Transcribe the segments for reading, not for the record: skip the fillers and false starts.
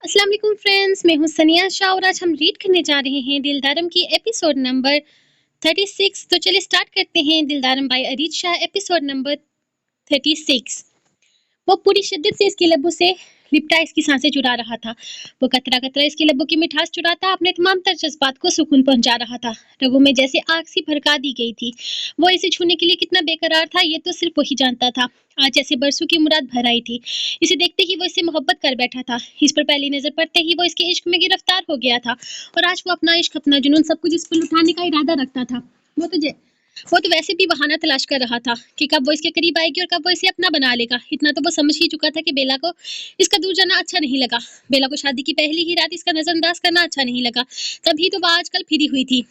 अस्सलाम वालेकुम फ्रेंड्स, मैं हूं सनिया शाह और आज हम रीड करने जा रहे हैं दिलदारम की एपिसोड नंबर 36। तो चलिए स्टार्ट करते हैं। Dildaram by Areej Shah, episode number 36। वो पूरी शिद्दत से इसकी लबों से लिपटा इसकी सांसें चुरा रहा था। वो कतरा कतरा इसकी लबों की मिठास चुराता अपने तमाम तर जज्बात को सुकून पहुंचा रहा था। रगों में जैसे आग सी भड़का दी गई थी। वो इसे छूने के लिए कितना बेकरार था ये तो सिर्फ वही जानता था। आज जैसे बरसों की मुराद भर आई थी। इसे देखते ही वो इससे मोहब्बत कर बैठा था। इस पर पहली नजर पड़ते ही वो इसके इश्क में गिरफ्तार हो गया था और आज वो अपना इश्क, अपना जुनून, सब कुछ इस पर लुटाने का इरादा रखता था। वो तो वो तो वैसे भी बहाना तलाश कर रहा था कि कब वो इसके करीब आएगी और कब वो इसे अपना बना लेगा। इतना तो वो समझ ही चुका था कि बेला को इसका दूर जाना अच्छा नहीं लगा। बेला को शादी की पहली ही रात इसका नजरअंदाज करना अच्छा नहीं लगा। तभी तो वो आजकल फिरी हुई थी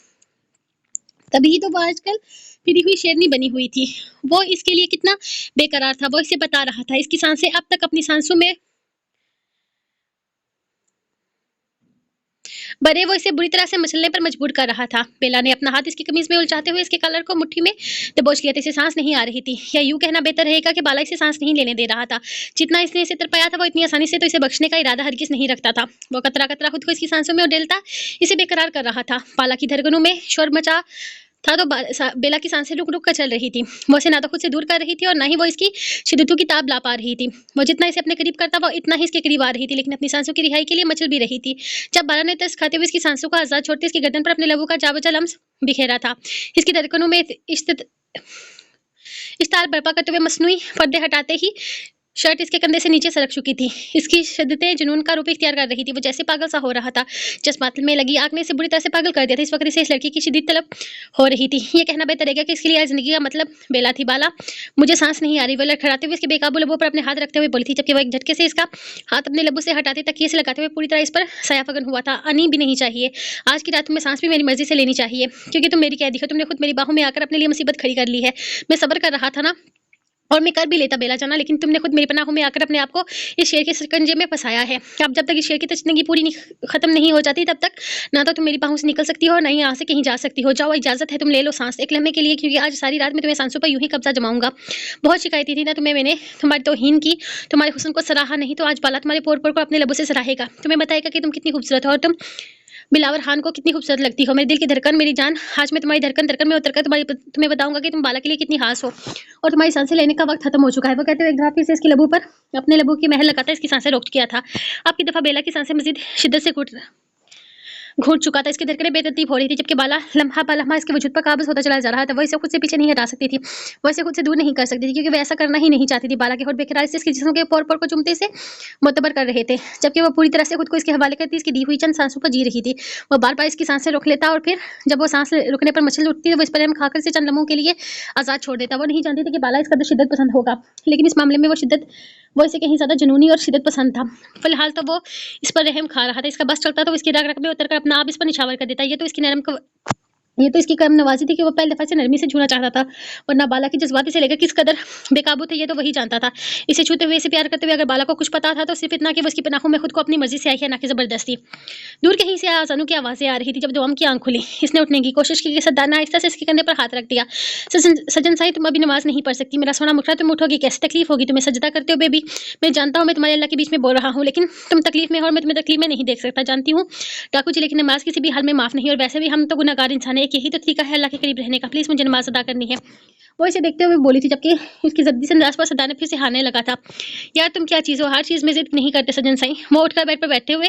तभी तो वो आजकल फिरी हुई शेरनी बनी हुई थी। वो इसके लिए कितना बेकरार था वो इसे बता रहा था। इसकी सांसें अब तक अपनी सांसों में बड़े वो इसे बुरी तरह से मचलने पर मजबूर कर रहा था। बेला ने अपना हाथ इसकी कमीज में उलझाते हुए इसके कलर को मुट्ठी में दबोच लिया था। इसे सांस नहीं आ रही थी, या यूं कहना बेहतर रहेगा कि बाला इसे सांस नहीं लेने दे रहा था। जितना इसने इसे तरपाया था वो इतनी आसानी से तो इसे बख्शने का इरादा हरगिज नहीं रखता था। वो कतरा कतरा खुद को इसकी सांसों में उडेलता इसे बेकरार कर रहा था। बाला की धड़कनों में शोर मचा था तो बेला की सांसें रुक रुक कर चल रही थी। वो इसे ना तो खुद से दूर कर रही थी और ना ही वो इसकी शिद्दतों की ताब ला पा रही थी। वो जितना इसे अपने करीब करता वो इतना ही इसके करीब आ रही थी, लेकिन अपनी सांसों की रिहाई के लिए मचल भी रही थी। जब बाला ने तरस खाते हुए इसकी सांसों को आजाद छोड़ते इसकी गर्दन पर अपने लबों का जाबजा लम्स बिखेरा था। इसकी धड़कनों में इश्तार बर्पा करते हुए मसनूई पर्दे हटाते ही शर्ट इसके कंधे से नीचे सरक चुकी थी। इसकी शिद्दतें जुनून का रूप इख्तियार कर रही थी। वो जैसे पागल सा हो रहा था। जज्बात में लगी आग ने इसे बुरी तरह से पागल कर दिया था। इस वक्त इसे इस लड़की की शिद्दत तलब हो रही थी। ये कहना बेहतर रहेगा कि इसके लिए जिंदगी का मतलब बेला थी। बाला, मुझे सांस नहीं आ रही, वो लड़खड़ाते हुए इसके बेकाबू लबों पर अपने हाथ रखते हुए बोली थी, जबकि वो एक झटके से इसका हाथ अपने लबों से हटाते तकिए से लगाते हुए पूरी तरह इस पर साया फगन हुआ था। आनी भी नहीं चाहिए। आज की रात में सांस भी मेरी मर्जी से लेनी चाहिए, क्योंकि तुम मेरी कैदी हो। तुमने खुद मेरी बाहों में आकर अपने लिए मुसीबत खड़ी कर ली है। मैं सब्र कर रहा था ना, और मैं कर भी लेता बेला जाना, लेकिन तुमने खुद मेरी पनाहों में आकर अपने आप को इस शेर के शिकंजे में फंसाया है। अब जब तक इस शेर की तशनगी पूरी खत्म नहीं हो जाती तब तक ना तो तुम मेरी बाहों से निकल सकती हो और ना ही यहाँ से कहीं जा सकती हो। जाओ, इजाजत है, तुम ले लो सांस एक लम्हे के लिए, क्योंकि आज सारी रात में तुम्हें सांसों पर यूं ही कब्जा जमाऊंगा। बहुत शिकायती थी ना तुम्हें मैंने, तुम्हारी तौहीन की, तुम्हारे हुस्न को सराहा नहीं, तो आज बाला तुम्हारे पोर पोर को अपने लबों से सराहेगा। तुम्हें बताएगा कि तुम कितनी खूबसूरत हो और तुम बिलावर खान को कितनी खूबसूरत लगती हो। मेरे दिल की धड़कन, मेरी जान, आज मैं तुम्हारी धड़कन धड़कन में उतरकर तुम्हें बताऊंगा कि तुम बाला के लिए कितनी खास हो और तुम्हारी सांसें लेने का वक्त खत्म हो चुका है। वो कहते हुए एक दफा फिर से इसके लबों पर अपने लबों की महल लगाता इसकी सांसें रोक किया था। अब की दफा बेला की सांसें मजीद शिद्दत से घूट चुका था। इसकी धड़कनें बेतरतीब हो रही थी, जबकि बाला लम्हा ब लम्हा इसके वजूद पर काबज होता चला जा रहा था। वो इसे खुद से पीछे नहीं हटा सकती थी, वो इसे खुद से दूर नहीं कर सकती थी, क्योंकि वो ऐसा करना ही नहीं चाहती थी। बाला के होठ बेकरार से इसके जिस्म के पोर पोर को चुमते से मोतबर कर रहे थे, जबकि वो पूरी तरह से खुद को इसके हवाले करती इसकी दी हुई चंद सांसों पर जी रही थी। वो बार बार इसकी सांसें रोक लेता और फिर जब वो सांस रुकने पर मछली उठती तो वो इस पर रहम खाकर इसे चंद लम्हों के लिए आजाद छोड़ देता। वो नहीं जानती थी कि बाला इस कदर शिद्दत पसंद होगा, लेकिन इस मामले में वो इसे कहीं ज्यादा जुनूनी और शिद्दत पसंद था। फिलहाल तो वो इस पर रहम खा रहा था। इसका बस चलता तो वो इसकी रग रग में उतरकर अपना आप इस पर निछावर कर देता। ये तो इसकी कम नवाजी थी कि वो पहले दफा से नरमी से छूना चाहता था, वरना बाला की जज्बाती से लेकर किस कदर बेकाबू थे ये तो वही जानता था। इसे छूते हुए, इसे प्यार करते हुए अगर बाला को कुछ पता था तो सिर्फ इतना कि वो उसकी पनाहों में खुद को अपनी मर्जी से आई है, ना कि जबरदस्ती। दूर कहीं से आजानों की आवाजें आ रही थी। जब दुआम की आंख खुली, इसने उठने की कोशिश की कि सद्दार ने आहिस्ता से इसके कंधे पर हाथ रख दिया। सजन साई, तुम अभी नमाज नहीं पढ़ सकती। मेरा सोना मुखड़ा, तुम उठोगी कैसे? तकलीफ होगी तुम्हें सजदा करते हो बेबी। मैं जानता हूँ मैं तुम्हारे अल्लाह के बीच में बोल रहा हूँ, लेकिन तुम तकलीफ में हो और मैं तुम्हें तकलीफ में नहीं देख सकता, जानती हूँ डाकू जी, लेकिन नमाज किसी भी हाल में माफ नहीं। और वैसे भी हम तो गुनाहगार इंसान है, एक यही तो तरीका है अल्लाह के करीब रहने का। प्लीज मुझे नमाज अदा करनी है। वो इसे देखते हुए बोली थी, जबकि उसकी जद्दी से अंदाज पर सद्दार ने फिर से हारने लगा था। यार तुम क्या चीज हो, हर चीज में जिद नहीं करते सजन साई। वो उठकर बेड पर बैठे हुए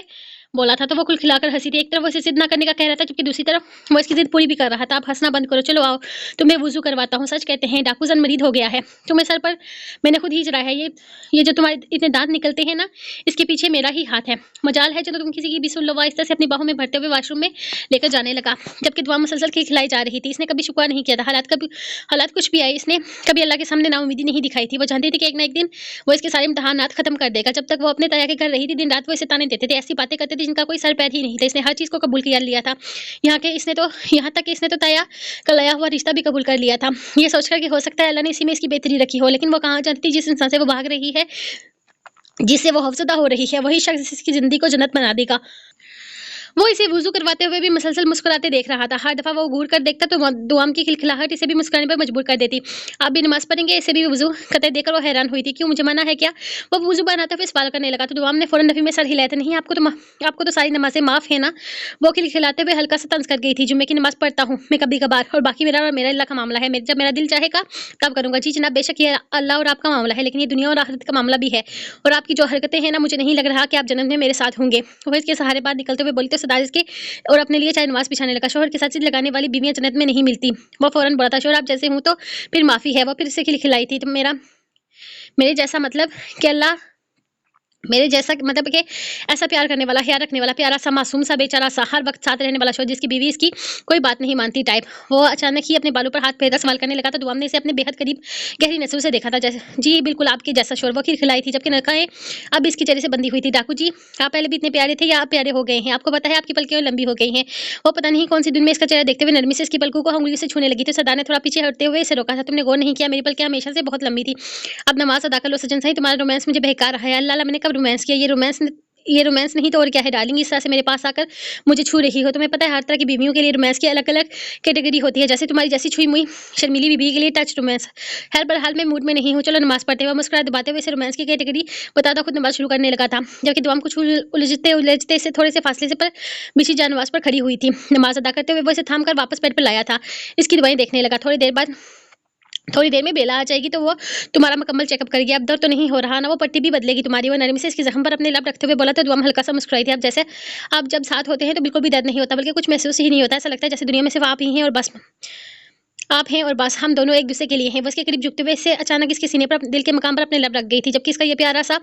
बोला था तो वो कुल खिलाकर हंसी थी। एक तरफ वो इसे जिद ना करने का कह रहा था, जबकि दूसरी तरफ वो इसकी जिद पूरी भी कर रहा था। आप हंसना बंद करो, चलो आओ तुम्हें वुजू करवाता हूँ। सच कहते हैं डाकू जन मरीद हो गया है, तुम्हें सर पर मैंने खुद ही चढ़ाया है। ये जो तुम्हारे इतने दांत निकलते हैं ना, इसके पीछे मेरा ही हाथ है। मजाल है चलो तुम किसी की भी सुन लो। आहिस्ता से अपनी बाहों में भरते हुए वॉशरूम में लेकर जाने लगा, जबकि दुआ मुसलसल खिलाई जा रही थी। इसने कभी शुक्र नहीं किया था। हालात कुछ भी आए, इसने कभी अल्लाह के सामने नाउमीदी नहीं दिखाई थी। वो जानती थी कि एक ना एक दिन वो इसके सारे इम्तहानात खत्म कर देगा। जब तक वो अपने तया के घर रही थी, दिन रात वो इसे ताने देते थे, ऐसी बातें करते थे जिनका कोई सर पैर ही नहीं था। इसने हर चीज को कबूल कर लिया था। यहाँ तक कि इसने तो तया का लाया हुआ रिश्ता भी कबूल कर लिया था, ये सोचकर कि हो सकता है अल्लाह ने इसी में इसकी बेहतरी रखी हो। लेकिन वो कहाँ जानती थी जिस इंसान से वो भाग रही है, जिससे वो खौफजदा हो रही है, वही शख्स इसकी जिंदगी को जन्नत बना देगा। वो इसे वुज़ू करवाते हुए भी मुसलसल मुस्कुराते देख रहा था। हर दफ़ा वो घूर कर देखता तो दुआम की खिलखिलाहट इसे भी मुस्कुराने पर मजबूर कर देती। आप भी नमाज़ पढ़ेंगे? इसे भी वुज़ू करते देखकर वो हैरान हुई थी। क्यों, मुझे मना है क्या? वो वुज़ू बनाते हुए सवाल करने लगा तो दुआम ने फ़ौरन नफ़ी में सर हिलाया था। नहीं, आपको तो सारी नमाज़ें माफ़ है ना? वो खिलखिलाते हुए हल्का सा तंज़ कर गई थी। जुम्मे की नमाज़ पढ़ता हूँ मैं कभी-कभार, और बाकी मेरा और मेरा अल्लाह का मामला है। जब मेरा दिल चाहेगा तब करूँगा। जी जनाब, बेशक ये अल्लाह और आपका मामला है, लेकिन ये दुनिया और आखिरत का मामला भी है। और आपकी जो हरकतें हैं ना, मुझे नहीं लग रहा कि आप जन्नत में मेरे साथ होंगे। वो इसके सहारे बाहर निकलते हुए बोली तो सरदार इसके और अपने लिए चाहे नमाज़ बिछाने लगा। शौहर के साथ जिद लगाने वाली बीवियाँ जन्नत में नहीं मिलती। वो फ़ौरन बोला था, शौहर आप जैसे हूँ तो फिर माफ़ी है। वो फिर से खिलखिलाई थी, तो मेरे जैसा मतलब कि अल्लाह मेरे जैसा मतलब कि ऐसा प्यार करने वाला, ख्याल रखने वाला, प्यारा सा, मासूम सा, बेचारा सा, हर वक्त साथ रहने वाला शौहर जिसकी बीवी इसकी कोई बात नहीं मानती टाइप। वो अचानक ही अपने बालों पर हाथ फेरकर सवाल करने लगा तो दुआम ने इसे अपने बेहद करीब गहरी नज़रों से देखा था। जैसे जी बिल्कुल आपके जैसा शौहर। वो खिलखिलाई थी जबकि नलकाएं अब इसकी चेहरे से बंधी हुई थी। डाकू जी, आप पहले भी इतने प्यारे थे या आप प्यारे हो गए हैं? आपको पता है आपकी पलकें और लंबी हो गई हैं। वो पता नहीं कौन सी दुनिया में इसका चेहरा देखते हुए नरमी से इसकी पलकों को उंगली से छूने लगी थी। सरदार ने थोड़ा पीछे हटते हुए इसे रोका था। तुमने गौर नहीं किया, मेरी पलकें हमेशा से बहुत लंबी थी। अब नमाज अदा कर लो सज्जन साईं, तुम्हारा रोमांस मुझे बहका रहा है। अल्लाह अल्लाह, मैंने कब रोमांस किया? ये रोमांस नहीं तो और क्या है डार्लिंग? इस तरह से मेरे पास आकर मुझे छू रही हो। तुम्हें पता है हर तरह की बीवियों के लिए रोमांस की अलग-अलग कैटेगरी होती है। जैसे तुम्हारी जैसी छुई मुई शर्मीली बीवी के लिए टच रोमांस। खैर बहरहाल मैं मूड में नहीं हूँ, चलो नमाज़ पढ़ते हुए मुस्कुराए दबाते हुए इसे रोमांस की कैटेगरी बताता खुद नमाज़ शुरू करने लगा था। जबकि दुआम कुछ उलझते से थोड़े से फासले से पर बिछी जा नमाज़ पर खड़ी हुई थी। नमाज़ अदा करते हुए वो इसे थाम कर वापस बेड पर लाया था। इसकी दुआएं देखने लगा। थोड़ी देर में बेला आ जाएगी तो वो तुम्हारा मुकम्मल चेकअप करेगी। अब दर्द तो नहीं हो रहा ना? वो पट्टी भी बदलेगी तुम्हारी। वो नरमी से इसके ज़ख्म पर अपने लब रखते हुए बोला तो दुआम हल्का सा मुस्कुराई थी। अब जैसे आप जब साथ होते हैं तो बिल्कुल भी दर्द नहीं होता, बल्कि कुछ महसूस ही नहीं होता। ऐसा लगता है जैसे दुनिया में सिर्फ आप हैं और बस हम दोनों एक दूसरे के लिए हैं। वो इसके करीब झुकते हुए इससे अचानक इसके सीने पर दिल के मकाम पर अपने लब रख गई थी, जबकि इसका ये प्यारा सा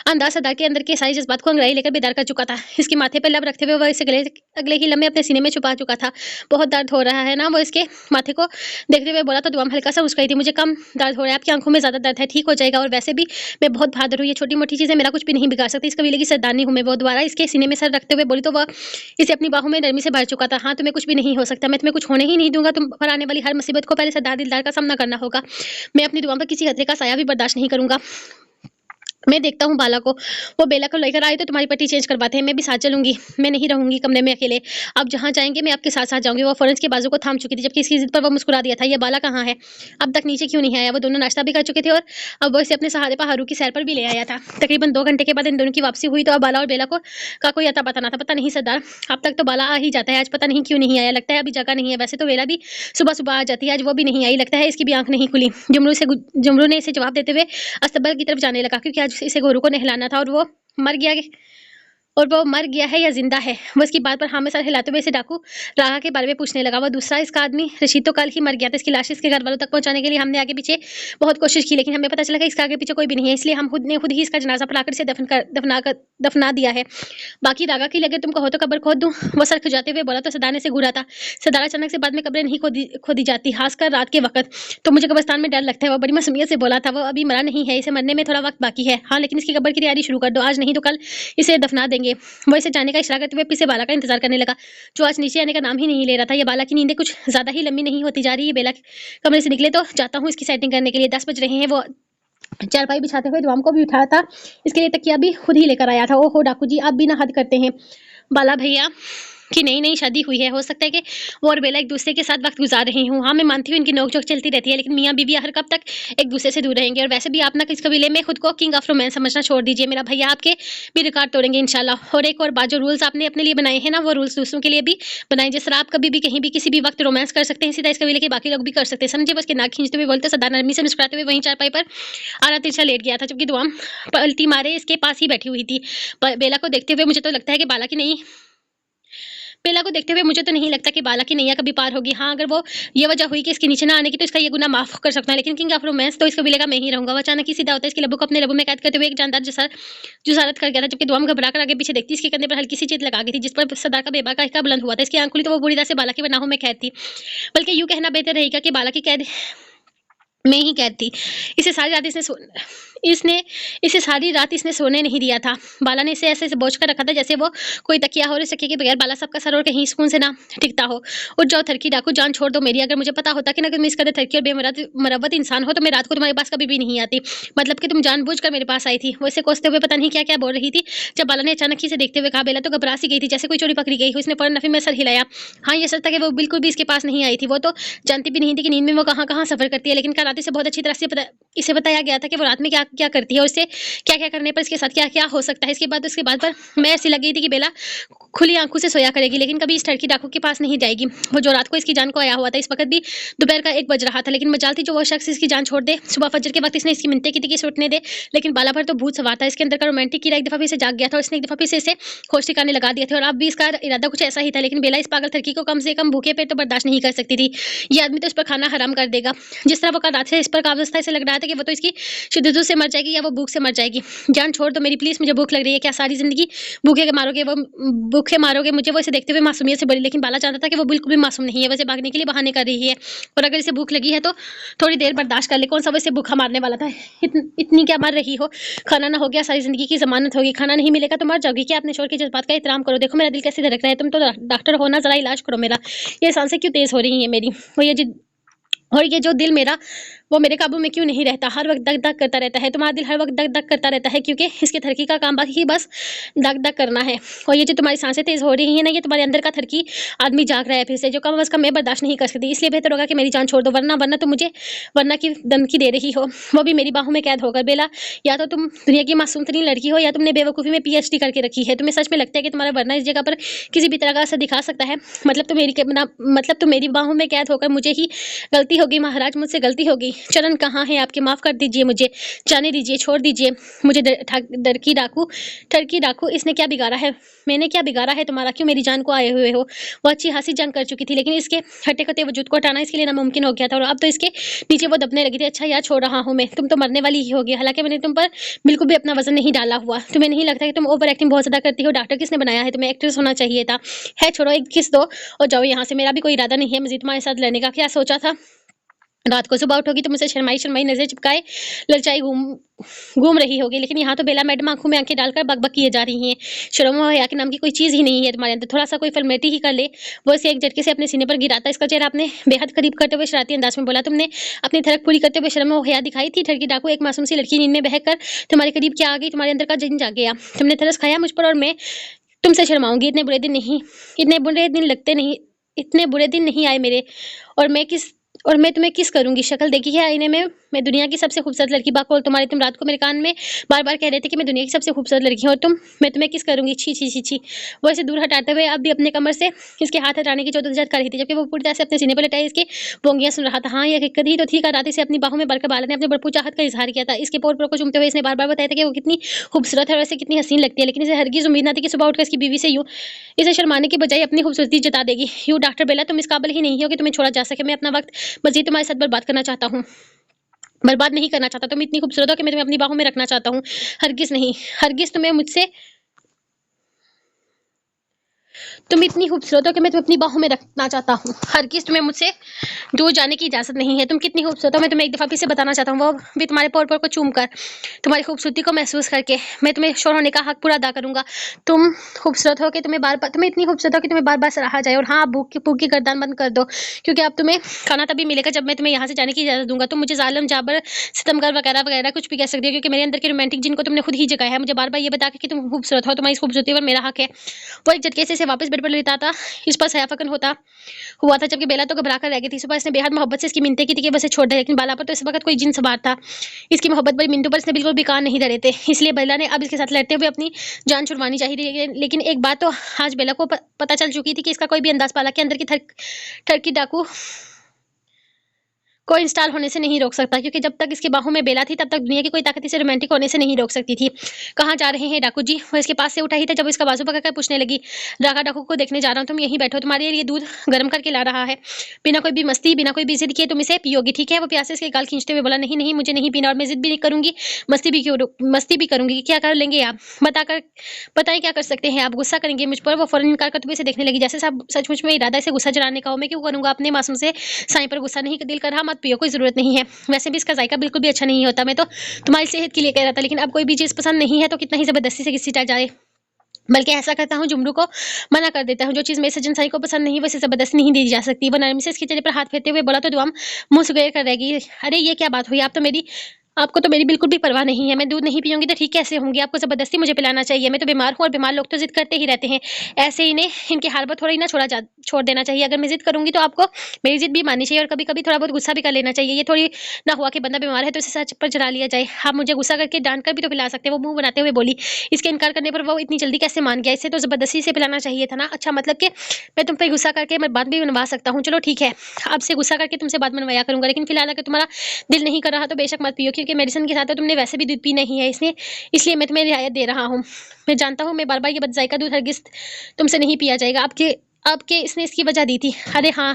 अंदाज सरदार के अंदर के सारे जज्बात को अंगड़ाई लेकर बेदार कर चुका था। इसके माथे पर लब रखते हुए वह इसे अगले ही लम्हे अपने सीने में छुपा चुका था। बहुत दर्द हो रहा है ना? वो इसके माथे को देखते हुए बोला तो दुआम हल्का सा मुस्कुराई थी। मुझे कम दर्द हो रहा है, आपकी आंखों में ज़्यादा दर्द है, ठीक हो जाएगा। और वैसे भी मैं बहुत बहादुर हूँ, ये छोटी-मोटी चीज़ें मेरा कुछ भी नहीं बिगाड़ सकती। इस कबीले की सरदारनी हूँ मैं। वो दोबारा इसके सीने में सर रखते हुए बोली तो वह इसे अपनी बाहों में नरमी से भर चुका था। हाँ, तुम्हें कुछ भी नहीं हो सकता, मैं तुम्हें कुछ होने ही नहीं दूँगा। तुम पर आने वाली हर मुसीबत को पहले सरदार दिलदार का सामना करना होगा। मैं अपनी दुआ पर किसी खतरे का साया भी बर्दाश्त नहीं करूँगा। मैं देखता हूँ बाला को। वो बेला को लेकर आए तो तुम्हारी पट्टी चेंज करवाते हैं। मैं भी साथ चलूँगी। मैं नहीं रहूँगी कमरे में अकेले। आप जहाँ जाएँगे मैं आपके साथ-साथ जाऊँगी। वो फ़ौरन इसके बाजू को थाम चुकी थी, जबकि इसकी ज़िद पर वो मुस्कुरा दिया था। ये बाला कहाँ है? अब तक नीचे क्यों नहीं आया? वो दोनों नाश्ता भी कर चुके थे और अब वो इसे अपने सहारे पर हारू की सैर पर भी ले आया था। तकरीबन 2 घंटे के बाद इन दोनों की वापसी हुई तो अब बाला और बेला को का कोई अता-पता ना था। पता नहीं सरदार, अब तक तो बाला आ ही जाता है, आज पता नहीं क्यों नहीं आया। लगता है अभी जगह नहीं है। वैसे तो बेला भी सुबह-सुबह आ जाती है, आज वो भी नहीं आई। लगता है इसकी भी आँख नहीं खुली। जुमरू ने इसे जवाब देते हुए अस्तबल की तरफ जाने लगा, क्योंकि आज इसे गोरू को नहलाना था और वो मर गया है या जिंदा है। वो इसकी बात पर हाँ में सर हिलाते हुए इसे डाकू रागा के बारे में पूछने लगा। वो दूसरा इसका आदमी रशीद तो कल ही मर गया था। इसकी लाश इसके घर वालों तक पहुंचाने के लिए हमने आगे पीछे बहुत कोशिश की, लेकिन हमें पता चला कि इसका आगे पीछे कोई भी नहीं है। इसलिए हम खुद ही इसका जनाजा फैलाकर इसे दफना दिया है। बाकी रागा की लगे तुम कहो तो कब्र खोद दूं? वो सर खुजाते हुए बोला तो सरदार ने इसे घूरा था। सरदार अचानक से बाद में कब्रें नहीं खोदी जाती, खासकर रात के वक्त। तो मुझे कब्रिस्तान में डर लगता है। वो बड़ी मासूमियत से बोला था। वो अभी मरा नहीं है, इसे मरने में थोड़ा वक्त बाकी है। हाँ, लेकिन इसकी कब्र की तैयारी शुरू कर दो, आज नहीं तो कल इसे दफना देंगे। वो इसे जाने का इशारा करते हुए पीछे बाला का इंतजार करने लगा, जो आज नीचे आने का नाम ही नहीं ले रहा था। ये बाला की नींदें कुछ ज्यादा ही लंबी नहीं होती जा रही है। बेला कमरे से निकले तो जाता हूँ इसकी सेटिंग करने के लिए। 10 बज रहे हैं। वो चारपाई बिछाते हुए दुआम को भी उठाया था। इसके लिए तकिया भी खुद ही लेकर आया था। ओहो डाकू जी, आप भी ना हद करते हैं। बाला भैया की नई शादी हुई है, हो सकता है कि वो और बेला एक दूसरे के साथ वक्त गुजार रही हूँ। हाँ, मैं मानती हूँ इनकी नोक-झोंक चलती रहती है, लेकिन मियाँ बीवी आखिर कब तक एक दूसरे से दूर रहेंगे? और वैसे भी आप ना इस कबीले में खुद को किंग ऑफ रोमांस समझना छोड़ दीजिए। मेरा भैया आपके भी रिकॉर्ड तोड़ेंगे इंशाल्लाह। और एक और बात, जो रूल्स आपने अपने लिए बनाए हैं ना, वो रूल्स दूसरों के लिए भी बनाए। जिस तरह आप कभी भी कहीं भी किसी भी वक्त रोमांस कर सकते हैं, इसी तरह इस कबीले के बाकी लोग भी कर सकते हैं। समझे? बस के नाक खींचते हुए बोलते सरदार नरमी से मुस्कुराते हुए वहीं चारपाई पर आरा तिरछा लेट गया था, जबकि दुआम पलटी मारे इसके पास ही बैठी हुई थी। बेला को देखते हुए मुझे तो लगता है कि बेला को देखते हुए मुझे तो नहीं लगता कि बाला की नैया कभी पार होगी। हाँ, अगर वो ये वजह हुई कि इसके नीचे ना आने की तो इसका ये गुनाह माफ कर सकता है, लेकिन किंग ऑफ रोमांस तो इस कबीले का मैं ही रहूंगा। वो अचानक ही सीधा होता है, इसके लबों को अपने लबों में कैद करते हुए एक जानदार जुसारत कर गया था, जबकि दुआम घबरा कर आगे पीछे देखती इसके कंधे पर हल्की सी चीज लगा गई थी, जिस पर सरदार का बेबा का हिक्का बुलंद हुआ था। इसकी आंख खुली तो वो बुरी तरह से बाला की पनाहों में कैद थी, बल्कि यूं कहना बेहतर रहेगा कि बाला की कैद मैं ही कैद थी। इसने इसे सारी रात इसने सोने नहीं दिया था। बाला ने इसे ऐसे बोझ कर रखा था जैसे वो कोई तकिया हो, और इस तकिए के बगैर बाला साहब का सर और कहीं सुकून से ना टिकता हो। उठ जाओ थरकी डाकू, जान छोड़ दो मेरी। अगर मुझे पता होता कि ना तुम इस कदर थरकी और बेमुरव्वत इंसान हो तो मैं रात को तुम्हारे पास कभी भी नहीं आती। मतलब कि तुम जानबूझकर मेरे पास आई थी। वो इसे कोसते हुए पता नहीं क्या क्या बोल रही थी। जब बाला ने अचानक ही इसे देखते हुए कहा, बेला तो घबरा सी गई थी जैसे कोई चोरी पकड़ी गई हो। इसने फौरन नफी में सर हिलाया। हाँ, ये सच था कि वो बिल्कुल भी इसके पास नहीं आई थी। वो तो जानती भी नहीं थी कि नींद में वो कहाँ कहाँ सफर करती है, लेकिन कल रात इसे बहुत अच्छी तरह से इसे बताया गया था कि वो रात में क्या क्या करती है और इससे क्या क्या करने पर इसके साथ क्या क्या हो सकता है। इसके बाद पर मैं ऐसी लग गई थी कि बेला खुली आंखों से सोया करेगी, लेकिन कभी इस लड़की डाकू के पास नहीं जाएगी। वो जो रात को इसकी जान को आया हुआ था। इस वक्त भी दोपहर का 1 बज रहा था, लेकिन मजाल थी जो वो शख्स इसकी जान छोड़ दे। सुबह फजर के वक्त इसने इसकी मिन्नतें की थी कि इसे उठने दे, लेकिन बाला पर तो भूत सवार था। इसके अंदर का रोमांटिक कीड़ा एक दफा फिर से जाग गया था और इसने एक दफा फिर से इसे होश ठिकाने लगा दिया था। और अब भी इसका इरादा कुछ ऐसा ही था, लेकिन बेला इस पागल थरकी को कम से कम भूखे पेट तो बर्दाश्त नहीं कर सकती थी। ये आदमी तो इस पर खाना हराम कर देगा। जिस तरह वो कल रात से इस पर काबज था, इसे लग रहा था कि वो तो इसकी शिद्दत से मर जाएगी या वो भूख से मर जाएगी। जान छोड़ दो मेरी प्लीज, मुझे भूख लग रही है। क्या सारी जिंदगी भूखे मारोगे मुझे? वो इसे देखते हुए मासूमियत से बोली, लेकिन बाला जानता था कि वो बिल्कुल भी मासूम नहीं है। वैसे भागने के लिए बहाने कर रही है, और अगर इसे भूख लगी है तो थोड़ी देर बर्दाश्त कर ले। कौन सा वो इसे भूखा मारने वाला था? इतनी क्या मर रही हो? खाना ना हो गया, सारी जिंदगी की जमानत होगी। खाना नहीं मिलेगा तो मर जाओगी क्या? अपने शोर के जज्बात का एहतराम करो। देखो मेरा दिल कैसे धड़क रहा है। तुम तो डॉक्टर हो ना, जरा इलाज करो मेरा। ये सांसें क्यों तेज हो रही है मेरी? और ये जो दिल मेरा, वो मेरे काबू में क्यों नहीं रहता? हर वक्त दग दग करता रहता है। तुम्हारा दिल हर वक्त दग दग करता रहता है, क्योंकि इसके थरकी का काम ही बस दग दग करना है। और ये जो तुम्हारी सांसें तेज हो रही है ना, ये तुम्हारे अंदर का थरकी आदमी जाग रहा है फिर से, जो कम अज कम मैं बर्दाश्त नहीं कर सकती। इसलिए बेहतर होगा कि मेरी जान छोड़ दो, वरना तुम मुझे वरना की धमकी दे रही हो, वो भी मेरी बाहों में कैद होकर। बेला, या तो तुम दुनिया की मासूम तरीन लड़की हो, या तुमने बेवकूफ़ी में PhD करके रखी है। तुम्हें सच में लगता है कि तुम्हारा वरना इस जगह पर किसी भी तरह का असर दिखा सकता है? मतलब तुम मेरी बाहों में कैद होकर मुझे ही गलती होगी महाराज, मुझसे गलती होगी। चरण कहाँ है आपके? माफ कर दीजिए, मुझे जाने दीजिए, छोड़ दीजिए मुझे। टर्की डाकू, इसने क्या बिगाड़ा है? मैंने क्या बिगाड़ा है तुम्हारा? क्यों मेरी जान को आए हुए हो? वो अच्छी खासी जंग कर चुकी थी, लेकिन इसके हटे कटे वजूद को हटाना इसके लिए नामुमकिन हो गया था, और अब तो इसके नीचे वो दबने लगी थी। अच्छा यार, छोड़ रहा हूँ मैं, तुम तो मरने वाली ही होगी। हालांकि मैंने तुम पर बिल्कुल भी अपना वजन नहीं डाला हुआ। तुम्हें नहीं लगता कि तुम ओवर एक्टिंग बहुत ज्यादा करती हो? डॉक्टर किसने बनाया है? तुम्हें एक्ट्रेस होना चाहिए था। है, छोड़ो, एक किस दो और जाओ यहाँ से। मेरा भी कोई इरादा नहीं है मजीद तुम्हारे साथ लड़ने का। क्या सोचा था? रात को सुबह उठोगी तो मुझसे शर्माई शर्माई नजर चिपकाए ललचाई घूम रही होगी, लेकिन यहाँ तो बेला मैडम आंखों में आंखें डालकर बकबक किए जा रही हैं। शर्म और हया के नाम की कोई चीज ही नहीं है तुम्हारे अंदर। थोड़ा सा कोई फॉर्मेलिटी ही कर ले। वो इसे एक झटके से अपने सीने पर गिराता। इसका चेहरा अपने बेहद करीब करते हुए शरारती अंदाज में बोला, तुमने अपनी थरक पूरी करते हुए शर्म और हया दिखाई थी? ठरकी डाकू, एक मासूम सी लड़की नींद में बहक कर तुम्हारे करीब क्या आ गई? तुम्हारे अंदर का जिन जाग गया। तुमने तरस खाया मुझ पर, और मैं तुमसे शर्माऊंगी? इतने बुरे दिन नहीं आए मेरे। और मैं तुम्हें किस करूंगी? शक्ल देखी है आईने में? मैं दुनिया की सबसे खूबसूरत लड़की। बाकौल तुम्हारे, तुम रात को मेरे कान में बार बार कह रहे थे कि मैं दुनिया की सबसे खूबसूरत लड़की हूँ, और मैं तुम्हें किस करूंगी? छी छी छी छी। वो इसे दूर हटाते हुए अब भी अपने कमर से इसके हाथ हटाने की जद्दोजहद कर रही थी, जबकि वो पूरी तरह से अपने सीने पर लटाई इसके बोंगियां सुन रहा था। हाँ, ये हकीकत ही तो थी। रात से अपनी बाहों में बरकर बाला ने अपने भरपूर चाहत का इजहार किया था। इसके पोर को चूमते हुए इसने बार बार बताया था कि वो कितनी खूबसूरत है और वैसे कितनी हसीन लगती है, लेकिन इसे हरगिज उम्मीद न थी कि सुबह उठकर इसकी बीवी से यूं इसे शर्माने की बजाय अपनी खूबसूरती जता देगी। यूं डॉक्टर बेला, तुम इस काबिल ही नहीं हो कि तुम्हें छोड़ा जा सके। मैं अपना वक्त मजीद तुम्हारे साथ बर्बाद करना चाहता हूँ, बर्बाद नहीं करना चाहता। तुम इतनी खूबसूरत हो कि मैं तुम्हें अपनी बाहों में रखना चाहता हूँ। हरगिज नहीं, हरगिज तुम इतनी खूबसूरत हो कि मैं तुम्हें अपनी बाहों में रखना चाहता हूँ। हरगिज तुम्हें मुझसे दूर जाने की इजाजत नहीं है। तुम कितनी खूबसूरत हो मैं तुम्हें एक दफा फिर से बताना चाहता हूँ, वो भी तुम्हारे पोर को चूम कर, तुम्हारी खूबसूरती को महसूस करके। मैं तुम्हें शोर होने का हक पूरा अदा करूंगा। तुम खूबसूरत हो कि तुम्हें इतनी खूबसूरत हो कि तुम्हें बार बार सराहा जाए। और हाँ, भूख की गर्दन बंद कर दो, क्योंकि अब तुम्हें खाना तभी मिलेगा जब मैं तुम्हें यहाँ से जाने की इजाजत दूंगा। तुम मुझे जालिम, जाबर, सितमगर वगैरह वगैरह कुछ भी कह सकती हो, क्योंकि मेरे अंदर की रोमांटिक जिनको तुमने खुद ही जगाया है। मुझे बार बार ये बता कि तुम खूबसूरत हो, तुम्हारी इस खूबसूरती पर मेरा हक है। वो एक झटके से इसे वापस बेड पर लेटा था। इस पर सयाफकन हुआ था, जबकि बेला तो घबरा कर रह गई थी। सुबह इसने बेहद मोहब्बत से इसकी मिन्नतें की थी कि बस छोड़ दे, लेकिन बाला पर तो इस वक्त कोई जिन सवार था। इसकी मोहब्बत भरी मिन्नतों पर इसने बिल्कुल भी कान नहीं धरे थे। इसलिए बेला ने अब इसके साथ लड़ते हुए अपनी जान छुड़वानी चाहिए। लेकिन एक बात तो आज बेला को पता चल चुकी थी कि इसका कोई भी अंदाज बाला के अंदर की ठरकी डाकू को इंस्टॉल होने से नहीं रोक सकता, क्योंकि जब तक इसकी बाहों में बेला थी तब तक दुनिया की कोई ताकत इसे रोमांटिक होने से नहीं रोक सकती थी। कहाँ जा रहे हैं डाकू जी? वो इसके पास से उठा ही था जब इसका बाजू पकड़कर पूछने लगी, रागा डाकू को देखने जा रहा हूँ, तुम यहीं बैठो, तुम्हारे लिए दूध गर्म करके ला रहा है। बिना कोई भी मस्ती, बिना कोई भी जिद किए तुम इसे पियोगी, ठीक है? वो प्यासे इसके गाल खींचते हुए बोला, नहीं नहीं, मुझे नहीं पीना, और मैं जिद भी नहीं करूंगी, मस्ती भी करूंगी। क्या कर लेंगे आप? बताएं क्या कर सकते हैं आप? गुस्सा करेंगे मुझ पर? वो फौरन इनकार करते हुए इसे देखने लगी, जैसे सब सचमुच में इरादा इसे गुस्सा जलाने का हो। मैं क्यों करूंगा? अपने मासूम से साईं पर गुस्सा नहीं दिल कर रहा, मत पियो, कोई ज़रूरत नहीं है। वैसे भी इसका जायका बिल्कुल भी अच्छा नहीं होता। मैं तो तुम्हारी सेहत के लिए कह रहा था, लेकिन अब कोई भी चीज़ पसंद नहीं है तो कितना ही ज़बरदस्ती से घसीटा जाए। बल्कि ऐसा करता हूँ, जुमरू को मना कर देता हूँ। जो चीज़ मेरे सजन साई को पसंद नहीं, वैसे ज़बरदस्ती नहीं दी जा सकती। वो नरमी से इसके चेहरे पर हाथ फेरते हुए बोला तो दुआम मुँह सुगैर कर रहेगी। अरे ये क्या बात हुई? आपको तो मेरी बिल्कुल भी परवाह नहीं है। मैं दूध नहीं पीऊँगी तो ठीक कैसे होंगी? आपको ज़बरदस्ती मुझे पिलाना चाहिए। मैं तो बीमार हूँ और बीमार लोग तो ज़िद करते ही रहते हैं। ऐसे इन्हें इनके हाल पर थोड़ा ही ना छोड़ देना चाहिए। अगर मैं ज़िद करूँगी तो आपको मेरी ज़िद भी माननी चाहिए और कभी-कभी थोड़ा बहुत गुस्सा भी कर लेना चाहिए। ये थोड़ी ना हुआ कि बंदा बीमार है तो इसे सच पर चढ़ा लिया जाए। आप मुझे गुस्सा करके डाँट कर भी तो पिला सकते हैं। वो मुँह बनाते हुए बोली। इसके इनकार करने पर वो इतनी जल्दी कैसे मान गया? इसे तो ज़बरदस्ती से पिलाना चाहिए था ना। अच्छा, मतलब कि मैं तुम पे गुस्सा करके मैं बात भी मनवा सकता हूँ। चलो ठीक है, अब से गुस्सा करके तुमसे बात मनवाया करूँगा। लेकिन फिलहाल अगर तुम्हारा दिल नहीं कर रहा तो बेशक मत पियो, क्योंकि मेडिसिन के साथ तो तुमने वैसे भी दूध पीना ही है, इसलिए मैं तुम्हें रियायत दे रहा हूँ। मैं जानता हूँ मैं बार-बार ये बदजायका दूध हरगिज़ तुमसे नहीं पिया जाएगा। आपके आपके इसने इसकी वजह दी थी। अरे हाँ,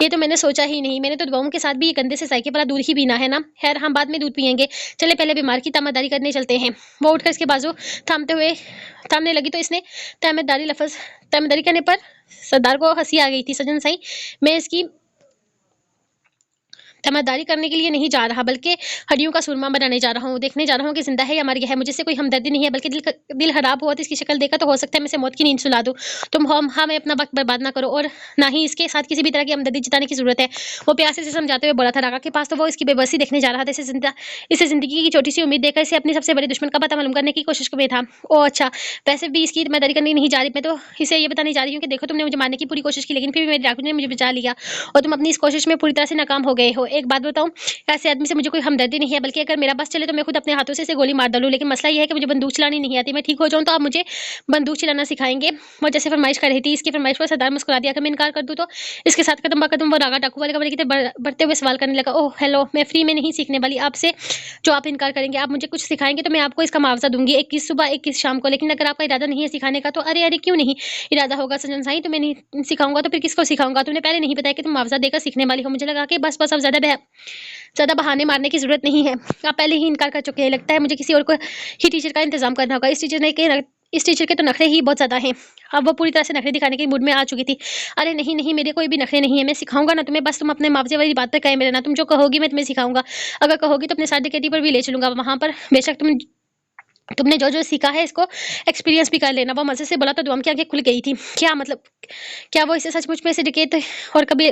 ये तो मैंने सोचा ही नहीं। मैंने तो दुआओं के साथ भी ये गंदे से जायके वाला दूध ही पीना है ना। खैर, हम बाद में दूध पिएँगे। चले पहले बीमार की तामतदारी करने चलते हैं। वो उठकर इसके बाजू थामने लगी तो इसने तामतदारी करने पर सरदार को हँसी आ गई थी। सजन साईं, मैं इसकी समझदारी करने के लिए नहीं जा रहा, बल्कि हड्डियों का सुरमा बनाने जा रहा हूँ। देखने जा रहा हूँ कि ज़िंदा है या मर गया है। मुझे इससे कोई हमदर्दी नहीं है, बल्कि दिल खराब हुआ तो इसकी शक्ल देखकर तो हो सकता है मैं इसे मौत की नींद सुला दूँ। तुम हमें अपना वक़्त बर्बाद ना करो और ना ही इसके साथ किसी भी तरह की हमदर्दी जताने की ज़रूरत है। वो प्यासे से समझाते हुए बोला था। रागा के पास तो वो इसकी बेबसी देखने जा रहा था। इसे ज़िंदगी की छोटी-सी उम्मीद देकर इसे अपने सबसे बड़े दुश्मन का पता मालूम करने की कोशिश में था। ओह अच्छा, वैसे भी इसकी मदद करने नहीं जा रही। मैं तो इसे ये बताने जा रही हूँ कि देखो, तुमने मुझे मारने की पूरी कोशिश की, लेकिन फिर भी मेरे डाकू ने मुझे बचा लिया और तुम अपनी इस कोशिश में पूरी तरह से नाकाम हो गए हो। एक बात बताऊँ, ऐसे आदमी से मुझे कोई हमदर्दी नहीं है, बल्कि अगर मेरा बस चले तो मैं खुद अपने हाथों से इसे गोली मार डालूँ। लेकिन मसला ये है कि मुझे बंदूक चलानी नहीं आती। मैं ठीक हो जाऊँ तो आप मुझे बंदूक चलाना सिखाएँगे। वो जैसे फरमाइश कर रही थी, इसकी फरमाइश पर सरदार मुस्कुरा दिया। अगर मैं इनकार कर दूँ तो इसके साथ कदम ब कदम वो रागा डाकू वाले कमरे की तरफ बढ़ते हुए सवाल करने लगा। ओह हेलो, मैं फ्री में नहीं सीखने वाली आपसे जो आप इनकार करेंगे। आप मुझे कुछ सिखाएँगे तो मैं आपको इसका मुआवज़ा दूँगी, 21 सुबह 21 शाम को। लेकिन अगर आपका इरादा नहीं है सिखाने का तो अरे अरे क्यों नहीं इरादा होगा सजन साईं, तो मैं नहीं सिखाऊँगा तो फिर किसको सिखाऊँगा? तूने पहले नहीं बताया कि तुम मुआवज़ा देकर सीखने वाली हो। मुझे लगा कि बस अब ज़्यादा बहाने मारने की ज़रूरत नहीं है। आप पहले ही इनकार कर चुके हैं। लगता है मुझे किसी और को ही टीचर का इंतज़ाम करना होगा। इस टीचर के तो नखरे ही बहुत ज़्यादा हैं। अब वो पूरी तरह से नखरे दिखाने के मूड में आ चुकी थी। अरे नहीं, नहीं, मेरे कोई भी नखरे नहीं है। मैं सिखाऊँगा ना तुम्हें, बस तुम अपने मुआवज़े वाली बात पे कायम रहना। तुम जो कहोगी मैं तुम्हें सिखाऊँगा। अगर कहोगी तो अपने साथ डकैती पर भी ले चलूँगा। वहाँ पर बेशक तुमने जो-जो सीखा है इसको एक्सपीरियंस भी कर लेना। वो मज़े से बोला तो दुआम की आँखें खुल गई थी। क्या मतलब, क्या वो इसे सचमुच में से डकैत और कभी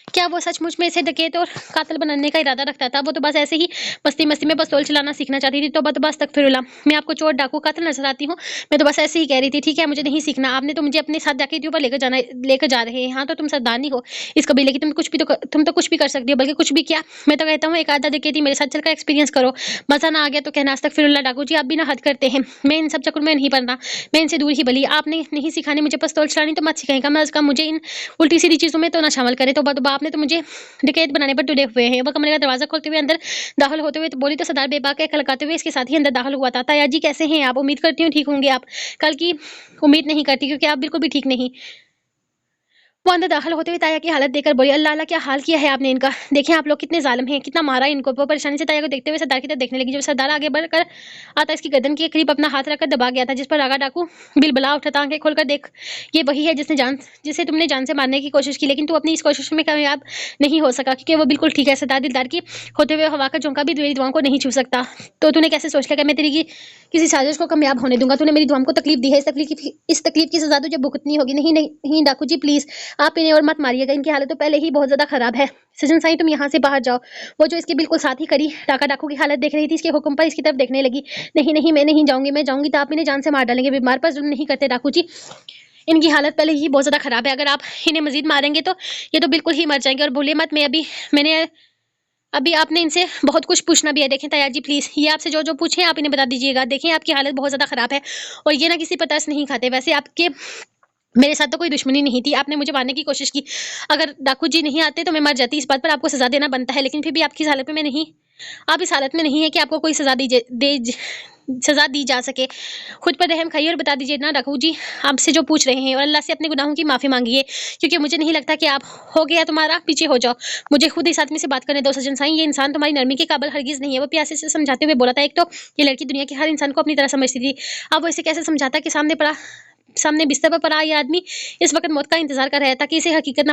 क्या वो सचमुच में इसे डकैत और कातिल बनाने का इरादा रखता था? वो तो बस ऐसे ही मस्ती-मस्ती में पिस्तौल चलाना सीखना चाहती थी। तौबा तौबा अस्तगफिरुल्लाह। मैं आपको चोर, डाकू, कातिल नज़र आती हूँ? मैं तो बस ऐसे ही कह रही थी। ठीक है, मुझे नहीं सीखना। आपने तो मुझे अपने साथ डकैतियों पर लेकर जा रहे हैं। हाँ, तो तुम सरदारनी हो इस कबीले की। तुम तो कुछ भी कर सकती हो, बल्कि कुछ भी क्या, मैं तो कहता हूँ एक आधा डकैती मेरे साथ चलकर एक्सपीरियंस करो। मज़ा ना आ गया तो कहना अस्तगफिरुल्लाह। डाकू जी, आप भी ना हद करते हैं। मैं इन सब चक्कर में नहीं पड़ना। मैं इनसे दूर ही भली। आपने नहीं सिखानी मुझे पिस्तौल चलानी तो मत सिखाइए। कम से कम मुझे इन उल्टी-सीधी चीज़ों में तो ना शामिल करें। तौबा तौबा, आपने तो मुझे डकैत बनाने पर तुले हुए हैं। वह कमरे का दरवाज़ा खोलते हुए अंदर दाखिल होते हुए तो बोली तो सरदार बेबाक के खलकाते हुए इसके साथ ही अंदर दाखिल हुआ था। ताया जी कैसे हैं आप? उम्मीद करती हूँ ठीक होंगे आप। कल की उम्मीद नहीं करती, क्योंकि आप बिल्कुल भी ठीक नहीं। वो अंदर दाखिल होते हुए ताया की हालत देखकर बोली, अल्लाह अल्लाह क्या हाल किया है आपने इनका। देखें आप लोग कितने ज़ालिम हैं, कितना मारा इनको। वो परेशानी से ताया को देखते हुए सरदार की तरफ देखने लगी। जब सरदार आगे बढ़कर आता इसकी गर्दन के करीब अपना हाथ रखकर दबा गया था, जिस पर रागा डाकू बिलबला उठा था। आंखें खोलकर देख, ये वही है जिसे तुमने जान से मारने की कोशिश की, लेकिन तू अपनी इस कोशिश में कामयाब नहीं हो सका, क्योंकि वो बिल्कुल ठीक है। सरदार दिलदार की होते हुए हवा का झोंका भी मेरी दुआओं को नहीं छू सकता। तो तूने कैसे सोच लिया कि मैं तेरी किसी साजिश को कामयाब होने दूंगा? तूने मेरी दुआओं को तकलीफ दी है, इस तकलीफ की सजा तुझे भुगतनी होगी। नहीं नहीं नहीं डाकू जी, प्लीज आप इन्हें और मत मारिएगा। इनकी हालत तो पहले ही बहुत ज्यादा खराब है। सजन साईं, तुम यहाँ से बाहर जाओ। वो जो इसके बिल्कुल साथ ही खड़ी टाका डाकू की हालत देख रही थी, इसके हुक्म पर इसकी तरफ देखने लगी। नहीं नहीं, मैं नहीं जाऊंगी। मैं जाऊंगी तो आप इन्हें जान से मार डालेंगे। बीमार पर जुल्म नहीं करते डाकू जी। इनकी हालत पहले ही बहुत ज्यादा खराब है। अगर आप इन्हें मजीद मारेंगे तो ये तो बिल्कुल ही मर जाएंगे। और भूलिए मत, मैंने अभी आपने इनसे बहुत कुछ पूछना भी है। देखें ताया जी, प्लीज़ ये आपसे जो पूछें आप इन्हें बता दीजिएगा। देखें आपकी हालत बहुत ज़्यादा ख़राब है और ये ना किसी पर तरस नहीं खाते। वैसे आपके मेरे साथ तो कोई दुश्मनी नहीं थी, आपने मुझे मारने की कोशिश की। अगर डाकू जी नहीं आते तो मैं मर जाती। इस बात पर आपको सज़ा देना बनता है, लेकिन फिर भी आपकी इस हालत में मैं नहीं आप इस हालत में नहीं है कि आपको कोई सज़ा दी जा सके। खुद पर रहम खाइए और बता दीजिए ना डाकू जी, आपसे जो पूछ रहे हैं, और अल्लाह से अपने गुनाहों की माफ़ी मांगिए, क्योंकि मुझे नहीं लगता कि आप हो गया तुम्हारा, पीछे हो जाओ। मुझे खुद इस आदमी से बात करने दो। सजन साईं, ये इंसान तुम्हारी नरमी के काबिल हरगिज़ नहीं है। वो प्यासे से समझाते हुए बोला था। एक तो ये लड़की दुनिया की हर इंसान को अपनी तरह समझती थी। अब वो इसे कैसे समझाता कि सामने पड़ा सामने बिस्तर पर पड़ा ये आदमी इस वक्त मौत का इंतजार कर रहा है, ताकि इसे हकीकत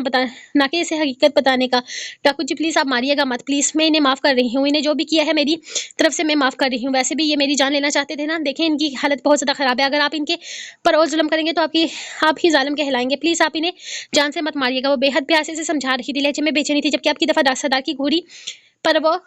ना कि इसे हकीकत बताने का। डाकू जी प्लीज आप मारिएगा मत, प्लीज मैं इन्हें माफ कर रही हूँ, इन्हें जो भी किया है मेरी तरफ से मैं माफ कर रही हूँ। वैसे भी ये मेरी जान लेना चाहते थे ना, देखें इनकी हालत बहुत ज्यादा खराब है, अगर आप इनके पर और जुल्म करेंगे तो आप ही जालिम कहलाएंगे। प्लीज आप इन्हें जान से मत मारिएगा। वो बेहद प्यार से समझा रही थी, लहजे में बेचैनी थी, जबकि आपकी दफा सरदार की घूरी पर वो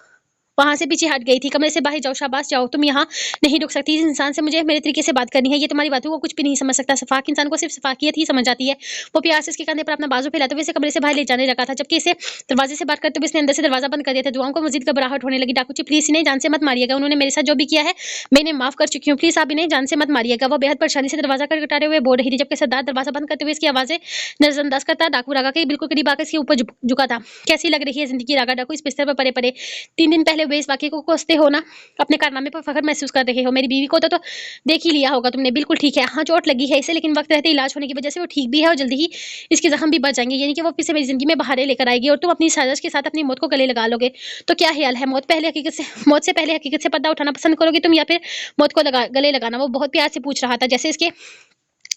वहां से पीछे हट गई थी। कमरे से बाहर जाओ, शाबाश जाओ, तुम यहाँ नहीं रुक सकती। इस इंसान से मुझे मेरे तरीके से बात करनी है, ये तुम्हारी बातों को कुछ भी नहीं समझ सकता। सफाक इंसान को सिर्फ सफाकियत ही समझ आती है। वो प्यार से इसके कंधे पर अपना बाजू फैलाते हुए इसे कमरे से बाहर ले जाने लगा था, जबकि इसे दरवाजे से बात करते हुए इसने अंदर से दरवाजा बंद कर दिया था। दुआओं को मजीद घबराहट होने लगी। डाकू जी प्लीज इन्हें जान से मत मारिएगा, उन्होंने मेरे साथ जो भी किया है मैं इन्हें माफ कर चुकी हूँ, प्लीज आप इन्हें जान से मत मारिएगा। वो बेहद परेशानी से दरवाजा खटखटाते हुए बोल रही थी, जबकि सरदार दरवाजा बंद करते हुए इसकी आवाजें नजरअंदाज करता डाकू रागा के बिल्कुल करीब आकर इसके ऊपर झुका था। कैसी लग रही है जिंदगी रागा? डाकू इस बिस्तर पर पड़े पड़े 3 दिन पहले हुए इस वाकये को कोसते हो ना, अपने कारनामे पर फख्र महसूस कर रहे हो। मेरी बीवी को तो देख ही लिया होगा तुमने। बिल्कुल ठीक है, हाँ चोट लगी है इसे, लेकिन वक्त रहते इलाज होने की वजह से वो ठीक भी है और जल्दी ही इसके जख्म भी बच जाएंगे, यानी कि वो फिर से मेरी जिंदगी में बहारें लेकर आएगी और तुम अपनी साजिश के साथ अपनी मौत को गले लगा लोगे। तो क्या ख्याल है, मौत से पहले हकीकत से पर्दा उठाना पसंद करोगे तुम, या फिर मौत को गले लगाना? वो बहुत प्यार से पूछ रहा था, जैसे इसके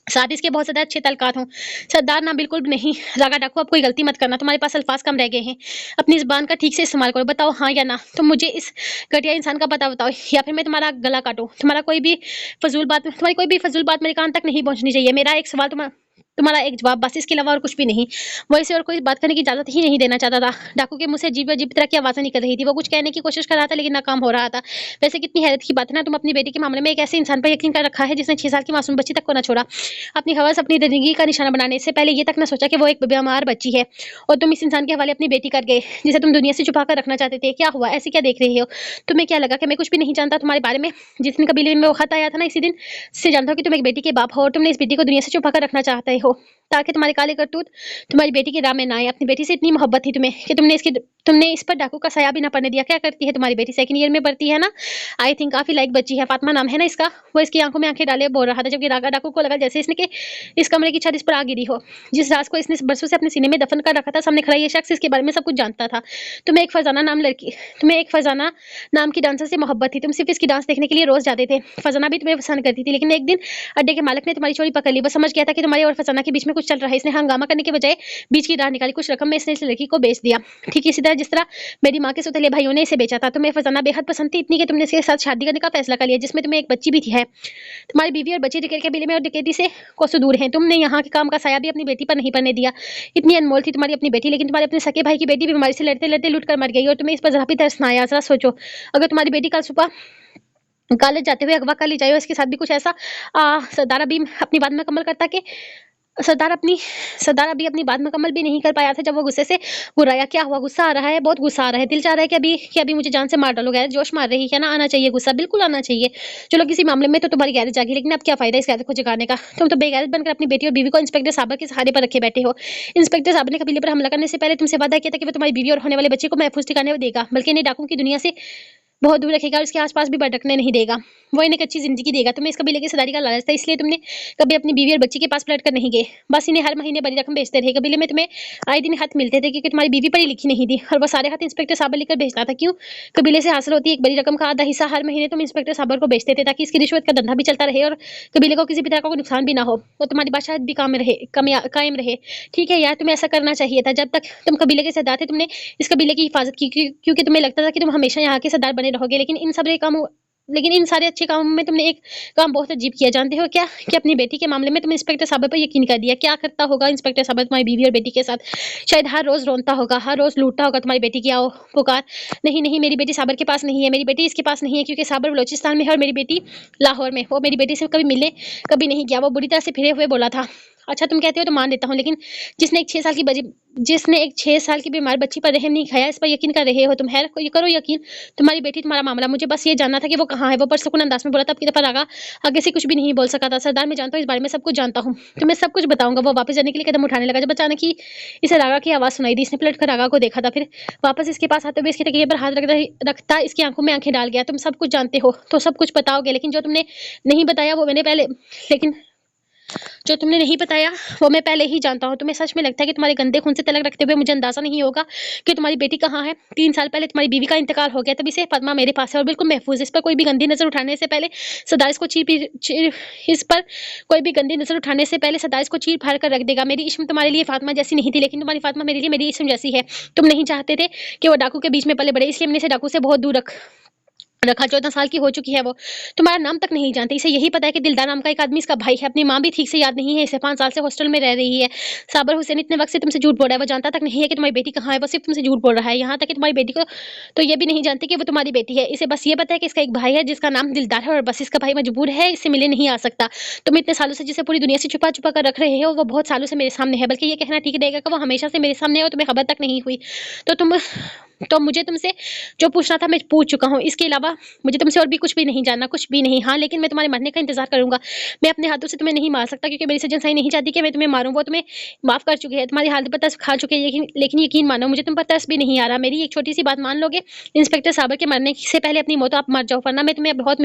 साथ इसके बहुत ज्यादा अच्छे तलकात हों। सरदार ना बिल्कुल भी नहीं। रागा डाकू अब कोई गलती मत करना, तुम्हारे पास अल्फाज कम रह गए हैं, अपनी जुबान का ठीक से इस्तेमाल करो। बताओ हाँ या ना, तुम मुझे इस घटिया इंसान का पता बताओ, या फिर मैं तुम्हारा गला काटूं। तुम्हारी कोई भी फजूल बात मेरे कान तक नहीं पहुंचनी चाहिए। मेरा एक सवाल तुम्हारा एक जवाब, बस, इसके अलावा और कुछ भी नहीं। वो इसे और कोई बात करने की इजाजत ही नहीं देना चाहता था। डाकू के मुंह से अजीब अजीब तरह की आवाजें निकल रही थी। वो कुछ कहने की कोशिश कर रहा था, लेकिन नाकाम हो रहा था। वैसे कितनी हैरत की बात है ना, तुम अपनी बेटी के मामले में एक ऐसे इंसान पर यकीन कर रखा है जिसने 6 साल की मासूम बच्ची तक को न छोड़ा। अपनी हवस अपनी जिंदगी का निशाना बनाने से पहले ये तक न सोचा कि वो एक बीमार बच्ची है, और तुम इस इंसान के हवाले अपनी बेटी कर गए जिसे तुम दुनिया से छुपा कर रखना चाहते थे। क्या हुआ, ऐसे क्या देख रहे हो? तुम्हें क्या लगा कि मैं कुछ भी नहीं जानता तुम्हारे बारे में? जिस दिन कबीले में वो खत आया था ना, इसी दिन से जानता हूँ कि तुम एक बेटी के बाप हो, और तुमने इस बेटी को दुनिया से छुपा कर रखना चाहते हो, ताकि तुम्हारे काले करतूत तुम्हारी बेटी के राह में ना आए। अपनी बेटी से इतनी मोहब्बत थी तुम्हें कि तुमने इस पर डाकू का साया भी ना पड़ने दिया। क्या करती है तुम्हारी बेटी? 2nd ईयर में पढ़ती है ना, आई थिंक काफी लाइक बच्ची है, फातिमा नाम है ना इसका। वो इसकी आंखों में आंखें डाले बोल रहा था, जबकि रागा डाकू को लगा जैसे इसने के इस कमरे की छत इस पर आ गिरी हो। जिस राज को इसने बरसों से अपने सीने में दफन कर रखा था, सामने खड़ा ये शख्स इसके बारे में सब कुछ जानता था। तुम्हें एक फरजाना नाम की डांसर से मोहब्बत थी, तुम सिर्फ इसकी डांस देखने के लिए रोज जाते थे। फरजाना भी तुम्हें पसंद करती थी, लेकिन एक दिन अड्डे के मालिक ने तुम्हारी चोरी पकड़ ली। वो समझ गया था कि तुम्हारे और फरजाना के बीच में कुछ चल रहा है। इसने हंगामा करने के बजाय बीच की राह निकाली, कुछ रकम में इसने इस लड़की को बेच दिया, ठीक इसी तरह जिस तरह मेरी माँ के सौतेले भाइयों ने इसे बेचा था। तुम्हें फरजाना बेहद पसंद थी, इतनी कि तुमने इसके साथ शादी करने का फैसला कर लिया, जिसमें तुम्हें एक बच्ची भी थी है। तुम्हारी बीवी और बच्ची डिकेट कबीले में और डकैती से कोसों दूर हैं। तुमने यहाँ के काम का साया भी अपनी बेटी पर नहीं पड़ने दिया। इतनी अनमोल थी तुम्हारी अपनी बेटी, लेकिन तुम्हारे अपने सके भाई की बेटी बीमारी से लड़ते लड़ते लुट कर मर गई, और तुम्हें इस पर जरा भी तरस ना आया। जरा सोचो, अगर तुम्हारी बेटी कल सुबह कॉलेज जाते हुए अगवा कर ली जाए और इसके साथ भी कुछ ऐसा सरदार अभी अपनी बात मुकम्मल करता कि सरदार अभी अपनी बात मुकम्मल भी नहीं कर पाया था जब वो गुस्से से गुर्राया। क्या हुआ? गुस्सा आ रहा है? बहुत गुस्सा आ रहा है। दिल चाह रहा है कि अभी मुझे जान से मार डालोगे। जोश मार रही है ना? आना चाहिए गुस्सा, बिल्कुल आना चाहिए। चलो किसी मामले में तो तुम्हारी गैरत जागी, लेकिन अब क्या फायदा इस गैरत को जगाने का? तुम तो बेगैरत बनकर अपनी बेटी और बीवी को इंस्पेक्टर साबर के सहारे पर रखे बैठे हो। इंस्पेक्टर साबर ने कबीले पर हमला करने से पहले तुमसे वादा किया था कि वो तुम्हारी बीवी और होने वाले बच्चे को महफूज ठिकाने देगा, बल्कि इन्हें डाकुओं की दुनिया से बहुत दूर रखेगा और इसके आसपास भी भटकने नहीं देगा। वो इन्हें एक अच्छी जिंदगी देगा। तुम्हें इस कबीले की सरदारी का लालच था, इसलिए तुमने कभी अपनी बीवी और बच्ची के पास पलट कर नहीं गए, बस इन्हें हर महीने बड़ी रकम भेजते रहे। कबीले में तुम्हें आए दिन खत मिलते थे क्योंकि तुम्हारी बीवी पढ़ी लिखी नहीं थी, और वो सारे खत इंस्पेक्टर साबर लिखकर भेजता था। क्यों? कबीले से हासिल होती एक बड़ी रकम का आधा हिस्सा हर महीने तुम इंस्पेक्टर साबर को भेजते थे, ताकि इसकी रिश्वत का धंधा भी चलता रहे और कबीले को किसी भी तरह का कोई नुकसान भी ना हो, और तुम्हारी बादशाहत भी कायम रहे। ठीक है यार, तुम्हें ऐसा करना चाहिए था। जब तक तुम कबीले के सरदार थे, तुमने इस कबीले की हिफाजत की, क्योंकि तुम्हें लगता था कि तुम हमेशा यहाँ के सरदार बने रहोगे। लेकिन इन सारे अच्छे कामों में तुमने एक काम बहुत अजीब किया, जानते हो क्या? कि अपनी बेटी के मामले में तुमने इंस्पेक्टर साहब पर यकीन कर दिया। क्या करता होगा इंस्पेक्टर साहब तुम्हारी बीवी और बेटी के साथ? शायद हर रोज रोता होगा, हर रोज लूटता होगा तुम्हारी बेटी की आओ पुकार। नहीं नहीं, मेरी बेटी साबर के पास नहीं है, मेरी बेटी इसके पास नहीं है, क्योंकि साबर बलोचिस्तान में है और मेरी बेटी लाहौर में। वो मेरी बेटी से कभी मिलने कभी नहीं गया। वो बुरी तरह से फिरे हुए बोला था। अच्छा तुम कहते हो तो मान लेता हूँ, लेकिन जिसने एक 6 साल की बीमार बच्ची पर रहम नहीं खाया, इस पर यकीन कर रहे हो तुम? है ये करो यकीन, तुम्हारी बेटी तुम्हारा मामला। मुझे बस ये जानना था कि वो कहाँ है। वो पुरसुकून अंदाज में बोला, तब की दफा आगा आगे से कुछ भी नहीं बोल सका था। सरदार मैं जानता हूँ, इस बारे में सब कुछ जानता हूँ, तुम्हें सब कुछ बताऊंगा। वो वापस जाने के लिए कदम उठाने लगा जब अचानक ही इसे रागा की आवाज सुनाई दी। इसने पलट कर रागा को देखा था, फिर वापस इसके पास आते हुए इसके तकिए पर हाथ रखता इसकी आंखों में आंखें डाल गया। तुम सब कुछ जानते हो तो सब कुछ बताओगे, लेकिन जो तुमने नहीं बताया वो मैंने पहले लेकिन जो तुमने नहीं बताया वो मैं पहले ही जानता हूँ। तुम्हें सच में लगता है कि तुम्हारे गंदे खून से तलक रखते हुए मुझे अंदाजा नहीं होगा कि तुम्हारी बेटी कहाँ है। 3 साल पहले तुम्हारी बीवी का इंतकाल हो गया, तभी से पद्मा मेरे पास है और बिल्कुल महफूज है। इस पर कोई भी गंदी नजर उठाने से पहले सदा इसको इस पर कोई भी गंदी नजर उठाने से पहले सदा इसको चीर फाड़ कर रख देगा। मेरी इश्म तुम्हारे लिए फातिमा जैसी नहीं थी, लेकिन तुम्हारी फातिमा मेरे लिए मेरी इश्म जैसी है। तुम नहीं चाहते थे कि वो डाकू के बीच में पले बड़े, इसलिए हमने इसे डाकू से बहुत दूर रखा। 14 साल की हो चुकी है वो, तुम्हारा नाम तक नहीं जानती। इसे यही पता है कि दिलदार नाम का एक आदमी इसका भाई है। अपनी माँ भी ठीक से याद नहीं है इसे। 5 साल से हॉस्टल में रह रही है। साबर हुसैन इतने वक्त से तुमसे झूठ बोल रहा है, वो जानता तक नहीं है कि तुम्हारी बेटी कहाँ है। वो सिर्फ तुमसे झूठ बोल रहा है। यहाँ तक कि तुम्हारी बेटी को तो ये भी नहीं जानती कि वो तुम्हारी बेटी है। इसे बस ये पता है कि इसका एक भाई है जिसका नाम दिलदार है, और बस इसका भाई मजबूर है, इससे मिले नहीं आ सकता। तुम इतने सालों से जिसे पूरी दुनिया से छुपा छुपा कर रख रहे हो, वो बहुत सालों से मेरे सामने है। बल्कि ये कहना ठीक रहेगा कि वो हमेशा से मेरे सामने है और तुम्हें खबर तक नहीं हुई। तो मुझे तुमसे जो पूछना था मैं पूछ चुका हूँ। इसके अलावा मुझे तुमसे और भी कुछ भी नहीं जानना, कुछ भी नहीं। हाँ, लेकिन मैं तुम्हारे मरने का इंतजार करूंगा। मैं अपने हाथों से तुम्हें नहीं मार सकता, क्योंकि मेरी सज्जन साई नहीं चाहती कि मैं तुम्हें मारूं। वो तुम्हें माफ कर चुकी है, तुम्हारी हालत पर तरस खा चुकी है, लेकिन यकीन मानो मुझे तुम पर तरस भी नहीं आ रहा। मेरी एक छोटी सी बात मान लोगे? इंस्पेक्टर साबर के मरने से पहले अपनी मौत आप मर जाओ, वरना मैं तुम्हें बहुत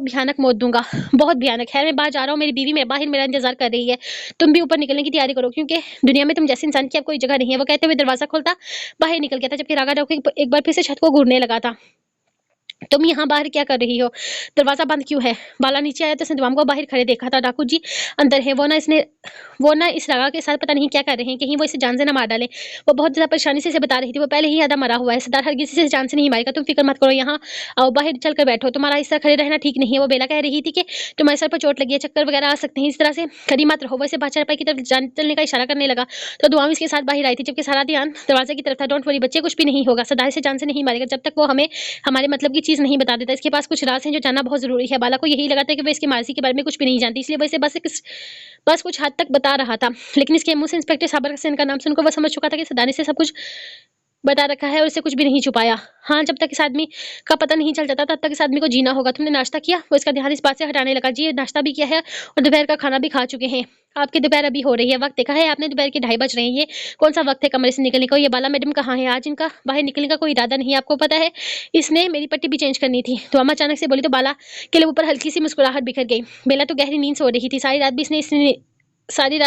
भयानक मौत दूंगा। बहुत भयानक है। मैं बाहर जा रहा हूँ, मेरी बीवी मेरे बाहर मेरा इंतजार कर रही है। तुम भी ऊपर निकलने की तैयारी करो, क्योंकि दुनिया में तुम जैसे इंसान की अब कोई जगह नहीं है। वो कहते हुए दरवाजा खोलता बाहर निकल गया था, जबकि रागा डॉक्टर एक बार फिर से छत को घूरने लगा था। तुम यहाँ बाहर क्या कर रही हो? दरवाजा बंद क्यों है? बाला नीचे आया तो उसने दीवाम को बाहर खड़े देखा था। डाकू जी अंदर है। वो ना इस रागा के साथ पता नहीं क्या कर रहे हैं, कहीं वो इसे जान से ना मार डाले। वो बहुत ज्यादा परेशानी से इसे बता रही थी। वो पहले ही आधा मरा हुआ है। सरदार हरगिज इसे जान से नहीं मारेगा। तुम फिक्र मत करो, यहाँ आओ, बाहर चल कर बैठो। तुम्हारा इस तरह खड़े रहना ठीक नहीं है। वो बेला कह रही थी कि तुम्हारे सर पर चोट लगी है, चक्कर वगैरह आ सकते हैं, इस तरह से खड़ी मत रहो। वैसे बादशाह की तरफ चलने का इशारा करने लगा तो दुआम इसके साथ बाहर आई थी, जबकि सारा ध्यान दरवाजे की तरफ था। डोंट वरी बच्चे, कुछ भी नहीं होगा। सरदार इसे जान से नहीं मारेगा जब तक वो हमें हमारे मतलब की चीज नहीं बता देता। इसके पास कुछ राज हैं जो जानना बहुत जरूरी है। बाला को यही लगा था कि वो इसकी मानसी के बारे में कुछ भी नहीं जानती, इसलिए वो इसे बस कुछ हद तक बता रहा था। लेकिन इसके मुंह से इंस्पेक्टर साबर हसन का नाम सुनकर वो समझ चुका था कि सदानी से सब कुछ बता रखा है और इसे कुछ भी नहीं छुपाया। हाँ, जब तक इस आदमी का पता नहीं चल जाता तब तक इस आदमी को जीना होगा। तुमने नाश्ता किया? वो इसका ध्यान इस बात से हटाने लगा। जी, नाश्ता भी किया है और दोपहर का खाना भी खा चुके हैं। आपकी दोपहर अभी हो रही है। वक्त देखा है आपने? दोपहर के 2:30 बज रहे हैं। ये कौन सा वक्त है कमरे से निकलने का? ये बाला मैडम कहाँ है? आज इनका बाहर निकलने का कोई इरादा नहीं है, आपको पता है। इसने मेरी पट्टी भी चेंज करनी थी। तो अम्मा अचानक से बोली तो बाला के लिए ऊपर हल्की सी मुस्कुराहट बिखर गई। बेला तो गहरी नींद सो रही थी। सारी रात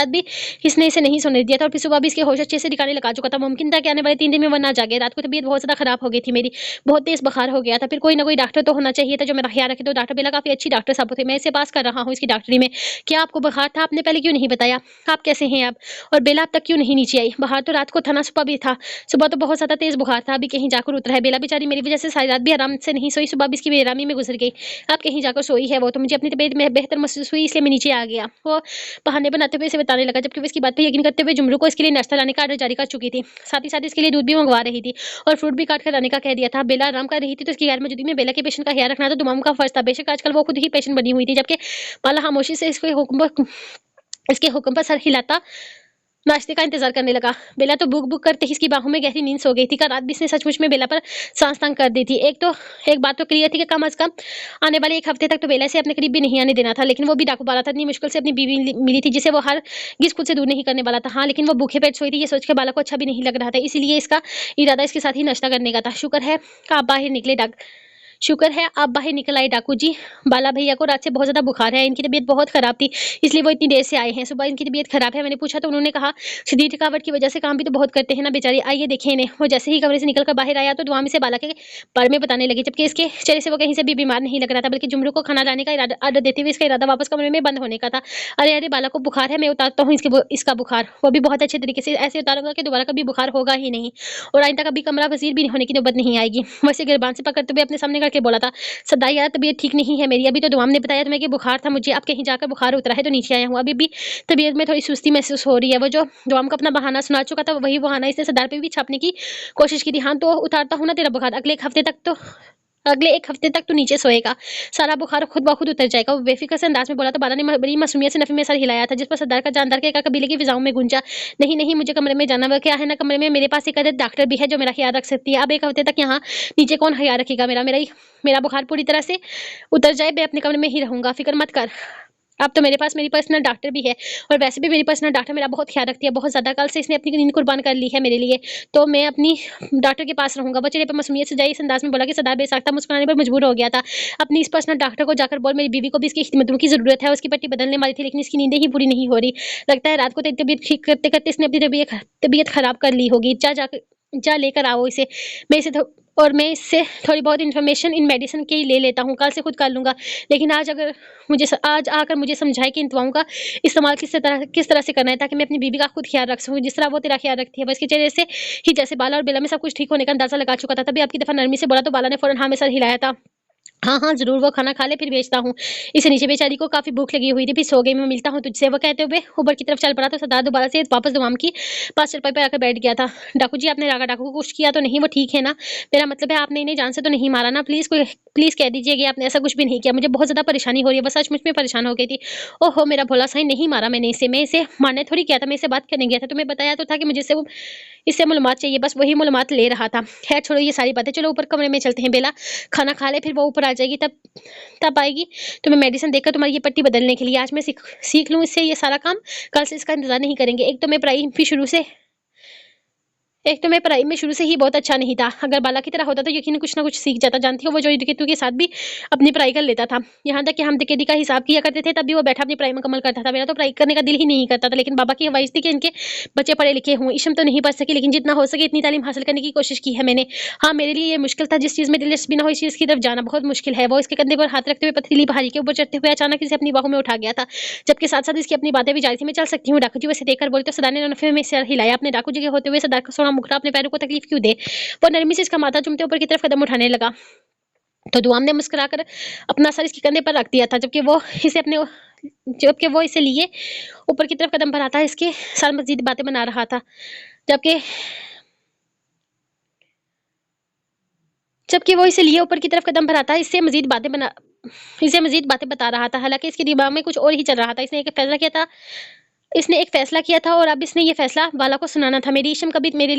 भी इसने इसे नहीं सोने दिया था, और फिर सुबह भी इसके होश अच्छे से ठिकाने लगा चुका था। मुमकिन था कि आने वाले 3 दिन में वह ना जागे। रात को तबीयत बहुत ज्यादा खराब हो गई थी मेरी, बहुत तेज बुखार हो गया था। फिर कोई ना कोई डॉक्टर तो होना चाहिए था जो मेरा ख्याल रखे। तो डॉक्टर बेला काफी अच्छी डॉक्टर साहब थे, मैं इसे पास कर रहा हूँ इसकी डॉक्टरी में। क्या आपको बुखार था? आपने पहले क्यों नहीं बताया? आप कैसे हैं आप? और बेला अब तक क्यों नहीं नीचे आई? बाहर तो रात को था ना, सुबह भी था। सुबह तो बहुत ज्यादा तेज बुखार था, अभी कहीं जाकर उतरा है। बेला बेचारी मेरी वजह से सारी रात भी आराम से नहीं सोई। सुबह भी इसकी बेरामी में गुजर गई। आप कहीं जाकर सोई है वो, तो मुझे अपनी तबीयत में बेहतर महसूस हुई, इसलिए मैं नीचे आ गया। वो बहाने बनाते हुए इसे बताने लगा, जबकि वो इसकी बात पे यकीन करते हुए जुमरू को इसके लिए नाश्ता लाने का आर्डर जारी कर चुकी थी। साथ ही साथ इसके लिए दूध भी मंगवा रही थी और फ्रूट भी काट कर लाने का कह दिया था। बेला आराम कर रही थी तो इसकी गैर मौजूदगी में बेला के पेशेंट का ख्याल रखना तो दुमाम का फर्ज था। बेशक आजकल वो खुद ही पेशेंट बनी हुई थी, जबकि बाला खामोशी से इसके हुक्म पर सर हिलाता नाश्ते का इंतजार करने लगा। बेला तो बुक बुक करते ही इसकी बाहों में गहरी नींद सो गई थी। कल रात भी इसने सचमुच में बेला पर सांस तंग कर दी थी। एक बात तो क्लियर थी कि कम अज कम आने वाले 1 हफ्ते तक तो बेला से अपने करीब भी नहीं आने देना था। लेकिन वो भी डाकू बाला था, इतनी मुश्किल से अपनी बीवी मिली थी जिसे वो हर गिज खुद से दूर नहीं करने वाला था। हाँ, लेकिन वो भूखे पेट सोई थी, ये सोच के बाला को अच्छा भी नहीं लग रहा था। इसीलिए इसका इरादा इसके साथ ही नाश्ता करने का था। शुक्र है आप बाहर निकल आए डाकू जी। बाला भैया को रात से बहुत ज्यादा बुखार है, इनकी तबीयत बहुत खराब थी, इसलिए वो इतनी देर से आए हैं। सुबह इनकी तबीयत खराब है, मैंने पूछा तो उन्होंने कहा शदीद थकावट की वजह से काम भी तो बहुत करते हैं ना बेचारे। आइए देखें इन्हें। वो जैसे ही कमरे से निकलकर बाहर आया तो दुआ में से बाला के बारे में बताने लगी, जबकि इसके चेहरे से वो कहीं से भी बीमार नहीं लग रहा था, बल्कि जुमरू को खाना लाने का आर्डर देते हुए इसका इरादा वापस कमरे में बंद होने का था। अरे अरे, बाला को बुखार है, मैं उतारता हूँ इसका बुखार। वो भी बहुत अच्छे तरीके से ऐसे उतारूंगा कि दोबारा कभी बुखार होगा ही नहीं, और आइंदा कभी कमरा वजीर भी होने की नौबत नहीं आएगी। वैसे गिरबान से पकड़ते हुए अपने सामने करके बोला था, सदाई यार तबीयत ठीक नहीं है मेरी। अभी तो दुआम ने बताया तुम्हें कि बुखार था मुझे, अब कहीं जाकर बुखार उतरा है तो नीचे आया हूँ। अभी भी तबीयत में थोड़ी सुस्ती महसूस हो रही है। वो जो दुआम का अपना बहाना सुना चुका था वही बहाना इसने सरदार पे भी छापने की कोशिश की थी। हाँ, तो उतारता हूँ ना तेरा बुखार, अगले एक हफ्ते तक तो नीचे सोएगा, सारा बुखार खुद ब खुद उतर जाएगा। वो बेफिक्र से अंदाज में बोला तो बाला ने बड़ी मासूमियत से नफी में सर हिलाया था, जिस पर सरदार का जानदार के कबीले की फिजाओं में गूंजा, नहीं नहीं, मुझे कमरे में जाना। वह क्या है ना, कमरे में मेरे पास एक अदद डॉक्टर भी है जो मेरा ख्याल रख सकती है। अब 1 हफ्ते तक यहाँ नीचे कौन ख्याल रखेगा मेरा? मेरा बुखार पूरी तरह से उतर जाए, मैं अपने कमरे में ही रहूंगा, फिक्र मत कर। अब तो मेरे पास मेरी पर्सनल डॉक्टर भी है और वैसे भी मेरी पर्सनल डॉक्टर मेरा बहुत ख्याल रखती है, बहुत ज़्यादा। कल से इसने अपनी नींद कुर्बान कर ली है मेरे लिए, तो मैं अपनी डॉक्टर के पास रहूँगा। वो चेहरे पे मासूमियत से इस अंदाज़ में बोला कि सरदार बेसाख्ता मुस्कुराने पर मजबूर हो गया था। अपनी इस पर्सनल डॉक्टर को जाकर बोल, मेरी बीवी को भी इसकी खिदमतों की ज़रूरत है। उसकी पट्टी बदलने वाली थी, लेकिन इसकी नींदें ही पूरी नहीं हो रही। लगता है रात को तेरी तबीयत ठीक करते-करते इसने अपनी तबीयत खराब कर ली होगी। जा लेकर आओ इसे। मैं इसे थो और मैं इससे थोड़ी बहुत इन्फॉर्मेशन इन मेडिसिन की ले लेता हूँ, कल से खुद कर लूँगा। लेकिन आज आकर मुझे समझाए कि इन दवाओं का इस्तेमाल किस तरह से करना है, ताकि मैं अपनी बीवी का खुद ख्याल रख सकूँ, जिस तरह वो तेरा ख्याल रखती है। वो इसके चेहरे से ही जैसे बाला और बेला में सब कुछ ठीक होने का अंदाज़ा लगा चुका था। तभी आपकी दफ़ा नरमी से बोला तो बाला ने फ़ौरन हाँ में सर हिलाया था। हाँ, हाँ, ज़रूर, वो खाना खा ले फिर भेजता हूँ। इसे नीचे बेचारी को काफ़ी भूख लगी हुई थी, फिर सो गई, मैं मिलता हूँ तुझसे। वो कहते हुए ऊपर की तरफ चल पड़ा तो सरदार दोबारा से वापस दमाम की पास चारपाई पे आकर बैठ गया था। डाकू जी, आपने रागा डाकू को कुछ किया तो नहीं? वो ठीक है ना? मेरा मतलब है आपने इन्हें जान से तो नहीं मारा ना? प्लीज़ कह दीजिए कि आपने ऐसा कुछ भी नहीं किया। मुझे बहुत ज़्यादा परेशानी हो रही है, बस सचमुच में परेशान हो गई थी। ओहो! मेरा भोला साईं, नहीं मारा मैंने इसे। मैं इसे मारने थोड़ी गया था, मैं इससे बात करने गया था। तुम्हें बताया तो था कि मुझे इससे मालूमात चाहिए, बस वही मालूमात ले रहा था। खैर छोड़ो ये सारी बातें, चलो ऊपर कमरे में चलते हैं। बेला खाना खा ले, फिर वो ऊपर आ जाएगी, तब तब आएगी तुम्हें मेडिसिन देकर तुम्हारी ये पट्टी बदलने के लिए। आज मैं सीख लूँ इससे ये सारा काम, कल से इसका इंतज़ार नहीं करेंगे। एक तो मैं पढ़ाई में शुरू से ही बहुत अच्छा नहीं था। अगर बाला की तरह होता तो यकीनन कुछ ना कुछ सीख जाता। जानती हो, वो चोरी डकैतों के साथ भी अपनी पढ़ाई कर लेता था। यहाँ तक कि हम डकैती का हिसाब किया करते थे, तब भी वो बैठा अपनी पढ़ाई मुकम्मल करता था। मेरा तो पढ़ाई करने का दिल ही नहीं करता था, लेकिन बाबा की ख्वाहिश थी कि इनके बच्चे पढ़े लिखे हों। इशम तो नहीं पढ़ सकी, लेकिन जितना हो सके इतनी तालीम हासिल करने की कोशिश की है मैंने। हाँ, मेरे लिए ये मुश्किल था, जिस चीज़ में दिलचस्पी ना हो, इस चीज़ की तरफ जाना बहुत मुश्किल है। वो इसके कंधे पर हाथ रखते हुए पथरीली पहाड़ी के ऊपर चढ़ते हुए अचानक इसे अपनी बाहों में उठा गया था, जबकि साथ-साथ इसकी अपनी बातें भी जारी थी। मैं चल सकती हूँ। डाकू जी वैसे देखकर बोले तो सरदार ने नफे में सिर हिलाया। अपने डाकू जी के होते हुए सरदार का सोना मुखड़ा अपने पैरों को तकलीफ क्यों दे? वो नरमी से इसका माथा चूमते ऊपर की तरफ कदम उठाने लगा, तो दुआम ने मुस्कुराकर अपना सर इसके कंधे पर रख दिया था, जबकि वो इसे लिए ऊपर की तरफ कदम बढ़ाता इसके साथ मजीद बातें बना रहा था जबकि जबकि वो इसे लिए ऊपर की तरफ कदम बढ़ाता इसे मजीद बातें बता रहा था। हालांकि इसके दिमाग में कुछ और ही चल रहा था। इसने एक फैसला किया था और अब इसने ये फैसला बाला को सुनाना था। मेरी इशम कभी तुम्हारे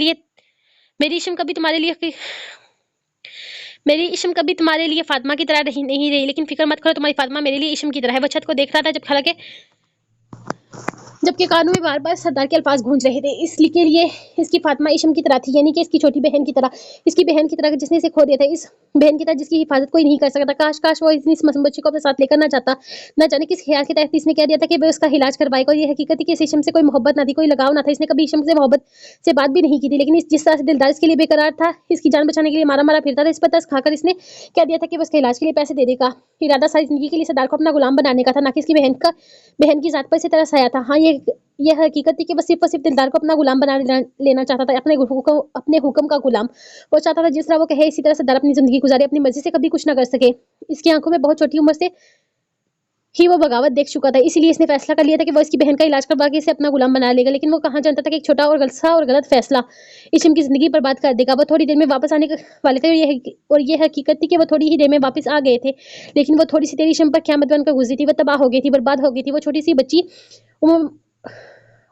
लिए फातिमा की तरह नहीं रही, लेकिन फिक्र मत करो, तुम्हारी फातिमा मेरे लिए इशम की तरह है। वो छत को देख रहा था जबकि कानों में बार-बार सरदार के अल्फाज गूंज रहे थे। इसलिए के लिए इसकी फातिमा इशम की तरह थी, यानी कि इसकी छोटी बहन की तरह, इसकी बहन की तरह जिसने इसे खो दिया था, इस बहन की तरह जिसकी हिफाजत कोई नहीं कर सकता। काश वो इस मासूम बच्चे को अपने साथ लेकर ना जाता। ना जाने किस ख्याल के तहत इसने कह दिया था कि वो उसका इलाज करवाएगा। और ये हकीकत थी कि इस इशम से कोई मोहब्बत ना थी, कोई लगाव ना था। इसने कभी इशम से मोहब्बत से बात भी नहीं की थी, लेकिन जिस तरह से दिलदार इसके लिए बेकरार था, इसकी जान बचाने के लिए मारा फिरता था, इस पर तरस खाकर इसने कह दिया था कि वो उसके इलाज के लिए पैसे दे देगा। इरादा सारी जिंदगी के लिए सरदार को अपना गुलाम बनाने का था, ना कि इसकी बहन की जात पर इसे तरस आया था। हाँ, ये हकीकत थी कि वो सिर्फ और सिर्फ दिलदार को अपना गुलाम बना लेना चाहता था, अपने हुक्म का गुलाम। वो चाहता था जिस तरह वो कहे इसी तरह सरदार अपनी जिंदगी गुजारे, अपनी मर्जी से कभी कुछ ना कर सके। इसकी आंखों में बहुत छोटी उम्र से ही वो बगावत देख चुका था, इसलिए इसने फैसला कर लिया था कि वो इसकी बहन का इलाज करवा के इसे अपना गुलाम बना लेगा। लेकिन वो कहाँ जानता था कि एक छोटा और गलत फैसला इशम की जिंदगी बर्बाद कर देगा। वो थोड़ी देर में वापस आने वाले थे और ये हकीकत थी कि वो थोड़ी ही देर में वापस आ गए थे, लेकिन वो थोड़ी सी देर इशम पर क़यामत बनकर गुजरी थी। वो तबाह हो गई थी, बर्बाद हो गई थी। वो छोटी सी बच्ची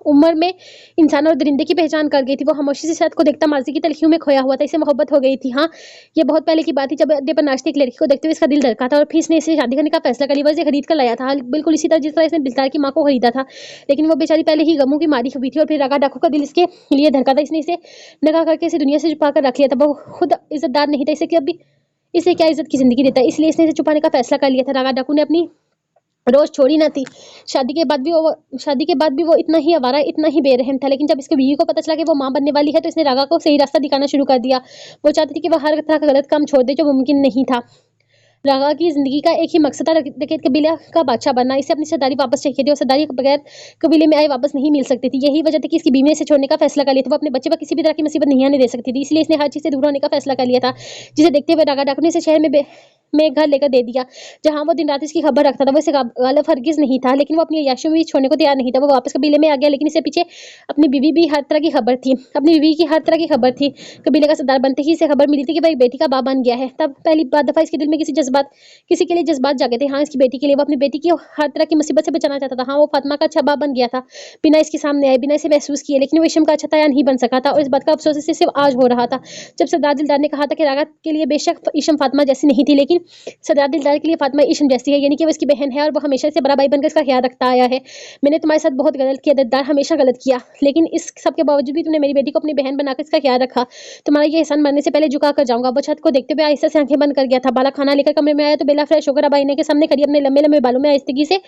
उम्र में इंसान और दरिंदे की पहचान कर गई थी। वो खामोशी से शहद को देखता माजी की तलखियों में खोया हुआ था। इसे मोहब्बत हो गई थी। हाँ, ये बहुत पहले की बात थी, जब अड्डे पर नाचती एक लड़की को देखते हुए इसका दिल धड़का था और फिर इसने इसे शादी करने का फैसला कर लिया। वो इसे खरीद कर लाया था, बिल्कुल इसी तरह जिस तरह इसने दिलदार की माँ को खरीदा था। लेकिन वो बेचारी पहले ही गमों की मारी हुई थी और फिर रागा डाकू का दिल इसके लिए धड़का था। इसने इसे नकाह करके इसे दुनिया से छुपा कर रख लिया था। वो खुद इज्जतदार नहीं था, इसे क्या इज्जत की जिंदगी देता, इसलिए इसने इसे छुपाने का फैसला कर लिया था। रागा डाकू ने अपनी रोज छोड़ी ना थी। शादी के बाद भी वो इतना ही आवारा, इतना ही बेरहम था। लेकिन जब इसके बीवी को पता चला कि वो मां बनने वाली है, तो इसने रागा को सही रास्ता दिखाना शुरू कर दिया। वो चाहती थी कि वो हर तरह का गलत काम छोड़ दे जो मुमकिन नहीं था। रागा की जिंदगी का एक ही मकसद था, डकैत कबीला का बादशाह बनना। इसे अपनी सरदारी वापस चाहिए थी और सरदारी बगैर कबीले में आए वापस नहीं मिल सकती थी। यही वजह थी कि इसकी बीवी ने इसे छोड़ने का फैसला कर लिया था। वो अपने बच्चे पर किसी भी तरह की मुसीबत नहीं आने दे सकती थी, इसलिए इसने हर चीज से दूर होने का फैसला कर लिया था। जिसे देखते हुए रागा डाकू ने इसे शहर में एक घर लेकर दे दिया, जहां वो दिन रात इसकी खबर रखता था। वो इसे गालिब हरगिज नहीं था, लेकिन वो अपनी अय्याशियों में छोड़ने को तैयार नहीं था। वो वापस कबीले में आ गया, लेकिन इससे पीछे अपनी बीवी की हर तरह की खबर थी। कबीले का सरदार बनते ही इसे खबर मिली थी कि वह एक बेटी का बाप बन गया है। तब पहली दफा इसके दिल में किसी के लिए जज्बात जागे थे। हाँ, इसकी बेटी के लिए। वो अपनी बेटी की हर तरह की मुसीबत से बचाना चाहता था। हाँ, वो फातिमा का अच्छा बाप बन गया था, बिना इसके सामने आए, बिना इसे महसूस किए। लेकिन वो इशम का अच्छा ताया नहीं बन सका था और इस बात का अफसोस इसे सिर्फ आज हो रहा था, जब सरदार दिलदार ने कहा था कि रागा के लिए बेशक इशम फातिमा जैसी नहीं थी, लेकिन लेकिन सरदार दिलदार के लिए फातिमा इश्म जैसी है, यानी कि वो इसकी बहन है और वो हमेशा से बड़ा भाई बनकर इसका ख्याल रखता आया है। मैंने तुम्हारे साथ बहुत गलत किया दिलदार, हमेशा गलत किया, लेकिन इस सब के बावजूद भी तुमने मेरी बेटी को अपनी बहन बनाकर इसका ख्याल रखा। तुम्हारा ये एहसान मरने से पहले झुका कर जाऊंगा। वो छत को देखते हुए आहिस्ता से आंखें बंद कर गया था। बाला खाना लेकर कमरे में आया तो बेला फ्रेश होकर अब आईने के सामने खड़ी अपने लंबे लंबे बालों में आहिस्तगी से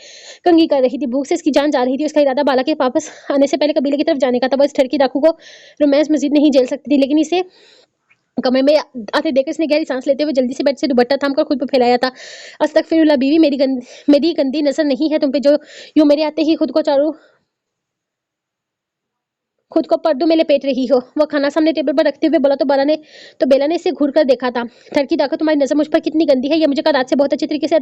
कंघी कर रही थी। भूख से इसकी जान जा रही थी। उसका इरादा बाला के वापस आने से पहले कबीले की तरफ जाने का था। वो इस ठरकी डाकू को रोमांस मजीद नहीं झेल सकती थी, लेकिन इसे कमरे में आते देखकर इसने गहरी सांस लेते हुए जल्दी से बेड से दुपट्टा थामकर खुद पर फैलाया था। अस्तगफिरुल्लाह बीवी, मेरी गंदी नजर नहीं है तुम पे जो यूं मेरे आते ही खुद को पर्दों में लपेट रही हो। वो खाना सामने टेबल पर रखते हुए बोला तो बेला ने इसे घूर कर देखा था। ठरकी डाकू, तुम्हारी नजर मुझ पर कितनी गंदी है ये मुझे कल रात से बहुत अच्छे तरीके से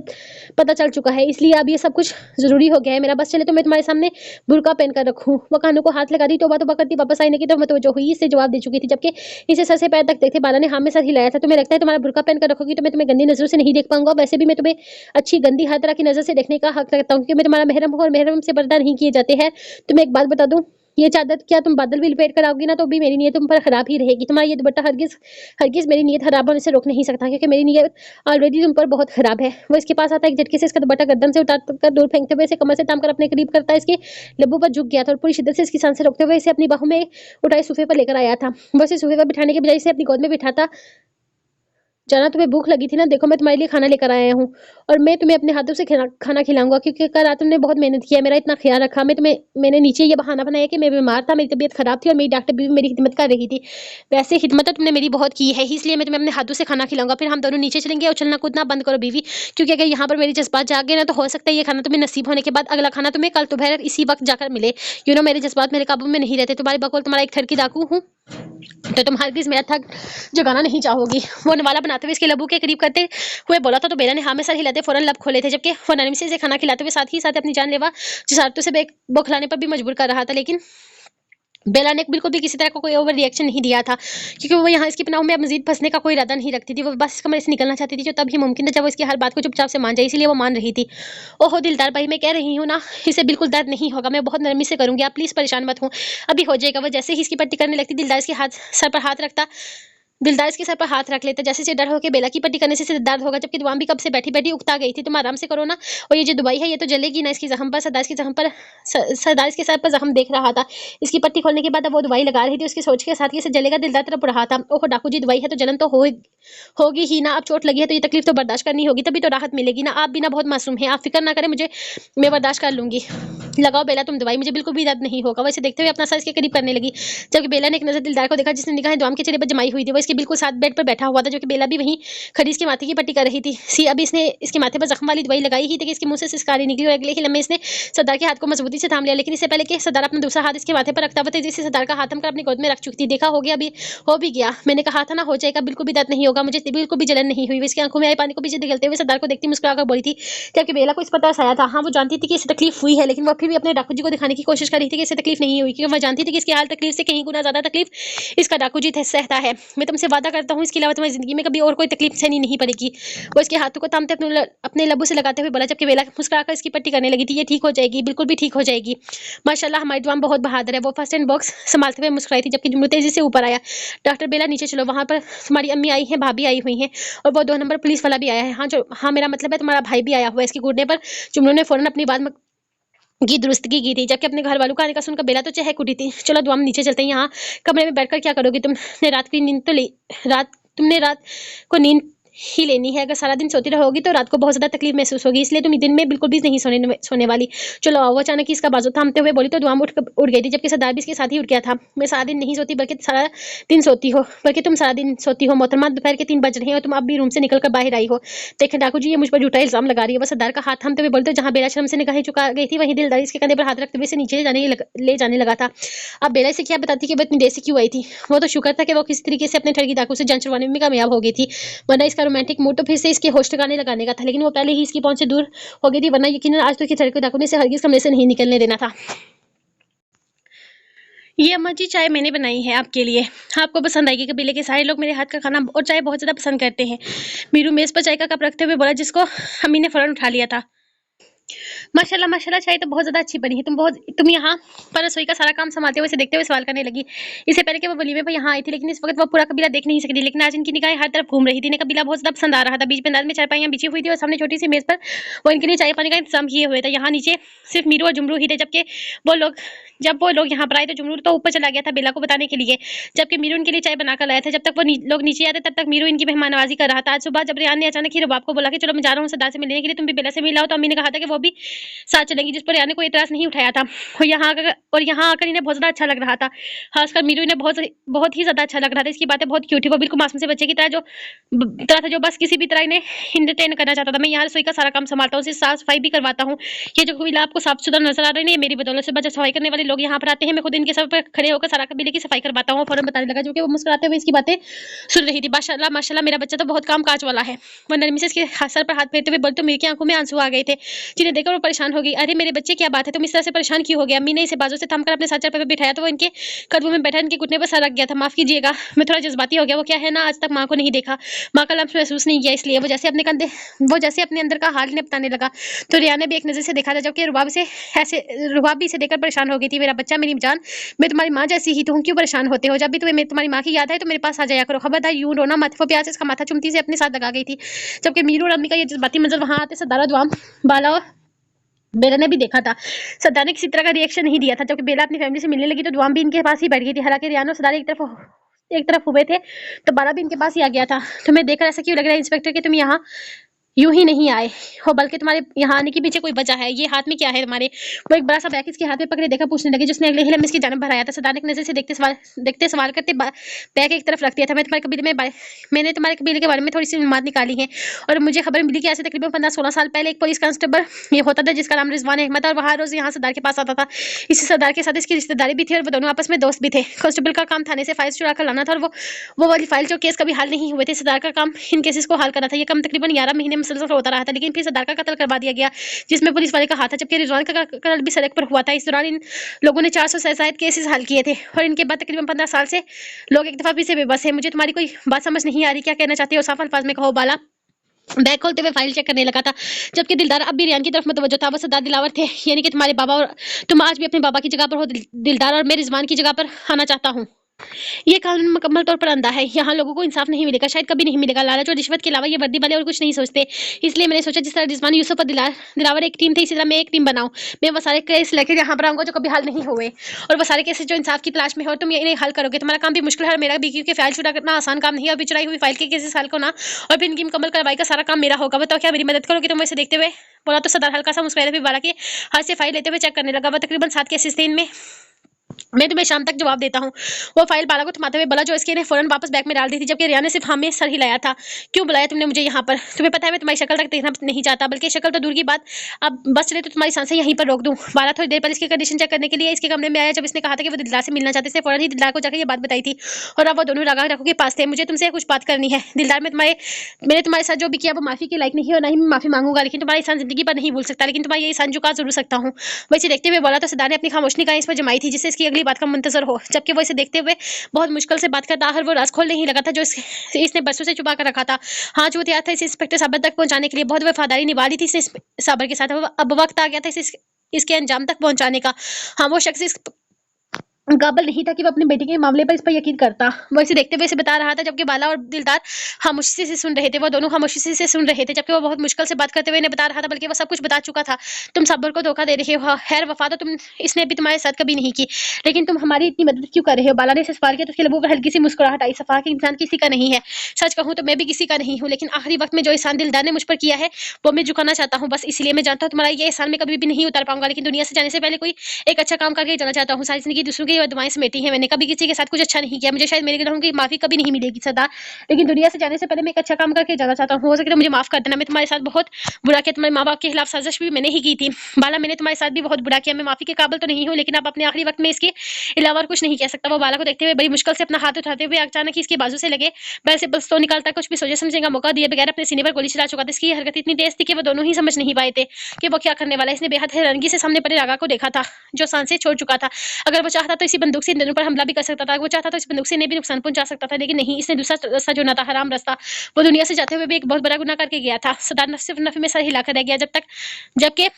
पता चल चुका है, इसलिए अब ये सब कुछ जरूरी हो गया है। मेरा बस चले तो मैं तुम्हारे सामने बुर्का पहन कर रखूं। वो कानों को हाथ लगा दी, तौबा तौबा करती वापस आईने की तरफ मुतवज्जो हुई। इससे जवाब दे चुकी थी, जबकि इसे सर से पैर तक देखते बाला ने हाँ में सर हिलाया था। तुम्हें लगता है तुम्हारा बुर्का पहन कर रखोगी तो मैं तुम्हें गंदी नजरों से नहीं देख पाऊंगा? वैसे भी मैं तुम्हें अच्छी गंदी हर तरह की नजर से देखने का हक रखता हूँ, क्योंकि मैं तुम्हारा महरम हूँ और महरम से पर्दा नहीं किए जाते हैं। तुम्हें एक बात बता दूं, ये चादर क्या तुम बादल भी लपेट कर आओगी ना तो भी मेरी नीयत तुम पर खराब ही रहेगी। तुम्हारा ये दुपट्टा हरगिज हरगिज मेरी नीयत खराब होने से रोक नहीं सकता, क्योंकि मेरी नीयत ऑलरेडी तुम पर बहुत खराब है। वो इसके पास आता है, एक झटके से इसका दुपट्टा गर्दन से उतार कर दूर फेंकते हुए इसे कमर से ताम कर अपने करीब करता है। इसके लब्बों पर झुक गया था और पूरी शिद्दत से इसकी सांसें रोकते हुए इसे अपनी बाहों में उठाए सोफे पर लेकर आया था। वो इसे सोफे पर बिठाने के बजाय इसे अपनी गोद में बिठाता, जाना तुम्हें भूख लगी थी ना, देखो मैं तुम्हारे लिए खाना लेकर आया हूँ और मैं तुम्हें अपने हाथों से खाना खिलाऊंगा, क्योंकि कल रात तुमने बहुत मेहनत किया, मेरा इतना ख्याल रखा। मैंने नीचे ये बहाना बनाया कि मैं बीमार था, मेरी तबीयत खराब थी और मेरी डॉक्टर भी मेरी खिदमत कर रही थी। वैसे खिदमत तो तुमने मेरी बहुत की है, इसलिए मैं तुम्हें अपने हाथों से खाना खिलाऊंगा। फिर हम दोनों नीचे चलेंगे और उछलना कूदना बंद करो बीवी, क्योंकि अगर यहाँ पर मेरी जज्बात जाग गए ना तो हो सकता है ये खाना तुम्हें नसीब होने के बाद अगला खाना तुम्हें कल दोपहर इसी वक्त जाकर मिले। मेरे जज्बात मेरे काबू में नहीं रहते। तुम्हारे बकौल तुम्हारा एक ठरकी डाकू हूँ तो तुम हरगिज मेरा थक जगाना नहीं चाहोगी। वो नवाला बनाते हुए इसके लबू के करीब करते हुए बोला था तो बेला ने हाँ में सर हिलाते फौरन लब खोले थे, जबकि वो नरमी से इसे खाना खिलाते हुए साथ ही साथ अपनी जानलेवा जिसारतों से बौखलाने पर भी मजबूर कर रहा था। लेकिन बेला ने बिल्कुल भी किसी तरह का कोई ओवर रिएक्शन नहीं दिया था, क्योंकि वो यहाँ इसकी पनाहों में अब मजीद फंसने का कोई इरादा नहीं रखती थी। वो बस इस कमरे से निकलना चाहती थी, जो तब ही मुमकिन था जब वो इसकी हर बात को चुपचाप से मान जाए, इसलिए वो मान रही थी। ओहो दिलदार भाई, मैं कह रही हूँ ना, इसे बिल्कुल दर्द नहीं होगा, मैं बहुत नरमी से करूंगी, आप प्लीज परेशान मत हो, अभी हो जाएगा। वो जैसे ही इसकी पट्टी करने लगती सर पर हाथ रखता दिलदार इसके सर पर हाथ रख लेता, जैसे से डर हो के बेला की पट्टी करने से दर्द होगा, जबकि दुआम भी कब से बैठी बैठी उकता गई थी। तुम आराम से करो ना, और ये जो दवाई है ये तो जलेगी ना इसकी जख्म पर। सरदार इसके सर पर जख्म देख रहा था। इसकी पट्टी खोलने के बाद अब वो दवाई लगा रही थी, उसकी सोच के साथ ये जलेगा दिलदार तरफ रहा था। ओहो डाकू जी, दवाई है तो जलन तो होगी ही ना, अब चोट लगी है तो ये तकलीफ तो बर्दाश्त करनी होगी, तभी तो राहत मिलेगी ना। आप भी ना बहुत मासूम है, आप फिक्र ना करें, मैं बर्दाश्त कर लूंगी। लगाओ बेला तुम दवाई, मुझे बिल्कुल भी दर्द नहीं होगा। वैसे देखते हुए अपना सर इसके करीब करने लगी, जबकि बेला ने एक नजर दिलदार को देखा, जिसने निगाहें दुआम के चेहरे पर जमाई हुई थी। वो इसके बिल्कुल साथ बेड पर बैठा हुआ था, जो कि बेला भी वहीं खड़ी इसके माथे की पट्टी कर रही थी। अभी इसने इसके माथे पर जख्म वाली दवाई लगाई ही थी कि इसके मुंह से सिसकारी निकली और अगले ही लम्हे इसने सरदार के हाथ को मजबूती से थाम लिया। लेकिन इससे पहले कि सरदार अपना दूसरा हाथ इसके माथे पर रखता हुआ तेजी से सरदार का हाथ थमकर अपनी गोद में रख चुकी थी। देखा हो गया, अभी हो भी गया, मैंने कहा था ना हो जाएगा, बिल्कुल भी दर्द नहीं होगा, मुझे बिल्कुल भी जलन नहीं हुई। इसकी आंखों में आए पानी को पीछे निकलते हुए सरदार को देखती मुस्कुराकर बोली थी, जबकि बेला को इस पर तरस आया था। हाँ, वो जानती थी कि इसे तकलीफ हुई है, लेकिन वो फिर भी अपने डाकू जी को दिखाने की कोशिश कर रही थी कि इसे तकलीफ नहीं हुई, क्योंकि वह जानती थी कि इसकी हाल तकलीफ से कहीं गुना ज्यादा तकलीफ इसका डाकू जी सहता है। मैं तुमसे वादा करता हूँ, इसके अलावा तुम्हारी जिंदगी में कभी और कोई तकलीफ सहनी नहीं पड़ेगी। वो इसके हाथों को थामते अपने लबों से लगाते हुए बोला, जबकि बेला मुस्कुराकर इसकी पट्टी करने लगी थी। ये ठीक हो जाएगी, बिल्कुल भी ठीक हो जाएगी, माशाल्लाह हमारी दुआम बहुत बहादुर है। वो फर्स्ट एंड बॉक्स संभालते हुए मुस्कुराई थी, जबकि जुमलू तेजी से ऊपर आया, डॉक्टर बेला नीचे चलो, वहां पर तुम्हारी अम्मी आई है, भाभी आई हुई है और वो 2 नंबर पुलिस वाला भी आया है। हाँ मेरा मतलब है तुम्हारा भाई भी आया हुआ है। इसके घूरने पर जुमलू ने फौरन अपनी बात की दुरुस्तगी की थी, जबकि अपने घर वालों का आने का सुनकर बेला तो चहक उठी थी। चलो दुआम नीचे चलते हैं, यहाँ कमरे में बैठकर क्या करोगी? तुमने रात को नींद ही लेनी है। अगर सारा दिन सोती रहोगी तो रात को बहुत ज्यादा तकलीफ महसूस होगी, इसलिए तुम दिन में बिल्कुल भी नहीं सोने वाली। चलो आओ। वो अचानक ही इसका बाजू थामते हुए बोली तो दुआम उठ गई थी, जबकि सरदार भी इसके साथ ही उठ गया था। मैं सारा दिन नहीं सोती बल्कि सारा दिन सोती हो, बल्कि तुम सारा दिन सोती हो मोहतरमा, दोपहर के 3 बज रहे हैं और तुम अब भी रूम से निकलकर बाहर आई हो। देखें डाकू जी, ये मुझ पर झूठा इल्जाम लगा रही है। वो सरदार का हाथ थामते हुए बोलते, जहां बेला शर्म से निगाहें चुका गई थी वहीं दिलदार इसके कंधे पर हाथ रखते हुए इसे नीचे ले जाने लगा था। अब बेला इसे क्या बताती कि वो इतनी देर से क्यों आई थी? वो तो शुक्र था कि वो किसी तरीके से अपने ठगी डाकू से जान छुड़वाने में कामयाब हो गई थी, वरना इसका रोमांटिक मूड तो फिर से इसके होश ठिकाने लगाने का था। लेकिन वो पहले ही इसकी पहुंच से दूर हो गई थी, वरना यकीनन आज तो इसके ठगी डाकू ने इसे हरगिज कमरे से नहीं निकलने देना था। ये अम्मा जी चाय मैंने बनाई है आपके लिए, आपको पसंद आएगी। कबीले के सारे लोग मेरे हाथ का खाना और चाय बहुत ज्यादा पसंद करते हैं। मीरू मेज पर चाय का कप रखते हुए बोला, जिसको अम्मी ने फौरन उठा लिया था। माशाल्लाह माशाल्लाह, चाय तो बहुत ज़्यादा अच्छी बनी है। तुम यहाँ पर रसोई का सारा काम सँभालते हुए इसे देखते हुए सवाल करने लगी। इससे पहले कि वो वलीमे पे यहाँ आई थी, लेकिन इस वक़्त वो पूरा कबीला देख नहीं सकती। लेकिन आज इनकी निगाहें हर तरफ घूम रही थी। इन्हें कबीला बहुत ज़्यादा पसंद आ रहा था। बीच में अंदाज़ में चारपाइयाँ बिछी हुई थी और सामने छोटी-सी मेज़ पर वो इनके लिए चाय-पानी का इंतज़ाम किए हुए थे। यहाँ नीचे सिर्फ़ मीरू और जुमरू ही थे, वो लोग जब वो लोग यहाँ पर आए तो जुमरू तो ऊपर चला गया था बेला को बताने के लिए, जबकि मीरू उनके लिए चाय बनाकर लाया था। जब तक वो लोग नीचे आते तब तक मीरू इनकी मेहमान-नवाज़ी कर रहा था। आज सुबह जब रियान ने अचानक ही रुबाब को बोला कि चलो मैं जा रहा हूँ सरदार से मिलने के लिए, तुम भी बेला से मिल आओ, तो अम्मी ने कहा था कि वो भी साथ चलेंगी, जिस पर रियान ने कोई एतराज़ नहीं उठाया था। और यहाँ आकर इन्हें बहुत ज़्यादा अच्छा लग रहा था। खासकर मीरू इन्हें बहुत बहुत ही ज़्यादा अच्छा लग रहा था। इसकी बातें बहुत क्यूट थी। वो बिल्कुल मासूम से बच्चे की तरह था, जो बस किसी भी तरह इन्हें एंटरटेन करना चाहता था। मैं यहाँ रसोई का सारा काम संभालता हूँ, साफ-सफाई भी करवाता हूँ। ये जो कबीला आपको साफ-सुथरा नज़र आ रहा है ना, ये मेरी बदौलत। सुबह जब सफाई करने वाले लोग यहाँ पर आते हैं, मैं खुद इनके सर पे खड़े होकर सारा कबीले की सफाई करवाता हूँ। फौरन बताने लगा, जो कि वो मुस्कुराते हुए इसकी बातें सुन रही थी। माशाल्लाह माशाल्लाह, मेरा बच्चा तो बहुत काम-काज वाला है। वो नरमी से इसके सर पर हाथ फेरते हुए बोली तो मेरी की आंखों में आंसू आ गए थे, जिन्हें देखकर वो परेशान हो गई। अरे मेरे बच्चे, क्या बात है, तुम इस तरह से परेशान क्यों हो गए? अम्मी ने इसे बाजू से थमकर अपने साथ चरपे पे बिठाया तो वो इनके कदमों में बैठा इनके घुटने पर सर रख गया था। माफ कीजिएगा, मैं थोड़ा जज्बाती हो गया। वो क्या है ना, आज तक माँ को नहीं देखा, माँ का लम्स महसूस नहीं किया, इसलिए वो जैसे अपने अंदर का हाल इन्हें बताने लगा। तो रिया ने भी एक नजर से देखा था, जबकि रुबाब भी इसे देखकर परेशान हो गई थी। मेरा बच्चा, मेरी जान, मैं तुम्हारी माँ जैसी ही तो हूँ, क्यों परेशान होते हो? जब भी तुम्हें तुम्हारी माँ की याद है तो मेरे पास आ जाया करो। खबरदार यूं रोना मत। वो प्यार से इसका माथा चुमती से अपने साथ लगा गई थी, जबकि मीरू और अम्मी का ये जज्बाती मंजर वहां आते सदारा दुआम बाला और बेला ने भी देखा था। सद्दार ने किसी तरह का रिएक्शन नहीं दिया था। जबकि बेला अपनी फैमिली से मिलने लगी तो दुआम भी इनके पास ही बैठ गई थी। हालांकि रियान और सदार एक तरफ हुए थे, तो बाला भी इनके पास ही आ गया था। तुम्हें देखकर ऐसा क्यों लग रहा है इंस्पेक्टर कि तुम यहाँ यूं ही नहीं आए हो, बल्कि तुम्हारे यहाँ आने के पीछे कोई वजह है? ये हाथ में क्या है तुम्हारे? वो एक बड़ा सा बैग इसके हाथ में पकड़े देखा पूछने लगी, जिसने अगले ही लम्हे इसकी जानब भराया था। सदार ने एक नजर से देखते सवाल करते बैग एक तरफ रख दिया था। मैंने तुम्हारे कबीले के बारे में थोड़ी सी मालूमात निकाली है, और मुझे खबर मिली कि ऐसे तकरीबन 15-16 साल पहले एक पुलिस कांस्टेबल ये होता था, जिसका नाम रिजवान अहमद, और वहाँ रोज यहाँ सरदार के पास आता था। इसी सरदार के साथ इसकी रिश्तेदारी भी थी, और वो दोनों आपस में दोस्त भी थे। कांस्टेबल का काम थाने से फाइल चुरा कर लाना था, और वो वाली फाइल जो केस कभी हल नहीं हुए थे। सरदार का काम इन केसेस को हल करना था। ये काम तकरीबन 11 महीने मुसलसल होता रहा था, लेकिन फिर सरदार का कत्ल करवा दिया गया, जिसमें पुलिस वाले का हाथ था। जबकि रिजवान का कत्ल भी सड़क पर हुआ था। इस दौरान इन लोगों ने 400 से ज्यादा केसेस हल किए थे, और इनके बाद तकरीबन 15 साल से लोग एक दफा फिर से बेबस है। मुझे तुम्हारी कोई बात समझ नहीं आ रही, क्या कहना चाहते हो? साफ अल्फाज में कहो। बाला बैग खोलते हुए फाइल चेक करने लगा था, जबकि दिलदार अब भी रियान की तरफ मुतवज्जो था। वो सरदार दिलावर थे, यानी कि तुम्हारे बाबा, और तुम आज भी अपने बाबा की जगह पर हो दिलदार, और मैं रिजवान की जगह पर आना चाहता हूँ। ये कानून मुकम्मल तौर पर अंधा है। यहाँ लोगों को इंसाफ नहीं मिलेगा, शायद कभी नहीं मिलेगा। लालच और रिश्वत के अलावा ये वर्दी वाले और कुछ नहीं सोचते। इसलिए मैंने सोचा, जिस तरह रिजवान, यूसुफ और दिलावर एक टीम थे, इसी तरह मैं एक टीम बनाऊं। मैं वो सारे केस लेकर यहाँ पर आऊंगा जो कभी हल नहीं हुए, और वो सारे केसेस जो इंसाफ की तलाश में है, और तुम इन्हें हल करोगे। तुम्हारा काम भी मुश्किल है और मेरा भी, क्योंकि फाइल चुरा करना आसान काम नहीं है, और भी चुराई हुई फाइल के केसेस हल करना और फिर इनकी मुकम्मल कार्रवाई का सारा काम मेरा होगा। बताओ, क्या मेरी मदद करोगे? तुम वैसे देखते हुए बोला तो सरदार हल्का सा मुस्कुराया, फिर बाला के हाथ से फाइल लेते हुए चेक करने लगा। वो तकरीबन 7 केसेस थे, इनमें मैं तुम्हें शाम तक जवाब देता हूँ। वो फाइल बाला को थमाते हुए बोला, जो इसके ने फौरन वापस बैग में डाल दी थी। जबकि रिया ने सिर्फ हाँ में सर हिलाया था। क्यों बुलाया तुमने मुझे यहाँ पर? तुम्हें पता है मैं तुम्हारी शक्ल तक देखना नहीं चाहता, बल्कि शक्ल तो दूर की बात, अब बस चले तो तुम्हारी सांसें यहीं पर रोक दूं। बाला थोड़ी देर पर इसकी कंडीशन चेक करने के लिए इसके कमरे में आया। जब इसने कहा था कि वो दिलदार से मिलना चाहते थे, फौरन ही दिलदार को जाकर ये बात बताई थी, और अब वो दोनों रागा रखो के पास थे। मुझे तुमसे कुछ बात करनी है दिलदार। मैंने तुम्हारे साथ जो भी किया वो माफी के लायक नहीं है, और ना ही मैं माफी मांगूंगा, लेकिन तुम्हारा एहसान जिंदगी पर नहीं भूल सकता, लेकिन तुम्हारा ये एहसान चुका जरूर सकता हूँ। वैसे देखते हुए बोला तो सरदार ने अपनी खामोशी का इस पर जमाई थी, जिससे इसकी अगली बात का मुंतजर हो। जबकि वो इसे देखते हुए बहुत मुश्किल से बात करता, हर वो राज खोल नहीं लगा था जो इसने बरसों से छुपा कर रखा था। हाँ, जो तैयार था इसे इंस्पेक्टर साबर तक पहुंचाने के लिए, बहुत वफादारी निभा दी थी इसने साबर के साथ। अब वक्त आ गया था इसके अंजाम तक पहुंचाने का। हाँ, वो शख्स इस काबिल नहीं था कि वो अपनी बेटी के मामले पर इस पर यकीन करता। वो इसे देखते हुए इसे बता रहा था, जबकि बाला और दिलदार खामोशी से सुन रहे थे। वो दोनों खामोशी से सुन रहे थे, जबकि वो बहुत मुश्किल से बात करते हुए इन्हें बता रहा था, बल्कि वो सब कुछ बता चुका था। तुम साबर को धोखा दे रहे हो। खैर, वफा तो इसने भी तुम्हारे साथ कभी नहीं की, लेकिन तुम हमारी इतनी मदद क्यों कर रहे हो? बाला ने इसे सवाल किया तो उसके लबों पर हल्की सी मुस्कुराहट आई। सफा के इंसान किसी का नहीं है। सच कहूँ तो मैं भी किसी का नहीं हूँ, लेकिन आखिरी वक्त में जो एहसान दिलदार ने मुझ पर किया है वो मैं झुकाना चाहता हूँ। बस इसलिए मैं जानता हूँ तुम्हारा ये एहसान मैं कभी भी नहीं उतार पाऊंगा, लेकिन दुनिया से जाने से पहले कोई एक अच्छा काम करके जाना चाहता हूँ। सारी जिंदगी दूसरों की दुआएं समेटी है मैंने, कभी किसी के साथ कुछ अच्छा नहीं किया। मुझे शायद मेरे गुनाहों की माफी कभी नहीं मिलेगी सरदार, लेकिन दुनिया से जाने से पहले मैं एक अच्छा काम करके जाना चाहता हूँ। हो सके तो मुझे माफ कर देना। मैं तुम्हारे साथ बहुत बुरा किया, तुम्हारे माँ बाप के खिलाफ साजिश भी मैंने ही की थी। बाला, मैंने तुम्हारे साथ भी बहुत बुरा किया। मैं माफी के काबिल तो नहीं हूँ, लेकिन अब अपने आखिरी वक्त में इसके अलावा और कुछ नहीं कह सकता। वो बाला को देखते हुए बड़ी मुश्किल से अपना हाथ उठाते हुए अचानक ही इसकी बाजू से लगे बैल से पिस्तौल निकालता, कुछ भी सोचे समझने का मौका दिए बगैर अपने सीने पर गोली चला चुका था। इसकी हरकत इतनी तेज थी कि वो दोनों ही समझ नहीं पाए थे कि वो क्या करने वाला है। इसने बेहद हैरानगी से सामने पड़े रागा को देखा था। जो सांसें छोड़ चुका था। अगर वो चाहता तो इसी बंदूक से इन दोनों पर हमला भी कर सकता था, वो चाहता तो इस बंदूक से इन्हें भी नुकसान पहुंचा सकता था, लेकिन नहीं, इसने दूसरा रास्ता चुना था, हराम रास्ता। वो दुनिया से जाते हुए भी एक बहुत बड़ा गुनाह करके गया था। सरदार सिर्फ नफे में सर हिलाकर रह गया जबकि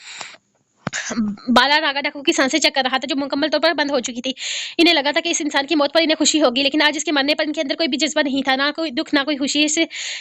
बाला नागा डाकू की सांसें चेक कर रहा था, जो मुकम्मल तौर पर बंद हो चुकी थी। इन्हें लगा था कि इस इंसान की मौत पर इन्हें खुशी होगी, लेकिन आज इसके मरने पर इनके अंदर कोई भी जज्बा नहीं था, ना कोई दुख ना कोई खुशी। इस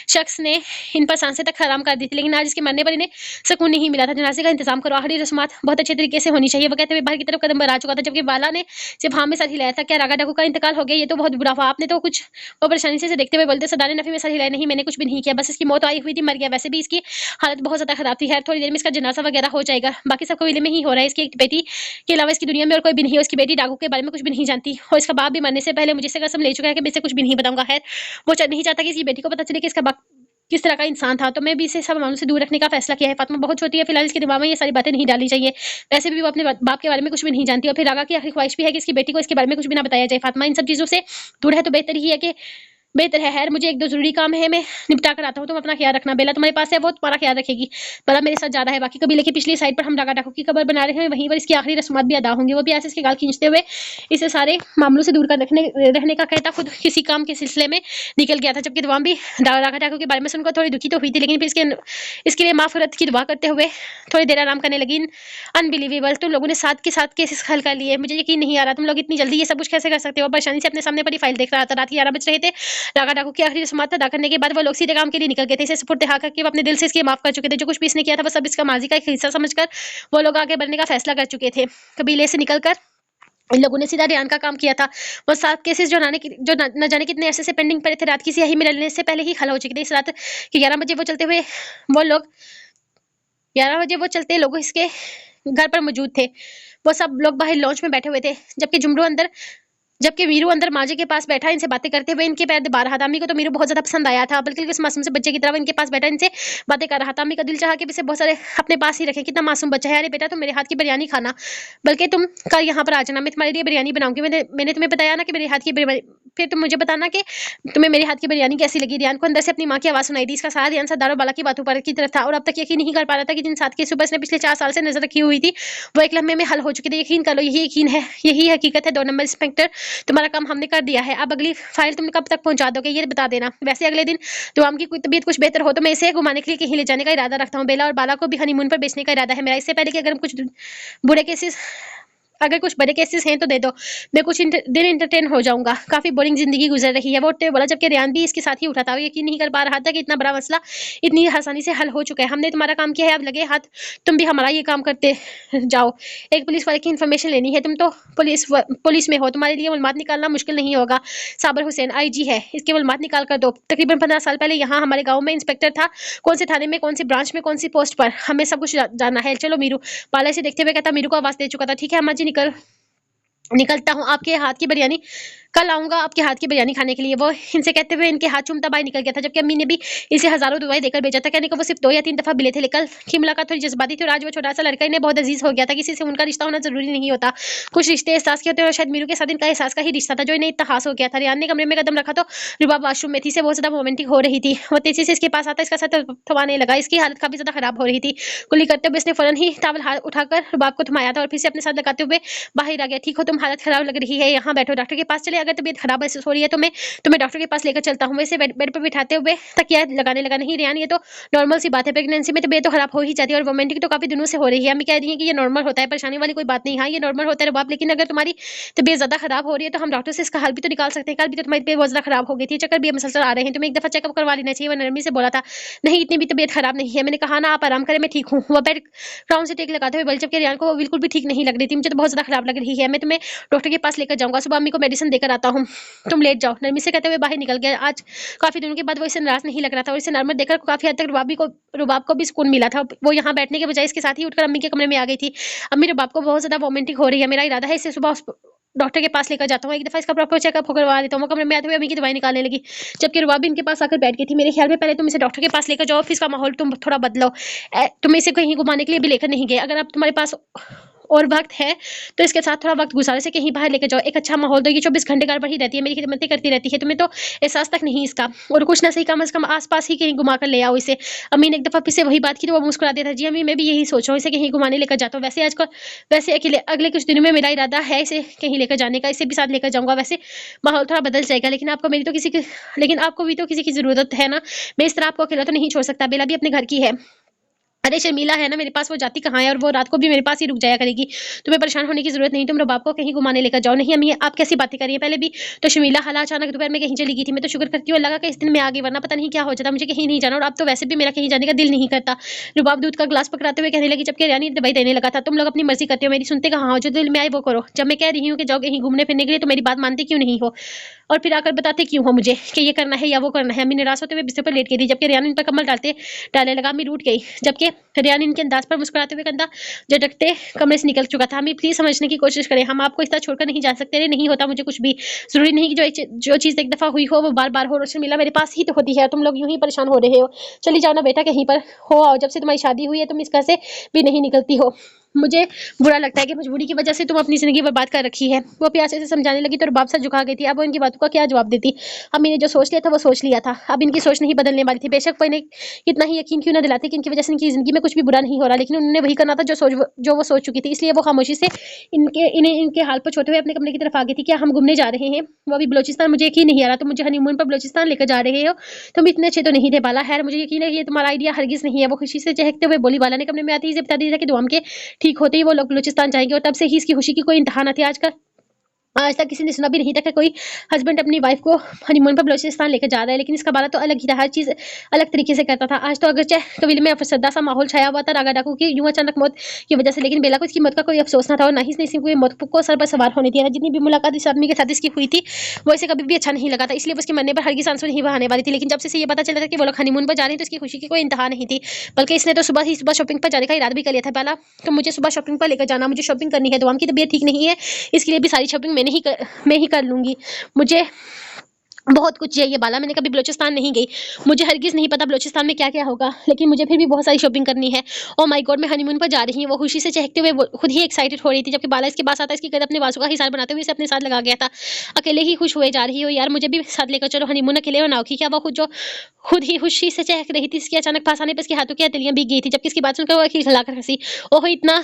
शख्स ने इन पर सांसें तक हराम कर दी थी, लेकिन आज इसके मरने पर इन्हें सुकून नहीं मिला था। जनाजे का इंतजाम करो, आखिरी रस्मात बहुत अच्छे तरीके से होनी चाहिए, वो कहते हुए बाहर की तरफ कदम बढ़ा चुका था, जबकि बाला ने सिर्फ हाँ में सर हिलाया था। क्या नागा डाकू का इंतकाल हो गया? ये तो बहुत बुरा हुआ। आपने तो कुछ वो परेशानी से देखते हुए बोलते, सरदार ने नफी में सर हिलाया। नहीं, मैंने कुछ भी नहीं किया, बस इसकी मौत आई हुई थी, मर गया। वैसे भी इसकी हालत बहुत ज्यादा खराब थी, खैर थोड़ी देर में इसका जनाजा वगैरह हो जाएगा। बाकी सब कबीले में ही हो रहा है। इसकी एक बेटी के अलावा इसकी दुनिया में और कोई भी नहीं है। उसकी बेटी डाकू के बारे में कुछ भी नहीं जानती, और इसका बाप भी मरने से पहले मुझे से कसम ले चुका है कि मैं इसे कुछ भी नहीं बताऊंगा। खैर वो नहीं चाहता कि इसकी बेटी को पता चले कि इसका बाप किस तरह का इंसान था, तो मैं भी इसे सब मामलों से दूर रखने का फैसला किया है। फातिमा बहुत छोटी है, फिलहाल इसके दिमाग में ये सारी बातें नहीं डालनी चाहिए। वैसे भी वो अपने बाप के बारे में कुछ भी नहीं जानती, और फिर रागा की आखिरी ख्वाहिश भी है कि इसकी बेटी को इसके बारे में कुछ भी ना बताया जाए। फातिमा इन सब चीजों से दूर है तो बेहतर ही है कि बेहतर है। खैर मुझे एक दो जरूरी काम है, मैं निपटा कर आता हूँ। तुम अपना ख्याल रखना। बेला तुम्हारे पास है, वो तुम्हारा ख्याल रखेगी। बेला मेरे साथ जा रहा है। बाकी कबीले की पिछली साइड पर हम नागा डाकू की कब्र बना रहे हैं, वहीं पर इसकी आखिरी रस्मात भी अदा होंगी। वो भी ऐसे इसके गाल खींचते हुए इसे सारे मामलों से दूर कर रहने का कहता खुद किसी काम के सिलसिले में निकल गया था। जबकि दुआ भी नागा डाकू के बारे में सुनकर थोड़ी दुखी तो हुई थी, लेकिन फिर इसके लिए माफरत की दुआ करते हुए थोड़ी देर आराम करने लगी। अनबिलीवेबल, तुम लोगों ने साथ के साथ केसेस हल कर लिए, मुझे यकीन नहीं आ रहा तुम लोग इतनी जल्दी ये सब कुछ कैसे कर सकते हो। परेशानी से अपने सामने पड़ी फाइल देख रहा था। रात के 11 बज रहे थे। नागा डाकू की आखिरी रस्मात अदा करने के बाद वो लोग सीधे काम के लिए निकल गए थे। इसे सुपुर्द-ए-खाक करके वो अपने दिल से इसकी माफ कर चुके थे। जो कुछ भी इसने किया था वो सब इसका माजी का एक हिस्सा समझकर वो लोग आगे बढ़ने का फैसला कर चुके थे। कबीले से निकलकर इन लोगों ने सीधा रियान का काम किया था। वो 7 केसेस जो न जाने कितने ऐसे से पेंडिंग पड़े थे, रात की स्याही में डलने से पहले ही हल हो चुके थे। इस रात के 11 बजे वो चलते हुए वो लोग 11 बजे वो चलते लोग इसके घर पर मौजूद थे। वो सब लोग बाहर लॉन्च में बैठे हुए थे, जबकि मीरू अंदर माजी के पास बैठा इनसे बातें करते हुए इनके पैर दबा रहा था। अम्मी को तो मीरू बहुत ज्यादा पसंद आया था, बल्कि उस मासूम से बच्चे की तरह इनके पास बैठा इनसे बातें कर रहा था। अम्मी का दिल चाहा कि इसे बहुत सारे अपने पास ही रखे। कितना मासूम बच्चा है। अरे बेटा, तुम मेरे हाथ की बिरयानी खाना, बल्कि तुम कल यहाँ पर आ जाना, मैं तुम्हारे लिए बिरयानी बनाऊंगी। मैंने तुम्हें बताया ना कि मेरे हाथ की बिरयानी, फिर तुम मुझे बताना कि तुम्हें मेरे हाथ की बिरयानी कैसी लगी। रियान को अंदर से अपनी माँ की आवाज सुनाई दी। इसका सारा ध्यान सरदार और बाला की बातों पर की तरफ था, और अब तक यकीन नहीं कर पा रहा था कि जिन 7 केस पर इसने पिछले 4 साल से नजर रखी हुई थी वो एक लम्हे में हल हो चुके थे। यकीन कर लो, यही यकीन है, यही हकीकत है। 2 नंबर इंस्पेक्टर, तुम्हारा काम हमने कर दिया है। अब अगली फाइल तुम कब तक पहुंचा दोगे ये बता देना। वैसे अगले दिन दुआम की तबीयत कुछ बेहतर हो तो मैं इसे घुमाने के लिए कहीं ले जाने का इरादा रखता हूँ। बेला और बाला को भी हनीमून पर बेचने का इरादा है मेरा। इससे पहले कि अगर कुछ बड़े केसेस हैं तो दे दो, मैं कुछ दिन एंटरटेन हो जाऊंगा। काफी बोरिंग जिंदगी गुजर रही है। वो उठते बोला, जबकि रियान भी इसके साथ ही उठा था। वो यकीन नहीं कर पा रहा था कि इतना बड़ा मसला इतनी आसानी से हल हो चुका है। हमने तुम्हारा काम किया है, अब लगे हाथ तुम भी हमारा ये काम करते जाओ। एक पुलिस वाले की इन्फॉर्मेशन लेनी है। तुम तो पुलिस में हो, तुम्हारे लिए मालूमात निकालना मुश्किल नहीं होगा। साबर हुसैन IG है, इसके मालूमात निकाल कर दो। तकरीबन 15 साल पहले यहाँ हमारे गाँव में इंस्पेक्टर था। कौन से थाने में, कौन सी ब्रांच में, कौन सी पोस्ट पर, हमें सब कुछ जानना है। चलो मीरू। बाला से देखते हुए कहता, मीरू को आवाज दे चुका था। ठीक है अम्मा जी, निकलता हूँ। आपके हाथ की बिरयानी कल आऊंगा, आपके हाथ की बिरयानी खाने के लिए। वो इनसे कहते हुए इनके हाथ चूमता बाहर निकल गया था, जबकि अम्मी ने भी इसे हजारों दुआएं देकर भेजा था। कहने को वो सिर्फ 2 या 3 दफा मिले थे, लेकिन की मुलाकात थोड़ी जज्बाती थी, और आज वो छोटा सा लड़का इन्हें बहुत अजीज हो गया था। किसी से उनका रिश्ता होना जरूरी नहीं होता, कुछ रिश्ते एहसास के होते हैं, और शायद मीरू के साथ इनका एहसास का ही रिश्ता था जो इन्हें इतना खास हो गया था। रियान ने कमरे में कदम रखा तो रुबाब वॉशरूम में थी, से बहुत ज्यादा रोमांटिक हो रही थी। वो तेजी से इसके पास आता, इसका सर थमाने लगा। इसकी हालत काफी ज्यादा खराब हो रही थी। कुली करते हुए इसने फौरन ही टावल हाथ उठाकर रुबाब को थमाया था, और फिर से अपने साथ लगाते हुए बाहर आ गया। ठीक हो तुम, हालत खराब लग रही है, यहाँ बैठो, डॉक्टर के पास चले। अगर तबीयत खराब हो रही है तो मैं तुम्हें डॉक्टर के पास लेकर चलता हूँ। वैसे बेड पर बिठाते हुए तकिया लगाने लगा। नहीं रियान, ये तो नॉर्मल सी बात है, प्रेगनेंसी में तबीयत तो खराब हो ही जाती है, और रोमांटिक तो काफी दिनों से हो रही है। अम्मी कह रही है कि ये नॉर्मल होता है, परेशानी वाली कोई बात नहीं। हाँ, ये नॉर्मल होता है रुबाब, लेकिन अगर तुम्हारी तबीयत ज्यादा खराब हो रही है तो हम डॉक्टर से इसका हल भी तो निकाल सकते हैं। कल भी तो तुम्हारी तबीयत बहुत ज्यादा खराब हो गई थी, चक्कर भी मसलसल आ रहे हैं, तुम्हें एक दफा चेकअप करवा लेना चाहिए। वो नरमी से बोला था। नहीं, इतनी भी तबीयत खराब नहीं है। मैंने कहा ना आप आराम करें, मैं ठीक हूँ। वह बेड क्राउन से टेक लगाते हुए बोले, जबकि रियान को बिल्कुल भी ठीक नहीं लग रही थी। मुझे तो बहुत ज्यादा खराब लग रही है, मैं तुम्हें डॉक्टर के पास लेकर जाऊंगा। सुबह अम्मी को मेडिसिन देकर आता हूँ, तुम लेट जाओ। नरमी से कहते हुए बाहर निकल गया। आज काफी दिनों के बाद वो इसे नाराज नहीं लग रहा था, और इसे नॉर्मल देखकर काफी हद तक रुबाब को भी सुकून मिला था। वो यहाँ बैठने के बजाय इसके साथ ही उठकर अम्मी के कमरे में आ गई थी। अम्मी, रुबाब को बहुत ज्यादा वोमिटिंग हो रही है, मेरा इरादा है इसे सुबह डॉक्टर के पास लेकर जाता हूँ, एक दफा इसका प्रॉपर चेकअप करवा देता हूँ। वो कमरे में आते हुए अम्मी की दवाई निकालने लगी, जबकि रुबाब भी इनके पास आकर बैठ गई थी। मेरे ख्याल में पहले तुम इसे डॉक्टर के पास लेकर जाओ, फिर इसका माहौल तुम थोड़ा बदलो। तुम इसे कहीं घुमाने के लिए भी लेकर नहीं गए। अगर अब तुम्हारे पास और वक्त है तो इसके साथ थोड़ा वक्त गुजारे से कहीं बाहर लेकर जाओ, एक अच्छा माहौल दो। ये 24 घंटे गड़बड़ ही रहती है, मेरी खिदमतें करती रहती है, तुम्हें तो एहसास तक नहीं इसका। और कुछ ना सही कम से कम आसपास ही कहीं घुमा कर ले आओ इसे। अम्मी ने एक दफा फिर से वही बात की तो वो मुस्कुरा देता, जी अम्मी मैं भी यही सोच रहा हूँ, इसे कहीं घुमाने लेकर जाता हूँ। वैसे आजकल वैसे अकेले अगले कुछ दिनों में मेरा इरादा है इसे कहीं लेकर जाने का, इसे भी साथ लेकर जाऊंगा। वैसे माहौल थोड़ा बदल जाएगा, लेकिन आपको भी तो किसी की जरूरत है ना। मैं इस तरह आपको अकेला तो नहीं छोड़ सकता, बेला भी अपने घर की है। अरे शर्मिला है ना मेरे पास, वो जाती कहाँ है, और वो रात को भी मेरे पास ही रुक जाया करेगी। तुम्हें परेशान होने की जरूरत नहीं, तुम रबाब को कहीं घुमाने लेकर जाओ। नहीं अम्मी आप कैसी बातें कर रही हैं, पहले भी तो शर्मिला हाला अचानक दोपहर में कहीं चली गई थी। मैं तो शुक्र करती हूँ अल्लाह का कि इस दिन मैं आ गई, वरना पता नहीं क्या हो जाता, मुझे कहीं नहीं जाना। और अब तो वैसे भी मेरा कहीं जाने का दिल नहीं करता। रुबाब दूध का गिलास पकड़ाते हुए कहने लगी, जबकि रियानी दवाई देने लगा था, तुम लोग अपनी मर्जी करते हो, मेरी सुनते कहाँ हो, जो दिल में आए वो करो। जब मैं कह रही हूँ कि जाओ कहीं घूमने फिरने के लिए तो मेरी बात मानते क्यों नहीं हो, और फिर आकर बताते क्यों हो मुझे कि ये करना है या वो करना है। अम्मी निराश होते हुए बिस्तर पर लेट गई थी, जबकि रियानी उन पर कम्बल डालने लगा। अम्मी रूठ गई, जबकि रियानी इनके अंदाज पर मुस्कुराते हुए कंधा झटकते कमरे से निकल चुका था। अम्मी प्लीज समझने की कोशिश करें, हम आपको इस तरह छोड़कर नहीं जा सकते। नहीं होता मुझे कुछ भी, जरूरी नहीं कि जो चीज एक दफा हुई हो वो बार बार हो। रोशन मिला मेरे पास ही तो होती है, तुम लोग यूं ही परेशान हो रहे हो। चली जाओ ना बेटा कहीं पर हो आओ, जब से तुम्हारी शादी हुई है तुम इस घर से भी नहीं निकलती हो। मुझे बुरा लगता है कि मजबूरी की वजह से तुम अपनी जिंदगी बर्बाद कर रखी है। वो प्यासे से समझाने लगी तो रुबाब सा झुका गई थी। अब वो इनकी बातों का क्या जवाब देती। अम्मी ने जो सोच लिया था वो सोच लिया था, अब इनकी सोच नहीं बदलने वाली थी। बेशक वो इन्हें कितना ही यकीन क्यों ना दिलाते कि इनकी वजह से इनकी जिंदगी में कुछ भी बुरा नहीं हो रहा, लेकिन उन्होंने वही करना था जो वो सोच चुकी थी। इसलिए वो खामोशी से इनके हाल पर छोड़ते हुए अपने कमरे की तरफ आ गई थी। क्या हम घूमने जा रहे हैं? वो अभी बलोचिस्तान, मुझे यकीन नहीं आ रहा तुम मुझे हनीमून पर बलोचिस्तान लेकर जा रहे हो। तुम इतने अच्छे तो नहीं थे बाला। खैर मुझे यकीन है कि ये तुम्हारा आइडिया हरगिज नहीं है। वो खुशी से चहकते हुए बोली। बाला ने कमरे में आते ही बता दिया था कि दुआम के ठीक होते ही वो लोग बलूचिस्तान जाएंगे, और तब से ही इसकी खुशी की कोई इंतहा न थी। आज तक किसी ने सुना भी नहीं था कि कोई हस्बैंड अपनी वाइफ को हनीमून पर बलूचिस्तान लेकर जा रहा है, लेकिन इसका बाला तो अलग ही था, हर चीज अलग तरीके से करता था। आज तो अगरचे कबीले में अफसरदा सा माहौल छाया हुआ था रागा डाकू की यूं अचानक मौत की वजह से, लेकिन बेला को इसकी मौत का कोई अफसोस न था, और न ही इसने इसकी मौत को सर पर सवार होने दिया था। जितनी भी मुलाकात इस आदमी के साथ इसकी हुई थी वो इसे कभी भी अच्छा नहीं लगा था, इसलिए उसके मरने पर हरगिज आंसू नहीं बहाने वाली थी। लेकिन जब से ये पता चला था कि वो लोग हनीमून पर जा रहे हैं तो इसकी खुशी की कोई इंतहा नहीं थी, बल्कि इसने तो सुबह शॉपिंग पर जाने का इरादा भी कर लिया था। बाला तो मुझे सुबह शॉपिंग पर लेकर जाना, मुझे शॉपिंग करनी है। दुआम की तबीयत ठीक नहीं है, इसके लिए भी सारी शॉपिंग मैं ही कर लूंगी। मुझे बहुत कुछ चाहिए बाला, मैंने कभी बलूचिस्तान नहीं गई, मुझे हरगिज नहीं पता बलूचिस्तान में क्या क्या होगा, लेकिन मुझे फिर भी बहुत सारी शॉपिंग करनी है। ओह माय गॉड मैं हनीमून पर जा रही हूँ। वो खुशी से चहकते हुए खुद ही एक्साइटेड हो रही थी, जबकि बाला इसके पास आता इसकी गर्दन अपने बाजू का हिसार बनाते हुए इसे अपने साथ लगा गया था। अकेले ही खुश हुए जा रही हो यार, मुझे भी साथ लेकर चलो हनीमून, अकेले बनाओ की क्या। वो खुद ही खुशी से चहक रही थी, इसके अचानक पास आने पर इसके हाथों की हथेलियां भीग गई थी, जबकि इसकी बात सुनकर वो खिलखिलाकर हंसी। ओह इतना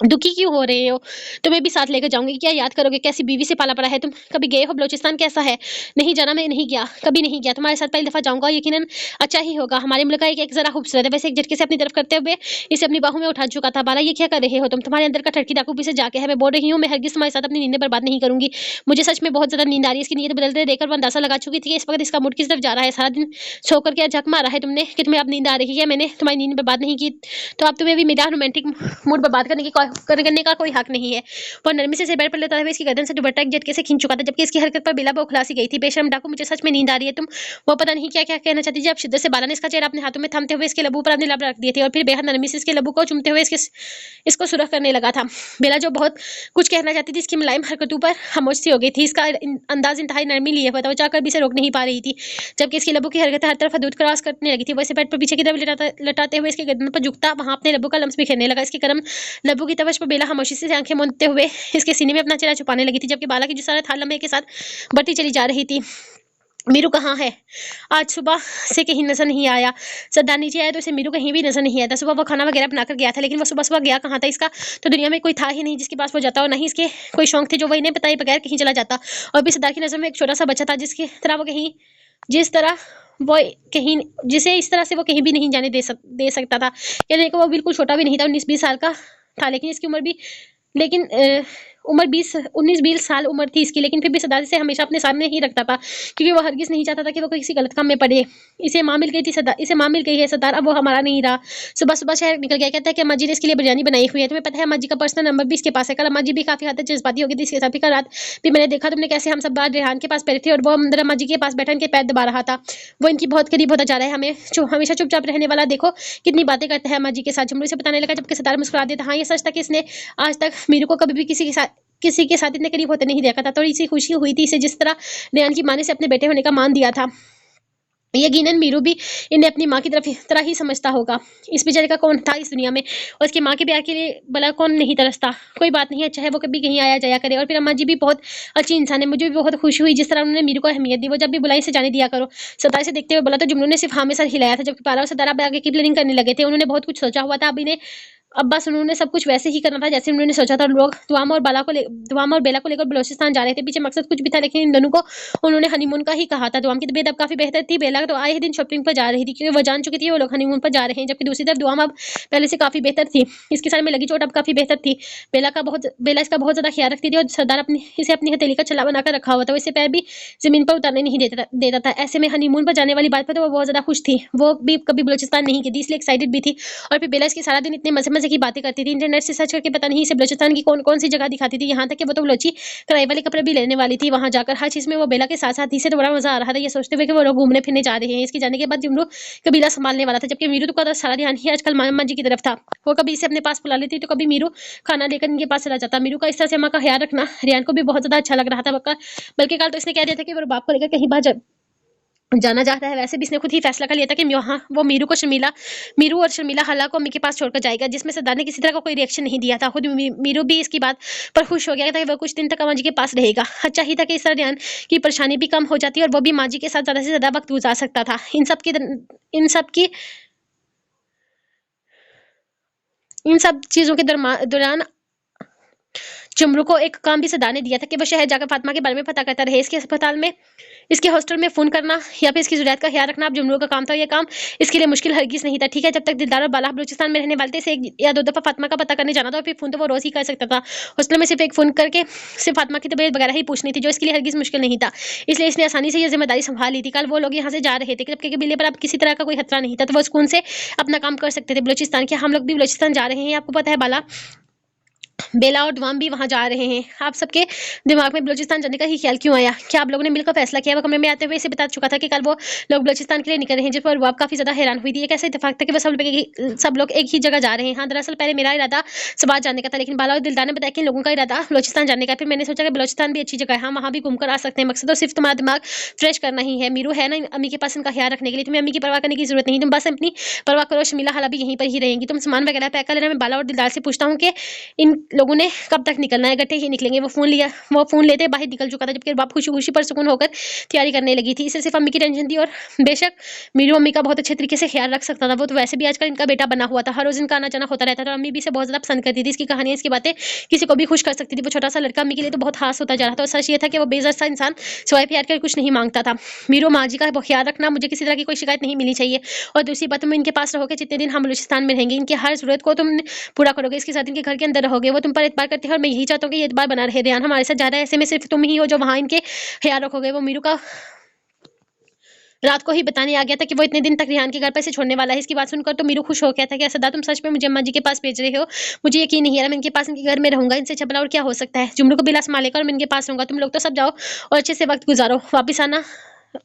दुखी क्यों हो रहे हो? तुम्हें भी साथ लेकर जाऊंगी, क्या याद करोगे कैसी बीवी से पाला पड़ा है तुम? कभी गए हो बलूचिस्तान, कैसा है? नहीं जाना, मैं नहीं गया, कभी नहीं गया। तुम्हारे साथ पहली दफा जाऊंगा, यकीनन अच्छा ही होगा। हमारे मुल्क का एक जरा खूबसूरत है। वैसे एक झटके से अपनी तरफ करते हुए इसे अपनी बाहों में उठा चुका था। बाला ये क्या कर रहे हो तुम? तुम्हारे अंदर का ठड़की डाकू भी से जाके है, मैं बोल रही हूँ मैं हरगिज तुम्हारे साथ अपनी नींद बर्बाद नहीं करूंगी। मुझे सच में बहुत ज्यादा नींद आ रही है। इसकी नींद बदलते देखकर वो अंदाजा लगा चुकी थी कि इस वक्त इसका मूड किस तरफ जा रहा है। सारा दिन सोकर क्या झक मारा है तुमने कि तुम्हें अब नींद आ रही है? मैंने तुम्हारी नींद बर्बाद नहीं की, तो अब तुम्हें भी मेरा रोमांटिक मूड बर्बाद करने का कोई हक नहीं है। वो नरमी से बेड पर लेता हुआ इसकी गर्दन से दुपट्टा एक झटके से खींच चुका था, जबकि इसकी हरकत पर बेला बौखलासी गई थी। बेशर्म डाकू मुझे सच में नींद आ रही है तुम। वो पता नहीं क्या क्या कहना चाहती थी। अब शिद्दत से बाला ने इसका चेहरा अपने हाथों में थमते हुए इसके लबू पर अपने लब रख दिए थे, और फिर बेहद नरमी से इसके लबू को चूमते हुए इसको सुरख करने लगा था। बेला जो बहुत कुछ कहना चाहती थी, इसकी मुलायम हरकतों पर खामोश सी हो गई थी। इसका अंदाज इंतहाई नरमी लिए हुआ था, वो चाहकर भी इसे रोक नहीं पा रही थी, जबकि इसकी लबू की हरकत हर तरफ हदूद क्रॉस करने लगी थी। वैसे पेट पर पीछे की तरफ लटाते हुए इसके गर्दन पर झुकता वहां अपने लबू का लम्स बिखेरने लगा। इसके गर्म लबू की तवश पर बेला खामोशी से आंखें मूंदते हुए इसके सीने में अपना चेहरा छुपाने लगी थी, जबकि बाला की जो सारा थाल लम्हे के साथ बढ़ती चली जा रही थी। मीरू कहाँ है? आज सुबह से कहीं नजर नहीं आया। सरदार नीचे आया तो इसे मीरू कहीं भी नजर नहीं आया था। सुबह वो खाना वगैरह बनाकर गया था, लेकिन वो सुबह सुबह गया कहाँ था? इसका तो दुनिया में कोई था ही नहीं जिसके पास वो जाता, और नहीं इसके कोई शौक थे जो वो इन्हें बताए बगैर कहीं चला जाता। और भी सरदार की नजर में एक छोटा सा बच्चा था जिस तरह वो कहीं जिसे इस तरह से वो कहीं भी नहीं जाने दे सकता था। यानी कि वो बिल्कुल छोटा भी नहीं था, 19-20 साल का था, लेकिन इसकी उम्र भी लेकिन उम्र 19-20 साल उम्र थी इसकी, लेकिन फिर भी सरदार इसे हमेशा अपने सामने ही रखता था, क्योंकि वो हरगिज नहीं चाहता था कि वो किसी गलत काम में पड़े। इसे माँ मिल गई है सरदार, अब वो हमारा नहीं रहा। सुबह सुबह शहर निकल गया, कहता है कि अम्मा जी ने इसके लिए बिरयानी बनाई हुई है। तुम्हें पता है अम्मा जी का पर्सनल नंबर भी इसके पास है। कल अम्मा जी भी काफी हद तक जज्बाती हो गई थी इसके साथ। कल रात भी मैंने देखा तुमने कैसे हम सब बाहर रेहान के पास बैठे थे, और वो अंदर अम्मा जी के पास बैठा इनके पैर दबा रहा था। वो इनकी बहुत करीब होता जा रहा है, हमेशा चुपचाप रहने वाला देखो कितनी बातें करता है अम्मा जी के साथ। झुमरी से बताने लगा, जबकि सरदार मुस्कुरा देता। हाँ ये सच था कि इसने आज तक मीरू को कभी भी किसी के साथ इतने करीब होते नहीं देखा था। थोड़ी सी खुशी हुई थी इसे, जिस तरह रेहान की माँ ने से अपने बेटे होने का मान दिया था। यकीनन मीरू भी इन्हें अपनी माँ की तरह ही समझता होगा। इस बेचारे का कौन था इस दुनिया में, और उसकी माँ के प्यार के लिए भला कौन नहीं तरसता। कोई बात नहीं, अच्छा है वो कभी कहीं आया जाया करे। और फिर अम्मा जी भी बहुत अच्छी इंसान है, मुझे भी बहुत खुशी हुई जिस तरह उन्होंने मीरू को अहमियत दी। वो जब भी बुलाई से जाने दिया करो। सदाई से देखते हुए बोला तो जुमनू ने सिर्फ हाँ में सर हिलाया था, जबकि पारा और सदारा आगे की प्लानिंग करने लगे थे। उन्होंने बहुत कुछ सोचा हुआ था। अब इन्हें अब बस उन्होंने सब कुछ वैसे ही करना था जैसे उन्होंने सोचा था। लोग दुआमा और बेला को लेकर बलोचिस्तान जा रहे थे। पीछे मकसद कुछ भी था, लेकिन इन दोनों को उन्होंने हनीमून का ही कहा था। दुआम की तबीयत अब काफी बेहतर थी। बेला तो आए ही दिन शॉपिंग पर जा रही थी, क्योंकि वो जान चुकी थी वो लोग हनीमून पर जा रहे हैं। जबकि दूसरी तरफ दुआम अब पहले से काफी बेहतर थी। इसके सर में लगी चोट अब काफी बेहतर थी। बेला इसका बहुत ज्यादा ख्याल रखती थी, और सरदार इसे अपनी हथेली का छल्ला बनाकर रखा हुआ था। वो इससे पैर भी जमीन पर उतारने नहीं देता था। ऐसे में हनीमून पर जाने वाली बात पर तो वो बहुत ज्यादा खुश थी। वो भी कभी बलोचिस्तान नहीं गई थी, इसलिए एक्साइटेड भी थी। और फिर बेला इसकी सारा दिन इतने मजे मजे की बातें करती थी, इंटरनेट से सर्च करके पता नहीं इसे बलोचिस्तान की कौन कौन सी जगह दिखाती थी। यहाँ तक कि वो तो बलोची कढ़ाई वाले कपड़े भी लेने वाली थी। वहां जाकर हर चीज में वो बेला के साथ साथ इसे तो बड़ा मजा आ रहा था, ये सोचते हुए कि वो लोग घूमने फिरने जा रहे हैं। इसके जाने के बाद जुमरू कबीला संभालने वाला था, जबकि मीरू का तो सारा ध्यान ही आजकल मामा जी की तरफ था। वो कभी इसे अपने पास बुला लेती तो कभी मीरू खाना लेकर इनके पास चला जाता। मीरू का इस तरह से अम्मा का ख्याल रखना रियान को भी बहुत ज्यादा अच्छा लग रहा था। बल्कि कल तो इसने कह दिया था कि वो बाप को लेकर कहीं बाहर जाना चाहता है। वैसे भी इसने खुद ही फैसला कर लिया था कि वहाँ वो मीरू और शर्मिला हला को अम्मी के पास छोड़कर जाएगा, जिसमें सरदार ने किसी तरह का कोई रिएक्शन नहीं दिया था। खुद मीरू भी इसकी बात पर खुश हो गया था कि वह कुछ दिन तक अम्मा जी के पास रहेगा। अच्छा ही था कि इस तरह ध्यान की परेशानी भी कम हो जाती और वो भी माँ जी के साथ ज्यादा से ज्यादा वक्त गुजार सकता था। इन सब चीजों के दौरान जुमरू को एक काम भी सरदार ने दिया था कि वह शहर जाकर फातिमा के बारे में पता करता रहे। इसके अस्पताल में, इसके हॉस्टल में फोन करना या फिर इसकी जरूरत का ख्याल रखना अब जुमरू का काम था। यह काम इसके लिए मुश्किल हरगिज नहीं था। ठीक है, जब तक दिलदार और बाला बलूचिस्तान में रहने वाले थे, इसे एक या दो दफा फातिमा का पता करने जाना था, और फिर फोन तो वो रोज ही कर सकता था। हॉस्टल में सिर्फ एक फोन करके सिर्फ फातिमा की तबीयत वगैरह ही पूछनी थी, जो इसके लिए हरगिज मुश्किल नहीं था। इसलिए इसने आसानी से यह जिम्मेदारी संभाल ली थी। कल वो लोग यहाँ से जा रहे थे, जबकि कबीले पर अब किसी तरह का कोई खतरा नहीं था, तो वो सुकून से अपना काम कर सकते थे। बलूचिस्तान के हम लोग भी बलूचिस्तान जा रहे हैं, आपको पता है बाला। बेला और दुआम भी वहां जा रहे हैं। आप सबके दिमाग में बलूचिस्तान जाने का ही ख्याल क्यों आया? क्या आप लोगों ने मिलकर फैसला किया? वो कमरे में आते हुए इसे बता चुका था कि कल वो लोग बलूचिस्तान के लिए निकल रहे हैं, जिस पर वो काफी ज्यादा हैरान हुई थी। एक ऐसा इत्तेफाक था कि वो सब लोग एक ही जगह जा रहे हैं। हाँ, दरअसल पहले मेरा इरादा सवाल जाने का था, लेकिन बाला और दिलदार ने बताया कि इन लोगों का इरादा बलूचिस्तान जाने का। फिर मैंने सोचा कि बलूचिस्तान भी अच्छी जगह है, हम वहां भी घूमकर आ सकते हैं। मकसद तो सिर्फ तुम्हारा दिमाग फ्रेश करना ही है। मीरू है ना अम्मी के पास इनका ख्याल रखने के लिए, तुम्हें अम्मी की परवाह करने की जरूरत नहीं। तुम बस अपनी परवाह करो। शर्मिला हाला भी यहीं पर ही रहेंगी। तुम सामान वगैरह पैक कर लेना। मैं बाला और दिलदार से पूछता हूँ कि इन लोगों ने कब तक निकलना है? गट्टे ही निकलेंगे। वो फोन लेते बाहर निकल चुका था, जबकि बाप खुशी खुशी पर सुकून होकर तैयारी करने लगी थी। इसे सिर्फ अम्मी की टेंशन थी, और बेशक मीरू अम्मी का बहुत अच्छे तरीके से ख्याल रख सकता था। वो तो वैसे भी आजकल इनका बेटा बना हुआ था, हर रोज इनका आना जाना होता रहता था। अम्मी भी इसे बहुत ज्यादा पसंद करती थी। इसकी कहानियां, इसकी बातें किसी को भी खुश कर सकती थी। वो छोटा सा लड़का अम्मी के लिए तो बहुत खास होता जा रहा था। और सच ये था कि वो बेइज्जत सा इंसान सिवाय प्यार के कुछ नहीं मांगता था। मीरू माँ जी का ख्याल रखना, मुझे किसी तरह की कोई शिकायत नहीं मिलनी चाहिए। और दूसरी बात, तुम इनके पास रहोगे जितने दिन हम बलूचिस्तान में रहेंगे, इनकी हर जरूरत को तुम पूरा करोगे। इसके साथ इनके घर के अंदर रहोगे। वो तुम पर एतबार करते हैं, और मैं यही चाहता हूँ कि ये एतबार बना रहे। ध्यान हमारे साथ जा रहा है, ऐसे में सिर्फ तुम ही हो जो वहां इनके ख्याल रखोगे। वो मीरू का रात को ही बताने आ गया था कि वो इतने दिन तक रिहान के घर पर से छोड़ने वाला है। इसकी बात सुनकर तो मीरू खुश हो गया था कि सदा तुम सच में मुझे अम्मा जी के पास भेज रहे हो। मुझे यकीन नहीं है, मैं इनके पास, इनके घर में रहूंगा। इनसे छपला और क्या हो सकता है? जुमरू को बिला संभालेगा और मैं इनके पास रहूंगा। तुम लोग तो सब जाओ और अच्छे से वक्त गुजारो।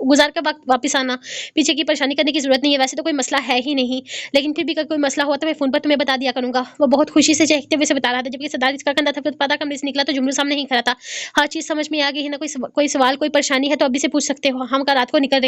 गुजार के वक्त वापस आना। पीछे की परेशानी करने की जरूरत नहीं है, वैसे तो कोई मसला है ही नहीं, लेकिन फिर भी अगर कोई मसला हुआ तो मैं फोन पर तुम्हें बता दिया करूंगा। वो बहुत खुशी से चहकते हुए से बता रहा था, जबकि सरदार इसका कंधा था। पता कमरे से निकला तो जुमरू सामने ही खड़ा था। हर चीज समझ में आ गई है ना? कोई सवाल, कोई परेशानी है तो अभी से पूछ सकते हो। हम रात को निकल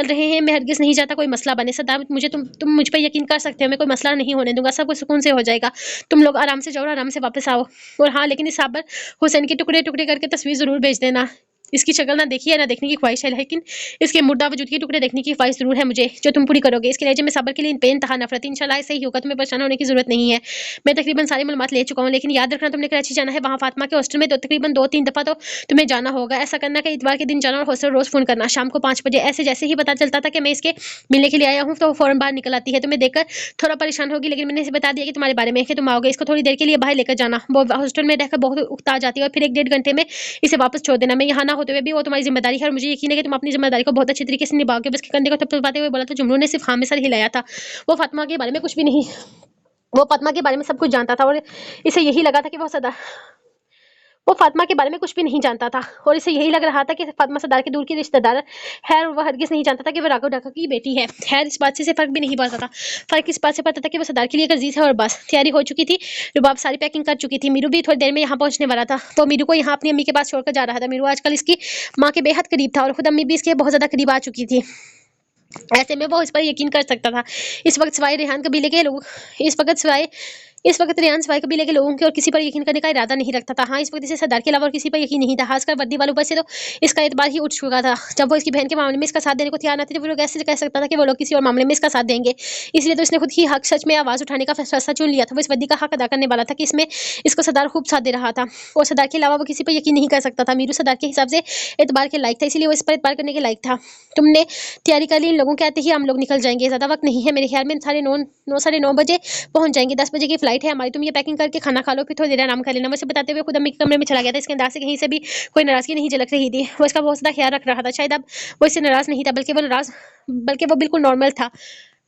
रहे हैं। मैं हरगिज नहीं चाहता कोई मसला बने। सरदार, तुम मुझ पर यकीन कर सकते हो, मैं कोई मसला नहीं होने दूंगा। सब कुछ सुकून से हो जाएगा। तुम लोग आराम से जाओ और आराम से वापस आओ। और हाँ, लेकिन इस साबर हुसैन के टुकड़े टुकड़े करके तस्वीर जरूर भेज देना। इसकी शक्ल ना देखी है, ना देखने की ख्वाहिश है, लेकिन इसके मुर्दा वजूद के टुकड़े देखने की ख्वाहिश जरूर है मुझे, जो तुम पूरी करोगे। इसके लहजे में सबर के लिए बेइंतहा नफरत। इंशाल्लाह ऐसे ही होगा, तुम्हें परेशान होने की जरूरत नहीं है। मैं तकरीबन सारी मालूमात ले चुका हूँ, लेकिन याद रखना तुमने कराची जाना है। वहाँ फातिमा के हॉस्टल में तो तकरीबन 2-3 दफा तो तुम्हें जाना होगा। ऐसा करना कि इतवार के दिन जाना और हॉस्टल रोज फोन करना शाम को 5 बजे। ऐसे जैसे ही पता चलता था कि मैं इसके मिलने के लिए आया हूँ, तो फौरन बाहर निकल आती है। तुम्हें देखकर थोड़ा परेशान होगी, लेकिन मैंने इसे बता दिया कि तुम्हारे बारे में कि तुम आओगे। इसको थोड़ी देर के लिए बाहर लेकर जाना। वो हॉस्टल में रहकर बहुत उकता जाती है, और फिर 1-1.5 घंटे में इसे वापस छोड़ देना। मैं यहाँ ना होते हुए भी वो तुम्हारी जिम्मेदारी है, और मुझे यकीन है कि तुम अपनी जिम्मेदारी को बहुत अच्छे तरीके से निभाओगे। बस कंधे को थपथपाते हुए बोला तो जुमरू ने सिर्फ हाँ में सर हिलाया था। वो फातिमा के बारे में कुछ भी नहीं वो फातिमा के बारे में सब कुछ जानता था, और इसे यही लगा था कि वो सदा वो फातिमा के बारे में कुछ भी नहीं जानता था और इसे यही लग रहा था कि फातिमा सरदार के दूर की रिश्तेदार है और वह हरगिज नहीं जानता था कि वो राघव ढाका की बेटी है। खैर इस बात से फर्क भी नहीं पड़ता था। फर्क इस बात से पड़ता था कि वो सरदार के लिए एक अजीज है और बस तैयारी हो चुकी थी। रुबाब सारी पैकिंग कर चुकी थी। मीरू भी थोड़ी देर में यहाँ पहुंचने वाला था। वो मीरू को यहाँ अपनी अम्मी के पास छोड़कर जा रहा था। मीरू आजकल इसकी माँ के बेहद करीब था और खुद अम्मी भी इसके बहुत ज्यादा करीब आ चुकी थी। ऐसे में वो इस पर यकीन कर सकता था। इस वक्त सिवाय रेहान कबीले के लोग इस वक्त रेहान सिवाय कबीले के लोगों के और किसी पर यकीन करने का इरादा नहीं रखता था। हाँ इस वक्त इसे सरदार के अलावा और किसी पर यकीन नहीं था। खासकर वर्दी वालों पर से तो इसका एतबार ही उठ चुका था। जब वो इसकी बहन के मामले में इसका साथ देने को तैयार न थे तो वो लोग ऐसे कह सकता था कि वो लोग किसी और मामले में इसका साथ देंगे। इसलिए तो इसने खुद ही हक सच में आवाज उठाने का फैसला चुन लिया था। वो इस वर्दी का हक अदा करने वाला था कि इसमें इसको सरदार खूब साथ दे रहा था और सरदार के अलावा वो किसी पर यकीन नहीं कर सकता था। मीरू सरदार के हिसाब से एतबार के लायक था, इसलिए वो इस पर एतबार करने के लायक था। तुमने तैयारी कर ली, इन लोगों के आते ही हम लोग निकल जाएंगे। ज्यादा वक्त नहीं है मेरे ख्याल में। 9:30 बजे पहुंच जाएंगे। 10 बजे की फ्लाइट है हमारी। तुम ये पैकिंग करके खाना खा लो, फिर थोड़ी देर आराम कर लेना। मुझसे बताते हुए खुद अम्मी के कमरे में चला गया था। इसके अंदाज से कहीं से भी कोई नाराजगी नहीं झलक रही थी। वो इसका बहुत ज्यादा ख्याल रख रहा था। शायद अब वो इससे नाराज नहीं था, बल्कि वो बिल्कुल नॉर्मल था।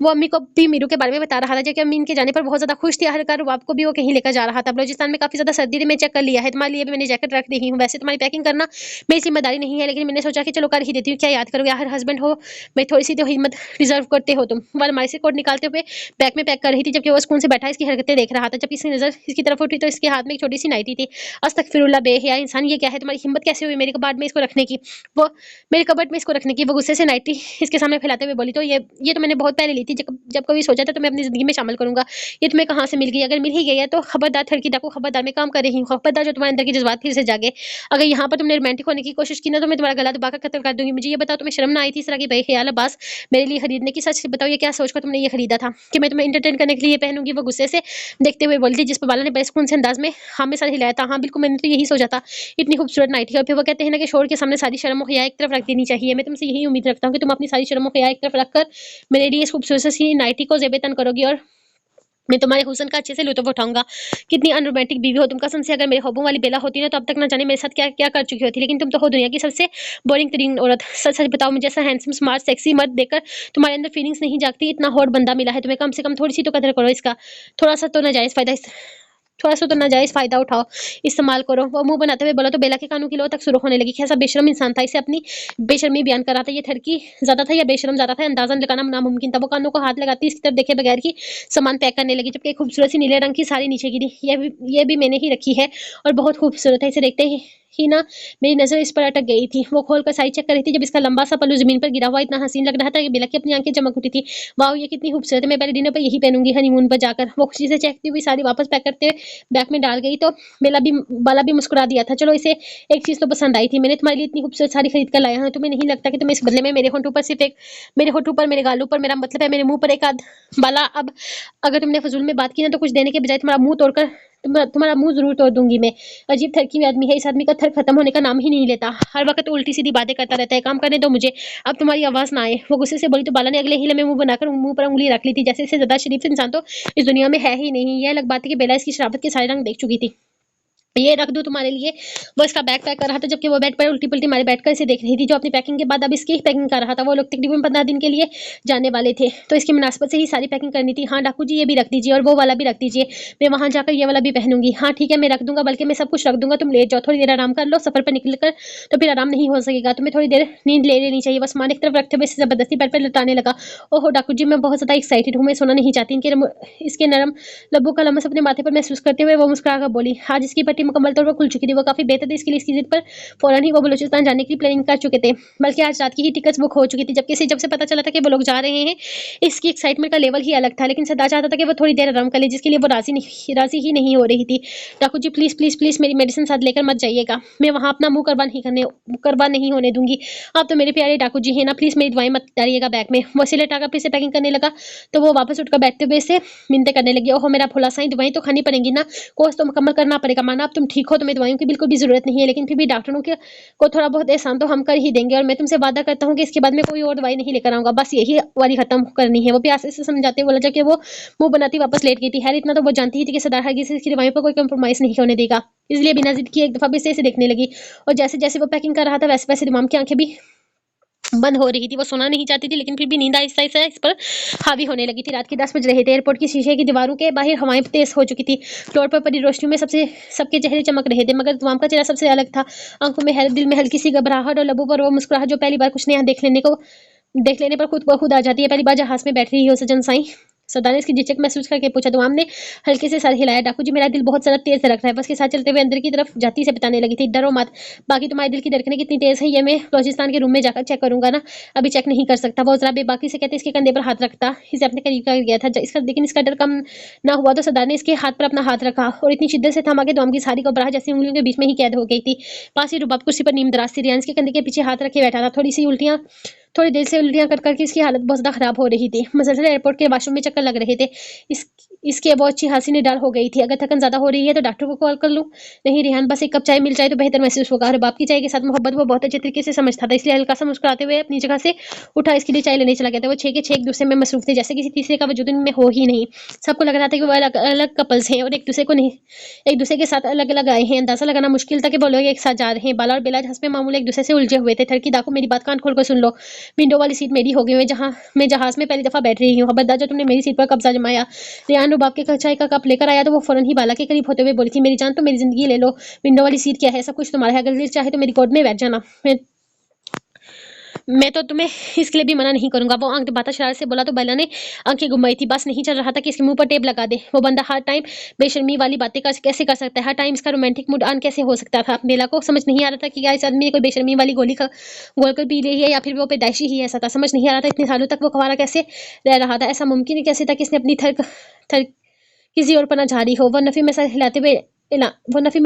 वो अम्मी को भी मीरू के बारे में बता रहा था, जबकि अम्मी इनके जाने पर बहुत ज्यादा खुश थी। आखिरकार रुबाब को भी वो कहीं लेकर जा रहा था। बलूचिस्तान में काफी ज्यादा सर्दी थी, मैं चेक कर लिया है। तुम्हारे लिए भी मैंने जैकेट रख दी हूँ। वैसे तुम्हारी पैकिंग करना मेरी जिम्मेदारी नहीं है, लेकिन मैंने सोचा कि चलो कर ही देती हूँ। क्या याद करोगे, आखिर हस्बैंड हो। मैं थोड़ी सी तो हिम्मत डिजर्व करते हो तुम। वह अलमारी से कोट निकालते हुए बैग में पैक कर रही थी, जबकि वो स्कूल से बैठा इसकी हरकतें देख रहा था। जब इसकी नजर इसकी तरफ उठी तो इसके हाथ में एक छोटी सी नाइटी थी। अस्तगफिरुल्लाह, बेहया इंसान, ये क्या है। तुम्हारी हिम्मत कैसे हुई मेरी कबाड़ में इसको रखने की। वो मेरे कबर्ड में इसको रखने की। वो गुस्से से नाइटी इसके सामने फैलाते हुए बोली, तो ये तो मैंने बहुत पहले ली थी, जब कभी सोचा था तो मैं अपनी जिंदगी में शामिल करूंगा। ये तुम्हें कहाँ से मिल गई। अगर मिल ही गई है तो खबरदार थड़की डाकू, खबरदार मैं काम कर रही हूँ। खबरदार जो तुम्हारे अंदर के जज्बात फिर से जागे। अगर यहाँ पर तुमने रोमांटिक होने की कोशिश की ना तो मैं तुम्हारा गला दबाकर कत्ल कर दूंगी। मुझे ये बताओ, तुम्हें शर्म ना आई थी इस तरह की बेख्याल लिबास मेरे लिए खरीदने की। सच बताओ, ये क्या सोचकर तुमने ये खरीदा था कि मैं तुम्हें इंटरटेन करने के लिए पहनूंगी। वो गुस्से से देखते हुए बोली थी, जिस पर बाला ने बड़े सुकून से अंदाज में हाँ में सर हिलाया था। हाँ बिल्कुल, मैंने तो यही सोचा था। इतनी खूबसूरत नाइटी। और फिर वो कहते हैं ना कि शोर के सामने सारी शर्म और हया एक तरफ रख देनी चाहिए। मैं तुमसे यही उम्मीद रखता हूँ कि तुम अपनी सारी शर्म और हया एक तरफ रखकर मेरे लिए इस खूबसूरत सी नाइटी को ज़ेब-ए-तन करोगी और मैं तुम्हारे हुस्न का अच्छे से लुत्फ़ उठाऊंगा। कितनी अनरोमांटिक बीवी हो तुम। कसम से अगर मेरे ख्वाबों वाली बेला होती ना तो अब तक ना जाने मेरे साथ क्या क्या कर चुकी होती। लेकिन तुम तो हो दुनिया की सबसे बोरिंग तरीन औरत। सच सच बताओ, मुझे ऐसा हैंडसम स्मार्ट सेक्सी मर्द देखकर तुम्हारे अंदर फीलिंग्स नहीं जागती। इतना हॉट बंदा मिला है तुम्हें, कम से कम थोड़ी सी तो कदर करो इसका। थोड़ा सा तो नाजायज फायदा थोड़ा सा तो नाजायज फायदा उठाओ, इस्तेमाल करो। वो मुंह बनाते हुए बोला तो बेला के कानों की लो तक शुरू होने लगी। कैसा बेशरम इंसान था, इसे अपनी बेशर्मी बयान कर रहा था। ये ठरकी ज्यादा था या बेशरम ज्यादा था, अंदाजा लगाना नामुमकिन था। वो कानों को हाथ लगाती इसकी तरफ देखे बगैर ही सामान पैक करने लगी, जबकि एक खूबसूरत सी नीले रंग की साड़ी नीचे गिरी। ये भी मैंने ही रखी है और बहुत खूबसूरत है। इसे देखते ही ना मेरी नजर इस पर अटक गई थी। वो खोल कर साड़ी चेक कर रही थी जब इसका लंबा सा पल्लू जमीन पर गिरा हुआ इतना हसीन लग रहा था कि बेला की अपनी आंखें चमक उठी थी। वाह, ये कितनी खूबसूरत है। मैं पहले डिनर पर यही पहनूंगी हनीमून पर जाकर। वो खुशी से चेकती हुई साड़ी वापस पैक करते बैग में डाल गई तो बाला भी मुस्कुरा दिया था। चलो, इसे एक चीज तो पसंद आई थी। मैंने तुम्हारे लिए इतनी खूबसूरत साड़ी खरीद कर लाया हूँ। तुम्हें नहीं लगता कि तुम्हें इस बदले में मेरे होठों पर, मेरे गालों पर, मेरा मतलब है मेरे मुंह पर एक आध बाला। अब अगर तुमने फजूल में बात की ना तो कुछ देने के बजाय तुम्हारा मुंह जरूर तोड़ दूंगी मैं। अजीब थरकी आदमी है। इस आदमी का थर खत्म होने का नाम ही नहीं लेता। हर वक्त उल्टी सीधी बातें करता रहता है। काम करने दो मुझे, अब तुम्हारी आवाज ना आए। वो गुस्से से बोली तो बाला ने अगले हीले में मुंह बनाकर मुंह पर उंगली रख ली थी। जैसे इससे ज्यादा शरीफ इंसान तो इस दुनिया में है ही नहीं। यह अलग बात है कि बेला इसकी शराबत के सारे रंग देख चुकी थी। ये रख दूं तुम्हारे लिए। वो इसका बैग पैक कर रहा था, जबकि वो बेड पर उल्टी पुल्टी मारे बैठकर इसे देख रही थी। जो अपनी पैकिंग के बाद अब इसकी पैकिंग कर रहा था। वो लोग तकरीबन 15 दिन के लिए जाने वाले थे, तो इसकी मुनासिबत से ही सारी पैकिंग करनी थी। हाँ डाकू जी, ये भी रख दीजिए और वो वाला भी रख दीजिए। मैं वहां जाकर ये वाला भी पहनूंगी। हाँ ठीक है, मैं रख दूंगा, बल्कि मैं सब कुछ रख दूंगा। तुम लेट जाओ, थोड़ी देर आराम कर लो। सफर पर निकल कर तो फिर आराम नहीं हो सकेगा। तुम्हें थोड़ी देर नींद ले लेनी चाहिए। बस मान एक तरफ रखते हुए इसे जबरदस्ती बेड पर लटाने लगा। ओहो डाकू जी, मैं बहुत ज्यादा एक्साइटेड हूँ। मैं सोना नहीं चाहती। इसके नरम लब्बों का लमस अपने माथे पर महसूस करते हुए वो मुस्कुरा कर बोली, आज इसकी पट्टी मुकम्मल तौर पर खुल चुकी थी। वो काफी बेहतर थी, इसके लिए इसकी जिद पर फौरन ही वो बलूचिस्तान जाने की प्लानिंग कर चुके थे। बल्कि आज रात की ही टिकट्स बुक हो चुकी थी। जबकि इसे जब से पता चला था कि वो लोग जा रहे हैं, इसकी एक्साइटमेंट का लेवल ही अलग था। लेकिन सदा चाहता था कि वो थोड़ी देर आराम कर ले, जिसके लिए वो राजी ही नहीं हो रही थी। डाकू जी प्लीज प्लीज प्लीज मेरी मेडिसिन साथ लेकर मत जाइएगा। मैं वहां अपना मुंह करवा नहीं होने दूंगी। आप तो मेरे प्यारे डाकू जी है ना, प्लीज मेरी दवाई मत डालिएगा बैग में। वो सिलेट आकर फिर से पैकिंग करने लगा तो वो वापस उठकर बैठते हुए से मिन्नतें करने लगी। ओहो मेरा भोला साईं, दवाई तो खानी पड़ेगी ना, कोर्स तो मुकम्मल करना पड़ेगा। माना अब तुम ठीक हो, तुम्हें दवाइयों की बिल्कुल भी जरूरत नहीं है, लेकिन फिर भी डॉक्टरों को थोड़ा बहुत एहसान तो हम कर ही देंगे। और मैं तुमसे वादा करता हूँ कि इसके बाद मैं कोई और दवाई नहीं लेकर आऊंगा। बस यही वाली खत्म करनी है। वो प्यासे से समझाते बोला, जबकि वो मुंह बनाती वापस लेट गई थी। खैर इतना तो वो जानती ही थी कि सरदार हरगिज इसकी दवाइयों पर कोई कंप्रोमाइज नहीं होने देगा, इसलिए बिना जिद की एक दफा भी इसे देखने लगी। और जैसे जैसे वो पैकिंग कर रहा था वैसे वैसे दिमाग की आंखें भी बंद हो रही थी। वो सोना नहीं चाहती थी, लेकिन फिर भी नींद आहिस्ता-आहिस्ता इस पर हावी होने लगी थी। रात के 10 बज रहे थे। एयरपोर्ट की शीशे की दीवारों के बाहर हवाएं तेज हो चुकी थी। फ्लोर पर पड़ी रोशनी में सबके चेहरे चमक रहे थे, मगर तमाम का चेहरा सबसे अलग था। आंखों में दिल में हल्की सी घबराहट और लबों पर वो मुस्कुराहट जो पहली बार कुछ नया देख लेने पर खुद ब खुद आ जाती है। पहली बार जहाज में बैठ रही हो सजन साईं। सरदार ने इसकी झिझक महसूस करके पूछा। तो ने हल्के से सर हिलाया। डाकू जी, मेरा दिल बहुत ज़्यादा तेज धड़क रहा है। बस के साथ चलते हुए अंदर की तरफ जाती से बताने लगी थी। डरो मत, बाकी तुम्हारे दिल की धड़कनें कितनी तेज है ये मैं बलूचिस्तान के रूम में जाकर चेक करूंगा ना। अभी चेक नहीं कर सकता। वो जरा बेबाकी से कहते इसके कंधे पर हाथ रखता इसे अपने करीब कर गया था। इसका लेकिन इसका डर कम ना हुआ तो सरदार ने इसके हाथ पर अपना हाथ रखा और इतनी शिद्दत से थमा के दम की सारी घबराहट जैसी उंगलियों के बीच में ही कैद हो गई थी। पास ही रुबाब कुर्सी पर नीम दराज थी। रियान के कंधे के पीछे हाथ रखे बैठा था। थोड़ी देर से उल्टियां कर करके इसकी हालत बहुत ज़्यादा खराब हो रही थी। मुसलसल एयरपोर्ट के वाशरूम में चक्कर लग रहे थे। इस इसकी बहुत अच्छी हंसी निडाल हो गई थी। अगर थकन ज़्यादा हो रही है तो डॉक्टर को कॉल कर लूँ? नहीं रेहान, बस एक कप चाय मिल जाए तो बेहतर महसूस होगा। और बाप की चाय के साथ मोहब्बत वो बहुत अच्छे तरीके से समझता था, इसलिए हल्का सा मुस्कुराते हुए अपनी जगह से उठा इसके लिए चाय लेने चला गया था। वो छह के छह एक दूसरे में मसरूफ थे, जैसे किसी तीसरे का वजूद इनमें हो ही नहीं। सबको लग रहा था कि वो अलग अलग कपल्स हैं और एक दूसरे के साथ अलग अलग आए हैं। अंदाजा लगाना मुश्किल था कि वो लोग एक साथ जा रहे हैं। बाला और बेला हंसपे मामूल एक दूसरे से उलझे हुए थे। थरकी डाकू, मेरी बात कान खोल कर सुन लो। विंडो वाली सीट मेरी हो गई है, जहाँ मैं जहाज में पहली दफा बैठ रही हूँ। खबरदार जो तुमने मेरी सीट पर कब्जा जमाया। रेहान रुबाब के चाय का कप लेकर आया तो वो फौरन ही बाला के करीब होते हुए बोली थी, मेरी जान, तो मेरी जिंदगी ले लो। विंडो वाली सीट क्या है, सब कुछ तुम्हारा है। अगर दिल चाहे तो मेरी गोद में बैठ जाना। मैं तो तुम्हें इसके लिए भी मना नहीं करूंगा। वो आंख दबाता शरारत से बोला तो बेला ने आंखें घुमाई थी। बस नहीं चल रहा था कि इसके मुंह पर टेप लगा दे। वो बंदा हर टाइम बेशर्मी वाली बातें कैसे कर सकता है। हर टाइम इसका रोमांटिक मूड ऑन कैसे हो सकता था। बेला को समझ नहीं आ रहा था कि क्या इस आदमी ने कोई बेशर्मी वाली गोल कर पी रही है या फिर वो पैदाइशी ही ऐसा था। समझ नहीं आ रहा था इतने सालों तक वो कुंवारा कैसे रह रहा था। ऐसा मुमकिन कैसे था कि इसने अपनी थर किसी और पना झाड़ी हो। वो नफी में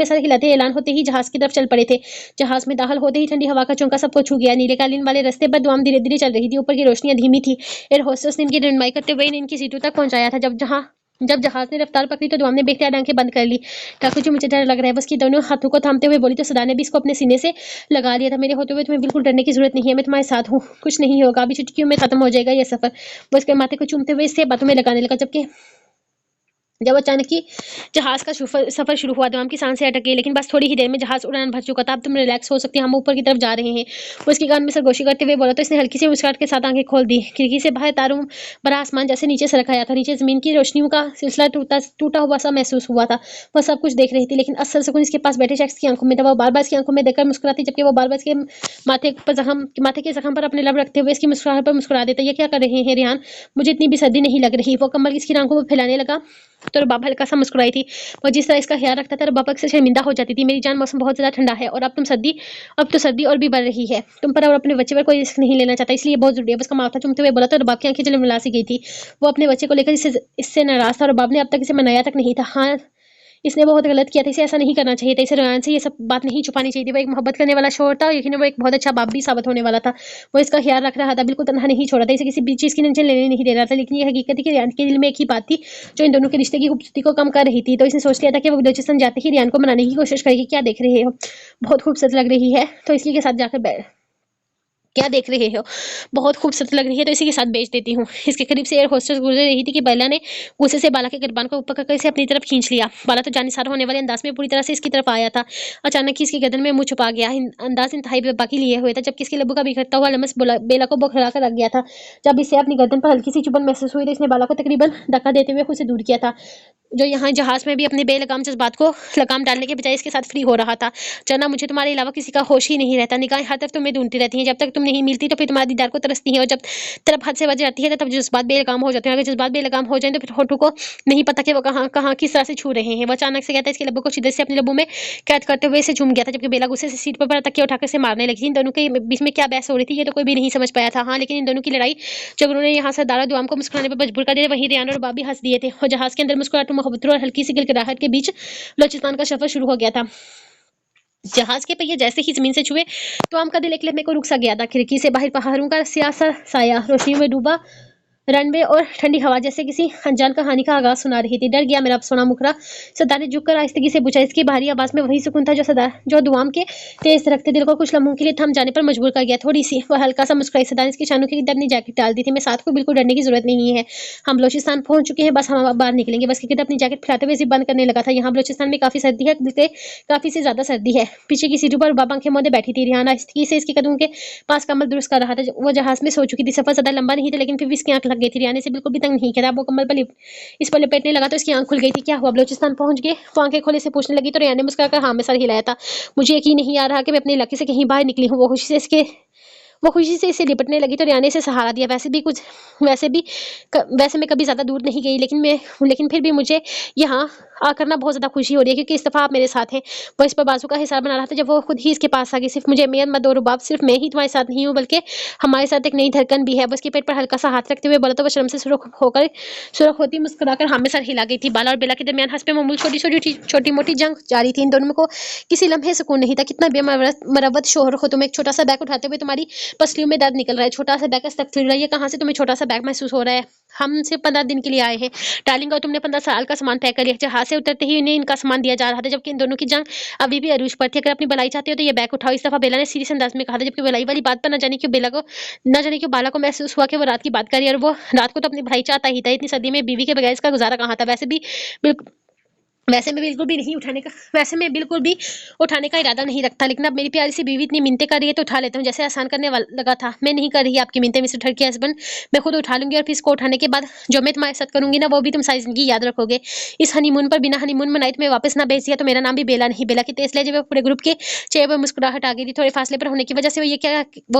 सर हिलाते ऐलान होते ही जहाज की तरफ चल पड़े थे। जहाज में दाखिल होते ही ठंडी हवा का झोंका सबको छू गया। नीले कालीन वाले रास्ते पर दुआम धीरे धीरे चल रही थी। ऊपर की रोशनियां धीमी थी। एयर होस्टेस ने इनकी रहनुमाई करते हुए इनकी सीटों तक पहुंचाया था। जब जहाज ने रफ्तार पकड़ी तो दुआम ने बेख्तियार आंखें बंद कर ली। ठाकुर जी, मुझे डर लग रहा है। बस की दोनों हाथों को थामते हुए बोली तो सदा ने भी इसको अपने सीने से लगा लिया था। मेरे होते हुए तुम्हें बिल्कुल डरने की जरूरत नहीं है। मैं तुम्हारे साथ हूँ, कुछ नहीं होगा। अभी चुटकियों में खत्म हो जाएगा ये सफर। वो इसके माथे को चूमते हुए इससे बातों में लगाने लगा। जब अचानक ही जहाज का सफर शुरू हुआ। दमाम की सांसें अटक गई, लेकिन बस थोड़ी ही देर में जहाज उड़ान भर चुका था। अब तुम रिलैक्स हो सकती हैं, हम ऊपर की तरफ जा रहे हैं। वो इसके कान में सरगोशी करते हुए बोला तो इसने हल्की सी मुस्कुराहट के साथ आंखें खोल दी। खिड़की से बाहर तारों भरा आसमान जैसे नीचे सरक आया था। नीचे जमीन की रोशनियों का सिलसिला टूटा हुआ सा महसूस हुआ था। वह सब कुछ देख रही थी, लेकिन असल सुकून इसके पास बैठे शख्स की आंखों में था। वो बार बार इसकी आंखों में देखकर मुस्कुराती, जबकि वो बार बार इसके माथे के जख्म पर अपने लब रखते हुए इसकी मुस्कुराहट पर मुस्कुरा देता। ये क्या कर रहे हैं रेहान? मुझे इतनी भी सर्दी नहीं लग रही। वो कम्बल इसकी आंखों में फैलाने लगा तो रबाब हल्का सा मुस्कुराई थी। वो जिस तरह इसका ख्याल रखता था, रबाब अक्सर शर्मिंदा हो जाती थी। मेरी जान, मौसम बहुत ज्यादा ठंडा है और अब तो सर्दी और भी बढ़ रही है। तुम पर और अपने बच्चे पर कोई रिस्क नहीं लेना चाहता, इसलिए बहुत जरूरी है। बस का माथा चूमते हुए बोला तो रबाब की आंखें जलमिला सी गई थी। वो अपने बच्चे को लेकर इससे नाराज था। रबाब ने अब तक इसे मनाया तक नहीं था। हाँ, इसने बहुत गलत किया था। इसे ऐसा नहीं करना चाहिए था। इसे रेहान से ये सब बात नहीं छुपानी चाहिए थी। वो एक मोहब्बत करने वाला शोहर था, यकीनन वो एक बहुत अच्छा बाप भी साबित होने वाला था। वो इसका ख्याल रख रहा था, बिल्कुल तनहा नहीं छोड़ा था। इसे किसी भी चीज़ की टेंशन लेने नहीं दे रहा था। लेकिन ये हकीकत थी कि रेहान के दिल में एक ही बात थी जो इन दोनों के रिश्ते की खूबसूरती को कम कर रही थी। तो इसने सोच लिया था कि वो बलूचिस्तान जाते ही रेहान को मनाने की कोशिश करेगी। क्या देख रहे हो, बहुत खूबसूरत लग रही है, तो इसी के साथ जाकर बैठ क्या देख रहे हो, बहुत खूबसूरत लग रही है, तो इसी के साथ बेच देती हूँ। इसके करीब से एयर होस्टेस गुजर रही थी कि बेला ने गुस्से से बाला के गिरबान को ऊपर करके इसे अपनी तरफ खींच लिया। बाला तो जानिसार होने वाले अंदाज में पूरी तरह से इसकी तरफ आया था। अचानक ही इसकी गर्दन में मुंह छुपा गया। अंदाज इंतहाई बेबाकी लिए हुए था, जबकि इसके लब्बों का बिखरता हुआ लमस बेला को बौखला कर रख गया था। जब इसे अपनी गर्दन पर हल्की सी चुभन महसूस हुई तो इसने बाला को तकरीबन धक्का देते हुए उसे दूर किया था, जो यहाँ जहाज में भी अपने बेलगाम जज्बात को लगाम डालने के बजाय इसके साथ फ्री हो रहा था। जना, मुझे तुम्हारे अलावा किसी का होश ही नहीं रहता। निगाहें हर तरफ तुम्हें ढूंढती रहती हैं। जब तक तुम नहीं मिलती तो फिर तुम्हारे दीदार को तरसती है, और जब तरफ हद से बढ़ जाती है तो तब जज्बात बेलगाम हो जाते हैं। अगर जज्बात बेलगाम हो जाए तो फिर होठों को नहीं पता कि वो कहाँ कहाँ किस तरह से छू रहे हैं। वो अचानक से कहता है इसके लब्बों को शिद्दत से अपने लब्बों में कैद करते हुए इसे झूम गया था, जबकि बेला गुस्से से सीट पर तकिया उठाकर से मारने लगी थी। इन दोनों के बीच में क्या बहस हो रही थी ये तो कोई भी नहीं समझ पाया था। हाँ, लेकिन इन दोनों की लड़ाई झगड़ों ने यहाँ सरदार दुआम को मुस्कुराने पर मजबूर कर दिया। वहीं रेहान और बाबी हंस दिए थे और जहाज के अंदर मुस्कुराहट, मोहब्बत और हल्की सी गिड़गिड़ाहट के बीच बलूचिस्तान का सफर शुरू हो गया था। जहाज के पहिए जैसे ही जमीन से छुए तो आम का दिल एक लम्हे को रुक सा गया था। खिड़की से बाहर पहाड़ों का स्याह सा साया रोशनी में डूबा रनवे और ठंडी हवा जैसे किसी अनजान कहानी का आगाज सुना रही थी। डर गया मेरा सोना मुखड़ा। सरदार ने झुककर आहिस्तगी से पूछा। इसकी भारी आवाज में वही सुकून था जो दुआम के तेज रखते दिल को कुछ लम्हों के लिए थम जाने पर मजबूर कर गया। थोड़ी सी वह हल्का सा मुस्कुराई। सरदार ने इसकी शानों की अपनी जैकेट डाल दी थी। मैं साथ को बिल्कुल डरने की जरूरत नहीं है। हम बलोचिस्तान पहुंच चुके हैं, बस हम अब बाहर निकलेंगे। बस क्रिकेट अपनी जैकेट फैलाते हुए जिप बंद करने लगा था। यहाँ बलोचिस्तान में काफी सर्दी है, बल्कि काफी से ज्यादा सर्दी है। पीछे की सीटों पर बाबा आंखें मूंदे बैठी थी। रिहाना आहिस्तगी से इसके कदमों के पास कम्बल दुरुस्त कर रहा था। वो जहाज में सो चुकी थी। सफर ज्यादा लंबा नहीं था, लेकिन फिर भी इसकी आंख लग गई थी। रिहाने से बिल्कुल भी तंग नहीं किया था। वो कम्बल पर इस पर लपेटने लगा तो इसकी आंख खुल गई थी। क्या हुआ, बलोचिस्तान पहुंच गए? वो आंखें खोले से पूछने लगी तो रिहान ने मुस्कुराकर हाँ में सर हिलाया था। मुझे यकीन नहीं आ रहा कि मैं अपने इलाके से कहीं बाहर निकली हूँ। वो खुशी से इसे लिपटने लगी तो रियाने से सहारा दिया। वैसे भी वैसे मैं कभी ज्यादा दूर नहीं गई, लेकिन फिर भी मुझे यहाँ आकर ना बहुत ज्यादा खुशी हो रही है, क्योंकि इस दफा आप मेरे साथ हैं। वो इस पर बाजू का हिसाब बना रहा था जब वो खुद ही इसके पास आ गई। सिर्फ मुझे मेयर मत दो रुबाब, सिर्फ मैं ही तुम्हारे साथ नहीं हूँ, बल्कि हमारे साथ एक नई धड़कन भी है। वो उसके पेट पर हल्का सा हाथ रखते हुए बोला तो वो शर्म से सुरख होती मुस्कुराकर हाँ में सर हिला गई थी। बाला और बेला के दरमियान हंस पे मामूल छोटी मोटी जंग जारी थी। इन दोनों को किसी लम्हे सुकून नहीं था। कितना बेमरवत शोहर हो तुम। एक छोटा सा बैग उठाते हुए तुम्हारी पसलियों में दर्द निकल रहा है। छोटा सा बैग तक फिर रही है। कहाँ से तुम्हें छोटा सा बैग महसूस हो रहा है? हम सिर्फ 15 दिन के लिए आए हैं डार्लिंग, और तुमने 15 साल का सामान पैक कर लिया। जहाज से उतरते ही इन्हें इनका सामान दिया जा रहा था, जबकि इन दोनों की जंग अभी भी अरूज पर थी। अगर अपनी भलाई चाहते हो तो ये बैग उठाओ। इस दफा बेला ने सीरियस अंदाज में कहा था, जबकि भलाई वाली बात पर न जाने क्यों बाला को महसूस हुआ कि वो रात की बात कर रही है, और वो रात को तो अपनी भलाई चाहता ही था। इतनी सर्दी में बीवी के बगैर इसका गुजारा कहाँ था? वैसे मैं बिल्कुल भी उठाने का इरादा नहीं रखता, लेकिन अब मेरी प्यारी सी बीवी इतनी मिन्नतें कर रही है तो उठा लेता हूँ, जैसे आसान करने वाला लगा था। मैं नहीं कर रही आपकी मिन्नतें मिस्टर ठर के हस्बैंड, मैं खुद उठा लूंगी, और फिर इसको उठाने के बाद जो मैं तुम्हारे साथ करूंगी ना, वो भी तुम सारी जिंदगी याद रखोगे। इस हनीमून पर बिना हनीमून मनाए तुम्हें वापस ना भेज दिया तो मेरा नाम भी बेला नहीं। बेला की तेज लहजे में पूरे ग्रुप के चेहरे पर मुस्कुराहट आ गई थी। थोड़े फासले पर होने की वजह से वो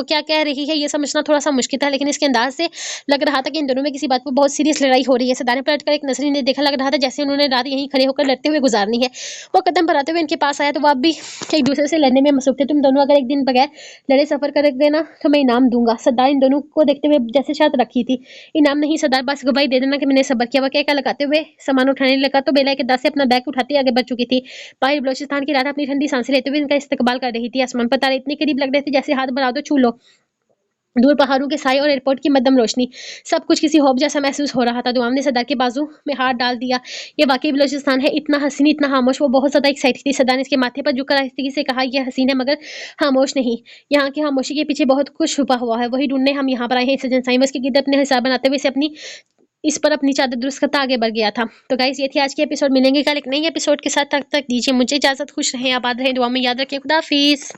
क्या कह रही है ये समझना थोड़ा सा मुश्किल था, लेकिन इसके अंदाज से लग रहा था कि इन दोनों में किसी बात पर बहुत सीरियस लड़ाई हो रही है। सदाने पलट कर एक नजर ने देखा, लग रहा था जैसे उन्होंने रात यहीं खड़े होकर लड़ते हुए गुजारनी है। वो कदम बढ़ाते हुए इनके पास आया तो वो अब भी एक दूसरे से लड़ने में मसरूफ थे। तुम दोनों अगर एक दिन बगैर लड़े सफर कर देना तो मैं इनाम दूंगा। सरदार इन दोनों को देखते हुए जैसे शर्त रखी थी। इनाम नहीं सरदार, बस गवाही दे देना कि मैंने सबर किया। वह क्या लगाते हुए सामान उठाने लगा तो बेला के दास से अपना बैग उठाते आगे बढ़ चुकी थी। बाहर बलोचिस्तान की रात अपनी ठंडी सांसें लेते हुए इनका इस्तकबाल कर रही थी। आसमान पर तारे इतने करीब लग रहे थे जैसे हाथ बढ़ा दो छू लो। दूर पहाड़ों के साए और एयरपोर्ट की मध्यम रोशनी, सब कुछ किसी ख्वाब जैसा महसूस हो रहा था। दुआम ने सरदार के बाजू में हाथ डाल दिया। ये वाकई बलोचिस्तान है, इतना हसीन, इतना खामोश। वो बहुत ज्यादा एक्साइटेड थी। सरदार ने इसके माथे पर झुककर आहिस्ते से कहा, यह हसीन है मगर खामोश नहीं। यहाँ की खामोशी के पीछे बहुत कुछ छुपा हुआ है, वही ढूंढने हम यहाँ पर आए हैं। सजन साई उसके गिद्ध अपने हिसाब बनाते हुए इस पर अपनी चादर दुरुस्त करता आगे बढ़ गया था। तो गाइस, ये थी आज की एपिसोड। मिलेंगे कल एक नई एपिसोड के साथ। तब तक दीजिए मुझे इजाजत। खुश रहें, आबाद रहें, दुआ में याद रखें। खुदा हाफिज।